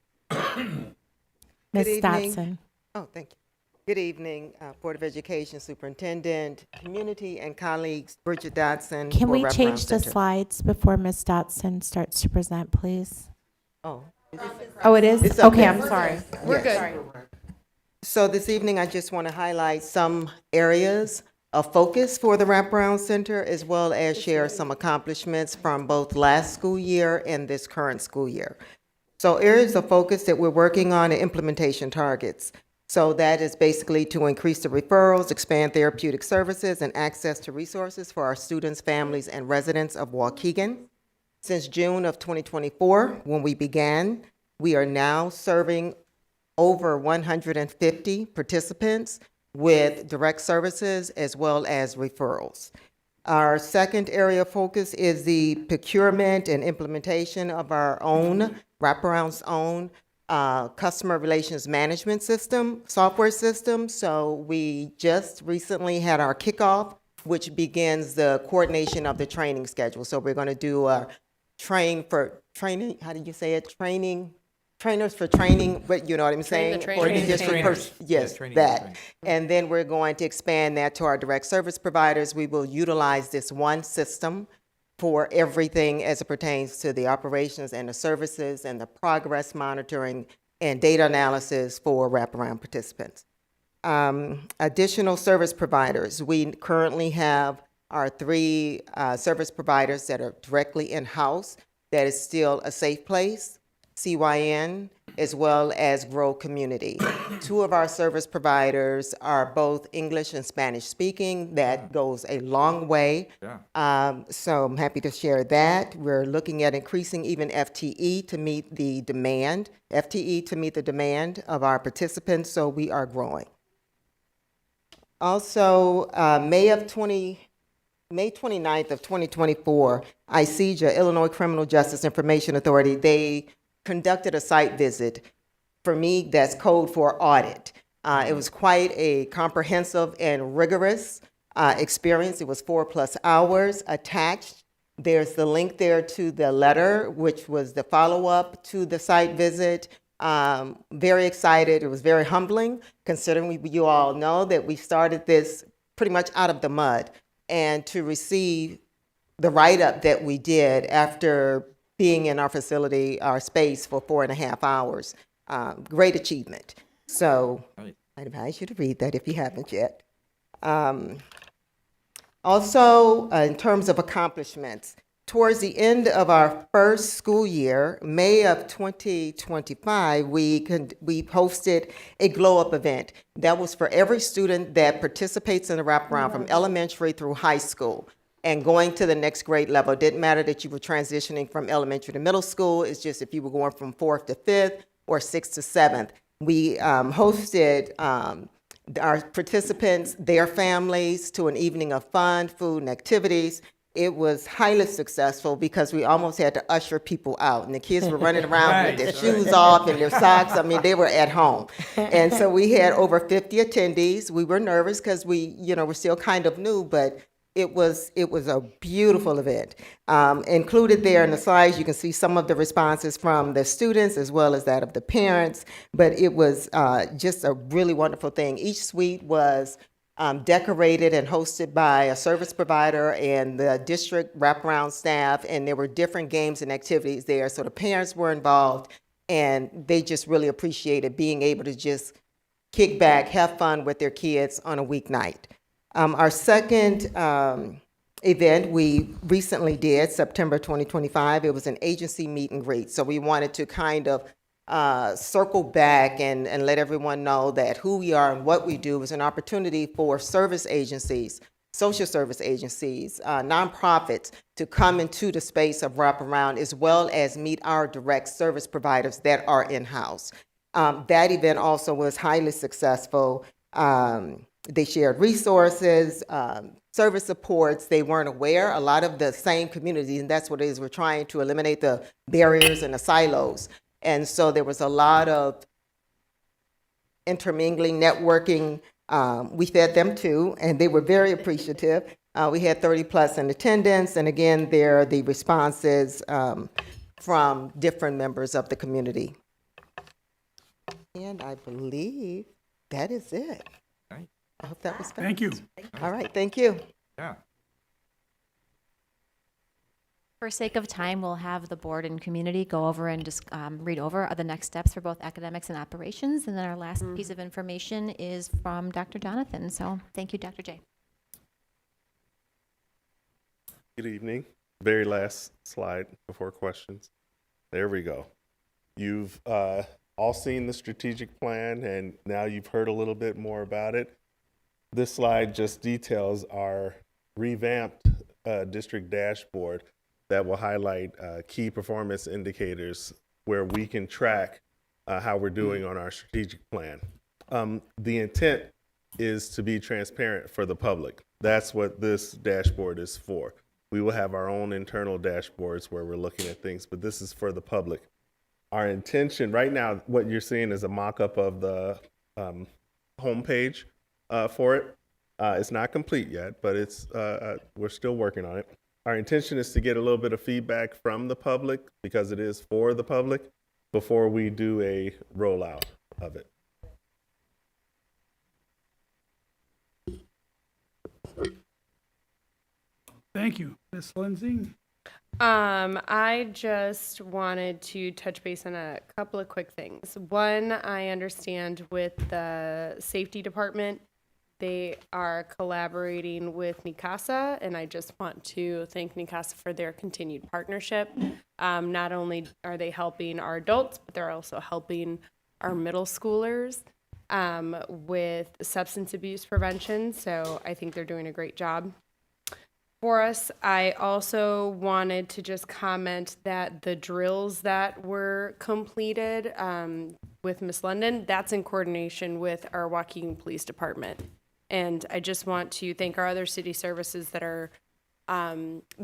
Ms. Good evening. Dotson. Oh, thank you. Good evening, Board of Education Superintendent, community, and colleagues. Bridget Dotson. Can for we Wraparound change the Center. slides before Ms. Dotson starts to present, please? Oh. Oh, it is? It's up Okay, there. I'm sorry. We're good. So this evening, I just want to highlight some areas of focus for the Wraparound Center, as well as share some accomplishments from both last school year and this current school year. So areas of focus that we're working on are implementation targets. So that is basically to increase the referrals, expand therapeutic services, and access to resources for our students, families, and residents of Waukegan. Since June of 2024, when we began, we are now serving over 150 participants with direct services as well as referrals. Our second area of focus is the procurement and implementation of our own, Wraparound's own customer relations management system, software system. So we just recently had our kickoff, which begins the coordination of the training schedule. So we're going to do a training, how did you say it? Trainers for training, but you know what I'm saying? trainer. For the Training the district trainers. Yes, Yeah, training the that. trainers. And then we're going to expand that to our direct service providers. We will utilize this one system for everything as it pertains to the operations and the services and the progress monitoring and data analysis for wraparound participants. Additional service providers. We currently have our three service providers that are directly in-house. That is still a safe place, CYN, as well as Grow Community. Two of our service providers are both English and Spanish speaking. That goes a long way. Yeah. So I'm happy to share that. We're looking at increasing even FTE to meet the demand, of our participants, so we are growing. Also, May 29th of 2024, ICJA, Illinois Criminal Justice Information Authority, they conducted a site visit. For me, that's code for audit. It was quite a comprehensive and rigorous experience. It was 4+ hours. Attached, there's the link there to the letter, which was the follow-up to the site visit. Very excited. It was very humbling, considering you all know that we started this pretty much out of the mud. And to receive the write-up that we did after being in our facility, our space for 4.5 hours, great achievement. So I advise you to read that if you haven't yet. Also, in terms of accomplishments, towards the end of our first school year, May of 2025, we hosted a Glow Up event. That was for every student that participates in the wraparound from elementary through high school and going to the next grade level. It didn't matter that you were transitioning from elementary to middle school. It's just if you were going from 4th to 5th or 6th to 7th. We hosted our participants, their families, to an evening of fun, food, and activities. It was highly successful because we almost had to usher people out, and the kids were running around with their shoes off and their socks. I mean, they were at home. And so we had over 50 attendees. We were nervous because we're still kind of new, but it was a beautiful event. Included there in the slides, you can see some of the responses from the students as well as that of the parents, but it was just a really wonderful thing. Each suite was decorated and hosted by a service provider and the district wraparound staff, and there were different games and activities there. So the parents were involved, and they just really appreciated being able to just kick back, have fun with their kids on a weeknight. Our second event we recently did, September 2025, it was an agency meet and greet. So we wanted to kind of circle back and let everyone know that who we are and what we do is an opportunity for service agencies, social service agencies, nonprofits to come into the space of wraparound, as well as meet our direct service providers that are in-house. That event also was highly successful. They shared resources, service supports. They weren't aware. A lot of the same communities, and that's what it is. We're trying to eliminate the barriers and the silos. And so there was a lot of intermingling, networking. We fed them too, and they were very appreciative. We had 30 plus in attendance, and again, there are the responses from different members of the community. And I believe that is it. Right. I hope that was fast. Thank you. All right, thank you. Yeah. For sake of time, we'll have the board and community go over and just read over the next steps for both academics and operations. And then our last piece of information is from Dr. Jonathan. So thank you, Dr. J. Good evening. Very last slide before questions. There we go. You've all seen the strategic plan, and now you've heard a little bit more about it. This slide just details our revamped district dashboard that will highlight key performance indicators where we can track how we're doing on our strategic plan. The intent is to be transparent for the public. That's what this dashboard is for. We will have our own internal dashboards where we're looking at things, but this is for the public. Our intention right now, what you're seeing is a mock-up of the homepage for it. It's not complete yet, but it's we're still working on it. Our intention is to get a little bit of feedback from the public, because it is for the public, before we do a rollout of it. Thank you. Ms. Lindsay? I just wanted to touch base on a couple of quick things. One, I understand with the safety department, they are collaborating with NICASA, and I just want to thank NICASA for their continued partnership. Not only are they helping our adults, but they're also helping our middle schoolers with substance abuse prevention. So I think they're doing a great job for us. I also wanted to just comment that the drills that were completed with Miss London, that's in coordination with our Waukegan Police Department. And I just want to thank our other city services that are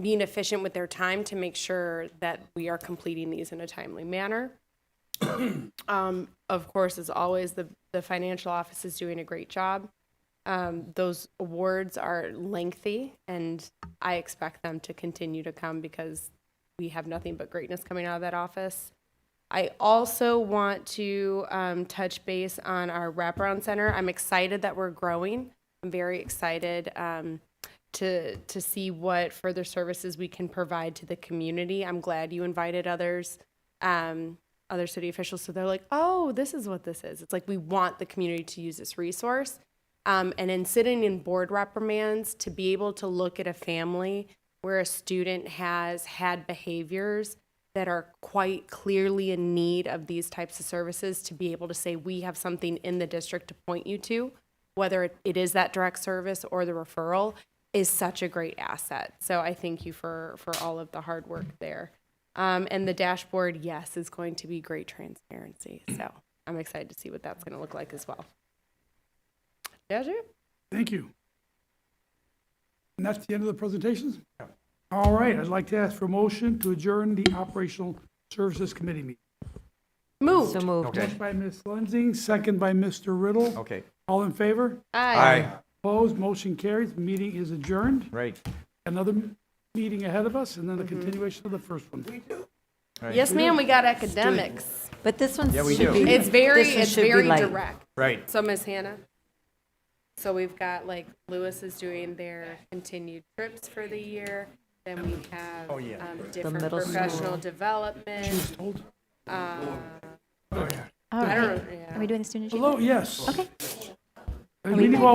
being efficient with their time to make sure that we are completing these in a timely manner. Of course, as always, the financial office is doing a great job. Those awards are lengthy, and I expect them to continue to come because we have nothing but greatness coming out of that office. I also want to touch base on our wraparound center. I'm excited that we're growing. I'm very excited to see what further services we can provide to the community. I'm glad you invited others, other city officials, so they're like, oh, this is what this is. It's like we want the community to use this resource. And in sitting in board reprimands, to be able to look at a family where a student has had behaviors that are quite clearly in need of these types of services, to be able to say we have something in the district to point you to, whether it is that direct service or the referral, is such a great asset. So I thank you for all of the hard work there. And the dashboard, yes, is going to be great transparency. So I'm excited to see what that's going to look like as well. Yeah, sure. Thank you. And that's the end of the presentations? All right, I'd like to ask for a motion to adjourn the Operational Services Committee meeting. Moved. So moved. Okay. Motion by Ms. Lenzing, second by Mr. Riddle. Okay, All in favor? Aye. Opposed, motion carries, meeting is adjourned. right. Another meeting ahead of us, and then a continuation of the first one. Right. Yes, ma'am, we got academics. But this one Yeah, we should do. be. It's very, this one it's should be very light. direct. Right. So Ms. Hannah, so we've got like Lewis is doing their continued trips for the year. Then we have Oh, yeah. different middle professional school. development. Told? All I right. don't, yeah. Are we doing the student Hello, achievement? yes. Okay. We need to go,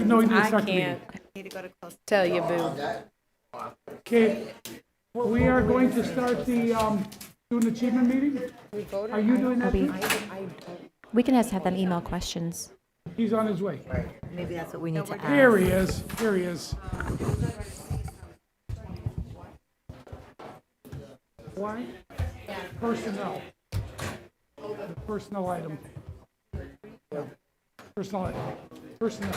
no, we need to I start the meeting. can't tell you, boo. Okay, we are going to start the student achievement meeting. Are you doing that? too? We can have them email questions. He's on his way. Maybe that's what we need to ask. Here he is, here he is. Why? Personnel. Personnel item. Yeah. Personnel item. Personnel.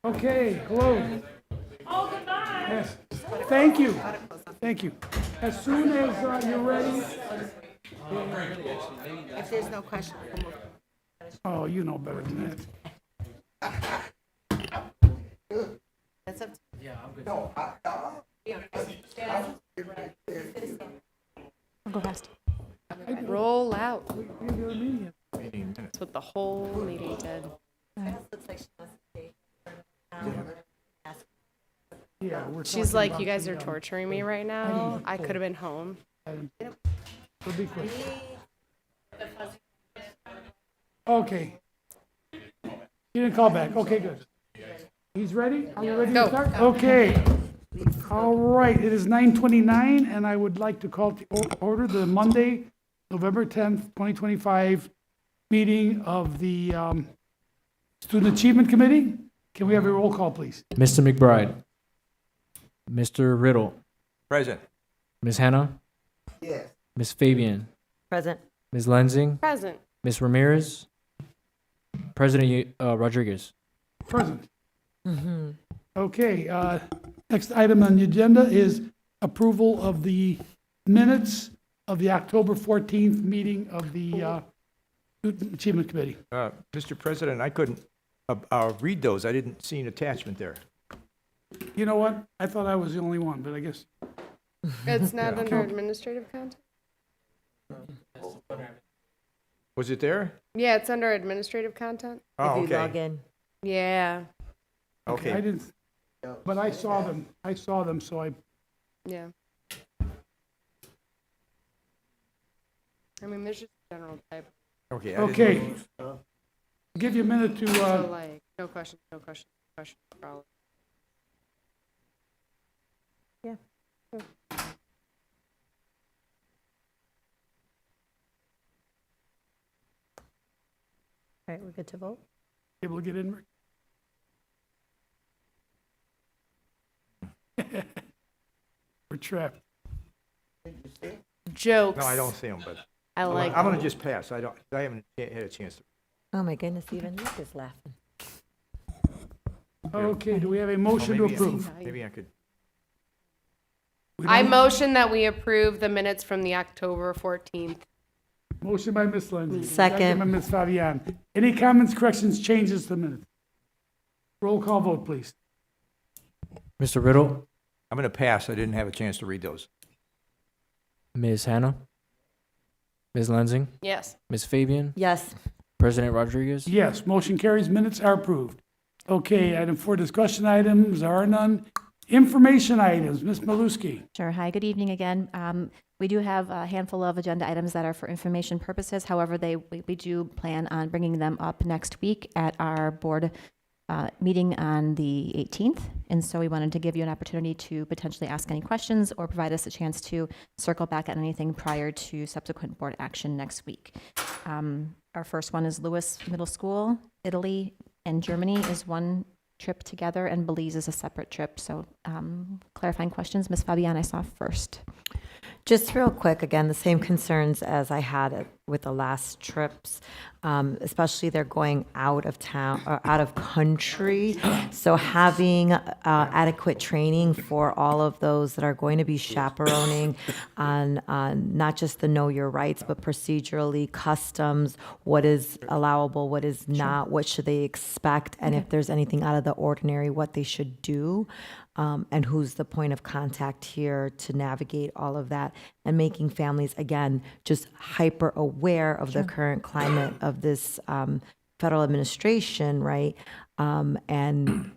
Okay, hello. Yes, thank you, thank you. As soon as you're ready. If there's no question, Oh, you know better than that. that's up to I'll go fast. Roll out. Meeting minutes. That's what the whole meeting did. Yeah, we're She's talking like, about you guys the, are torturing me right now. I could have been home. It'll be quick. Okay. You didn't call back. Okay, good. He's ready? Are you ready to Go. start? Okay. All right, it is 9:29, and I would like to call to order the Monday, November 10th, 2025 meeting of the Student Achievement Committee. Can we have a roll call, please? Mr. McBride. Mr. Riddle. Present. Ms. Hannah. Yes. Ms. Fabian. Present. Ms. Lenzing. Present. Ms. Ramirez. President Rodriguez. Present. Okay, next item on the agenda is approval of the minutes of the October 14th meeting of the Student Achievement Committee. Mr. President, I couldn't read those. I didn't see an attachment there. You know what? I thought I was the only one, but I guess, It's not under administrative content? Was it there? Yeah, it's under administrative content. Oh, If you log okay. in. Yeah, I Okay. didn't, but I saw them, so I, yeah. I mean, there's just general type. Okay. I didn't okay. look. Give you a minute to, So like, no questions, no questions, no questions, probably. Yeah. All right, we're good to vote? able to get in, Rick? We're trapped. Jokes. No, I don't see them, but I like I'm them. gonna just pass. I haven't had a chance to. Oh my goodness, even Nick is laughing. Okay, do we have a Oh, motion to maybe approve? Maybe I could. We I don't- motion that we approve the minutes from the October 14th. Motion by Ms. Lindsay. Second. by Ms. Fabian. Any comments, corrections, changes to the minutes? Roll call vote, please. Mr. Riddle. I'm gonna pass. I didn't have a chance to read those. Ms. Hannah. Ms. Lenzing. Yes. Ms. Fabian. Yes. President Rodriguez. Yes, motion carries, minutes are approved. Okay, item 4, discussion items, there are none. Information items, Ms. Maluski. Sure. Hi, good evening again. We do have a handful of agenda items that are for information purposes. However, we do plan on bringing them up next week at our board meeting on the 18th. And so we wanted to give you an opportunity to potentially ask any questions or provide us a chance to circle back on anything prior to subsequent board action next week. Our first one is Lewis Middle School, Italy and Germany is one trip together, and Belize is a separate trip. So clarifying questions, Ms. Fabian, I saw first. Just real quick, again, the same concerns as I had with the last trips, especially they're going out of town or out of country. So having adequate training for all of those that are going to be chaperoning on not just the know your rights, but procedurally, customs, what is allowable, what is not, what should they expect, and if there's anything out of the ordinary, what they should do. And who's the point of contact here to navigate all of that, and making families, again, just hyper aware of the current climate of this federal administration, right? And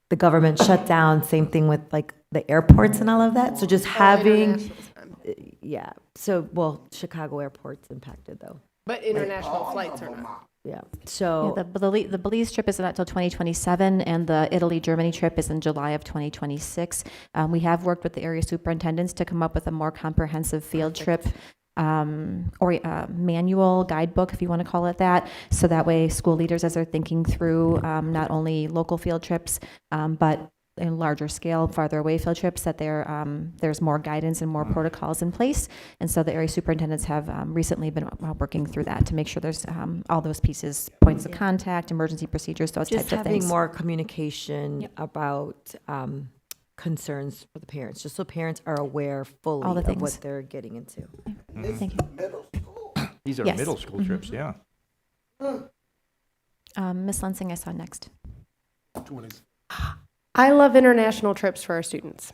the government shutdown, same thing with like the airports and all of that. So just having, yeah. So, well, Chicago airport's impacted though. But international flights are not. Yeah. So The Belize trip is not until 2027, and the Italy-Germany trip is in July of 2026. We have worked with the area superintendents to come up with a more comprehensive field trip or manual guidebook, if you want to call it that, so that way school leaders, as they're thinking through not only local field trips, but in larger scale, farther away field trips, that there's more guidance and more protocols in place. And so the area superintendents have recently been working through that to make sure there's all those pieces, points of contact, emergency procedures, those just types of things. having more communication about concerns for the parents, just so parents are aware fully All the of things. what they're getting into. Thank you. These are Yes. middle school trips, yeah. Ms. Lensing, I saw next. I love international trips for our students.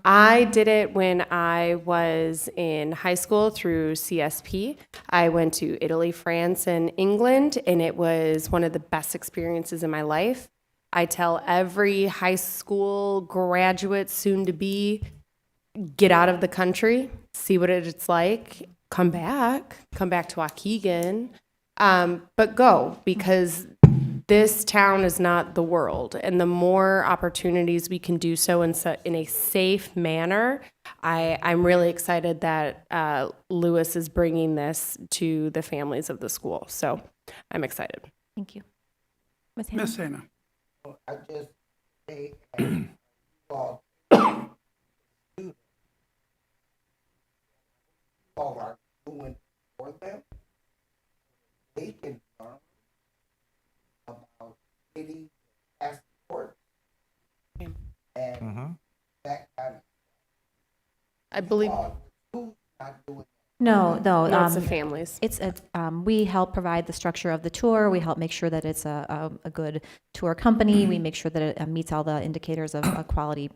I did it when I was in high school through CSP. I went to Italy, France, and England, and it was one of the best experiences in my life. I tell every high school graduate, soon to be, get out of the country, see what it's like, come back to Waukegan, but go, because this town is not the world, and the more opportunities we can do so in a safe manner, I'm really excited that Lewis is bringing this to the families of the school. So I'm excited. Thank you. Ms. Hannah. I just say, all are doing for them, they can learn about city passport and that kind of. I believe. Who's not doing No, No, it's the families. We help provide the structure of the tour. We help make sure that it's a good tour company. We make sure that it meets all the indicators of a quality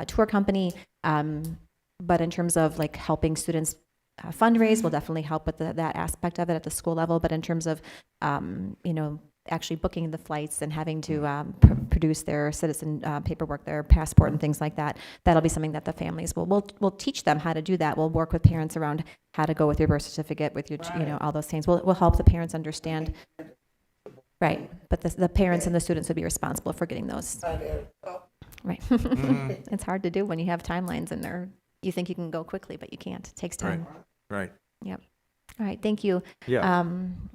tour company. But in terms of like helping students fundraise, we'll definitely help with that aspect of it at the school level. But in terms of, actually booking the flights and having to produce their citizen paperwork, their passport and things like that, that'll be something that the families we'll teach them how to do that. We'll work with parents around how to go with your birth certificate, with your, all those things. We'll help the parents understand. Right, but the parents and the students would be responsible for getting those. Right. It's hard to do when you have timelines and you think you can go quickly, but you can't. It takes time. Right. Yep. All right, thank you. Yeah.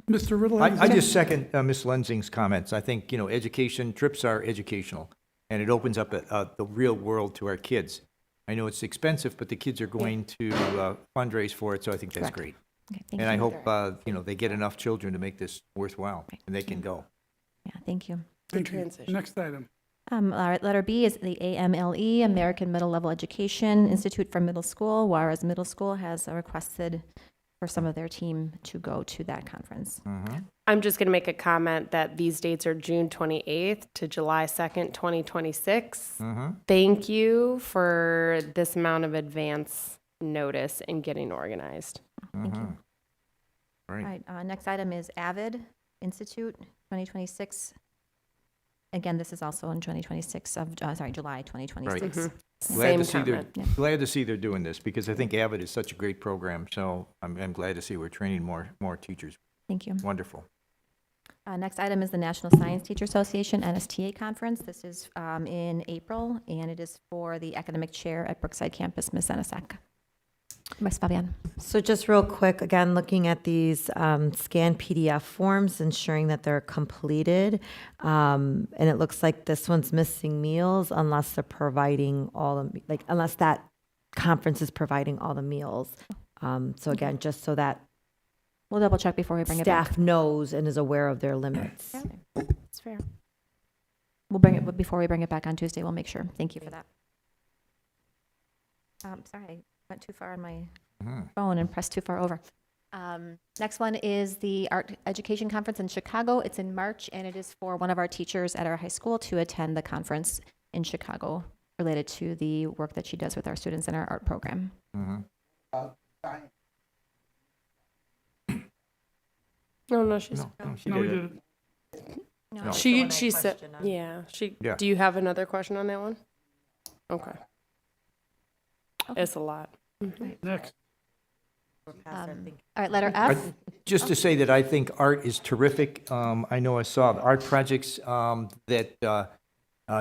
Mr. Riddle? I just second Ms. Lensing's comments. I think, education, trips are educational, and it opens up the real world to our kids. I know it's expensive, but the kids are going to fundraise for it, so I think that's great. Okay, thank And I you. hope, they get enough children to make this worthwhile, and they can go. Yeah, thank you. Thank you. Next item. All right, letter B is the AMLE, American Middle Level Education Institute for Middle School. Juarez Middle School has requested for some of their team to go to that conference. I'm just going to make a comment that these dates are June 28th to July 2nd, 2026. Thank you for this amount of advance notice and getting organized. Thank you. Right. All right, next item is AVID Institute 2026. Again, this is also in 2026 July 2026. Right. Same Glad to see they're doing this, because I think Avid is such a great program, so I'm glad to see we're training more teachers. Thank you. Wonderful. Next item is the National Science Teacher Association NSTA Conference. This is in April, and it is for the academic chair at Brookside Campus, Ms. Zenasak. Ms. Fabian. So just real quick, again, looking at these scanned PDF forms, ensuring that they're completed. And it looks like this one's missing meals unless they're providing unless that conference is providing all the meals. So again, just so that We'll double check before we bring it back. staff knows and is aware of their limits. It's fair. We'll bring it, before we bring it back on Tuesday, we'll make sure. Thank you for that. Sorry, I went too far on my phone and pressed too far over. Next one is the Art Education Conference in Chicago. It's in March, and it is for one of our teachers at our high school to attend the conference in Chicago related to the work that she does with our students in our art program. No, she's. She No, we did it. didn't. No. She said, yeah, Yeah. do you have another question on that one? Okay. It's a lot. Next. All right, letter F. Just to say that I think art is terrific. I know I saw the art projects that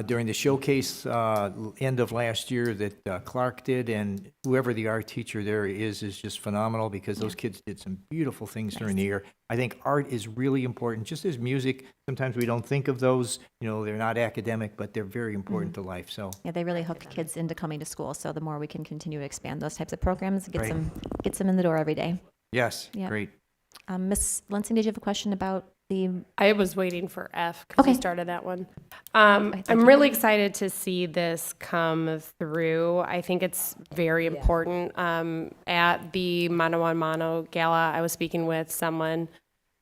during the showcase end of last year that Clark did, and whoever the art teacher there is just phenomenal because those kids did some beautiful things during the year. I think art is really important, just as music. Sometimes we don't think of those, they're not academic, but they're very important to life. So Yeah, they really hook kids into coming to school. So the more we can continue to expand those types of programs, gets them in the door every day. yes, Yeah. great. Miss Lansing, did you have a question about the? I was waiting for F because you Okay. started that one. I'm really excited to see this come through. I think it's very important. At the Mano a Mano Gala, I was speaking with someone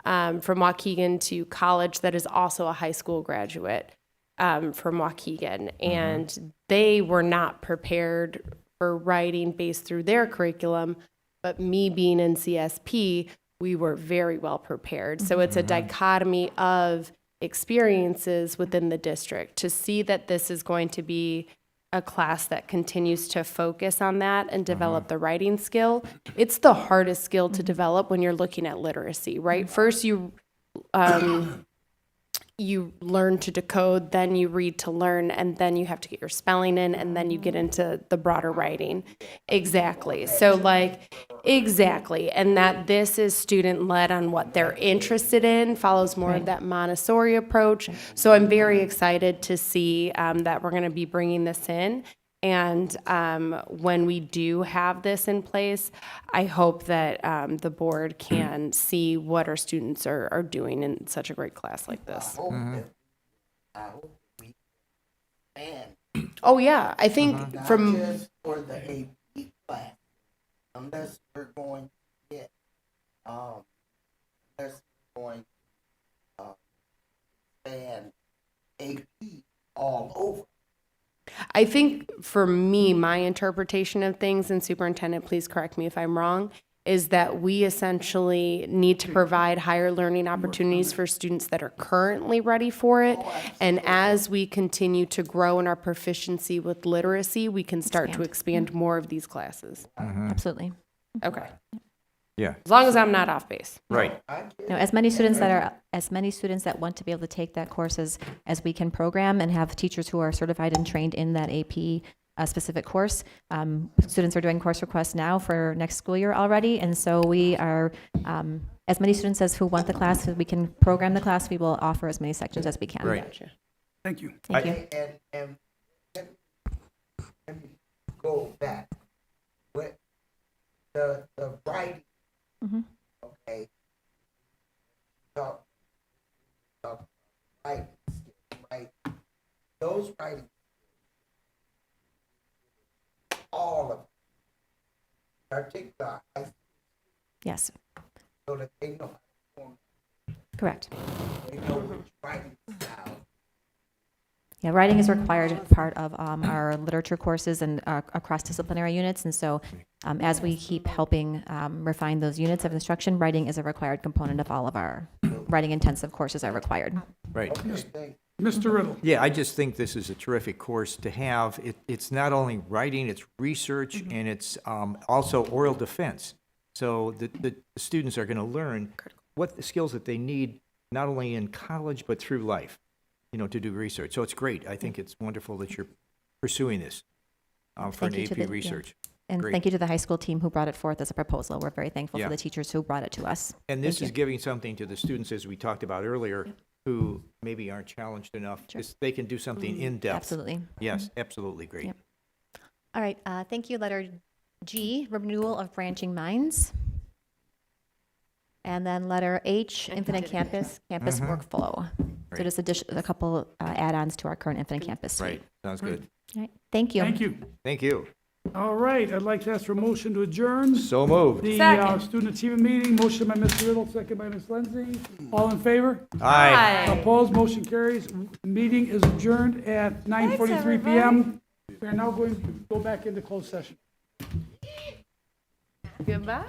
from Waukegan to college that is also a high school graduate from Waukegan. And they were not prepared for writing based through their curriculum, but me being in CSP, we were very well prepared. So it's a dichotomy of experiences within the district to see that this is going to be a class that continues to focus on that and develop the writing skill. It's the hardest skill to develop when you're looking at literacy, right? First, you learn to decode, then you read to learn, and then you have to get your spelling in, and then you get into the broader writing. Exactly. So exactly. And that this is student-led on what they're interested in, follows more of that Montessori approach. So I'm very excited to see that we're going to be bringing this in. And when we do have this in place, I hope that the board can see what our students are doing in such a great class like this. Oh, yeah. I think from... Just for the AP class, unless we're going to get, unless we're going to expand AP all over. I think for me, my interpretation of things, and superintendent, please correct me if I'm wrong, is that we essentially need to provide higher learning opportunities for students that are currently ready for it. And as we continue to grow in our proficiency with literacy, we can start to expand more of these classes. Absolutely. Okay. Yeah. As long as I'm not off base. Right. As many students that want to be able to take that course as we can program and have teachers who are certified and trained in that AP specific course. Students are doing course requests now for next school year already, and so we are, as many students as who want the class, we can program the class, we will offer as many sections as we can. Right. Gotcha. Thank you. Thank you. And let me go back with the writing. Okay. So, writing, right? Those writing, all of them, particular high school, Yes, so that they know how to correct. they know which writing style. Yeah, writing is a required part of our literature courses and cross-disciplinary units, and so as we keep helping refine those units of instruction, writing is a required component of all of our writing-intensive courses are required. Right. Mr. Riddle. Yeah, I just think this is a terrific course to have. It's not only writing, it's research, and it's also oral defense. So the students are going to learn what the skills that they need, not only in college, but through life, to do research. So it's great. I think it's wonderful that you're pursuing this for an AP research. And Great. thank you to the high school team who brought it forth as a proposal. We're very thankful Yeah. for the teachers who brought it to us. And this Thank is you. giving something to the students, as we talked about earlier, who maybe aren't challenged enough. Sure. They can do something in depth. Absolutely. Yes, absolutely great. Yep. All right, thank you. Letter G, renewal of branching minds. And then letter H, Infinite Campus, campus workflow. So just a couple add-ons to our current Infinite Campus suite. Right, sounds good. All right, thank you. Thank you. Thank you. All right, I'd like to ask for a motion to adjourn. So moved. The student achievement meeting, motion by Mr. Riddle, second by Ms. Lindsay. All in favor? Aye. Opposed, motion carries. Meeting is adjourned at 9:43 PM. We are now going to go back into closed session. Goodbye.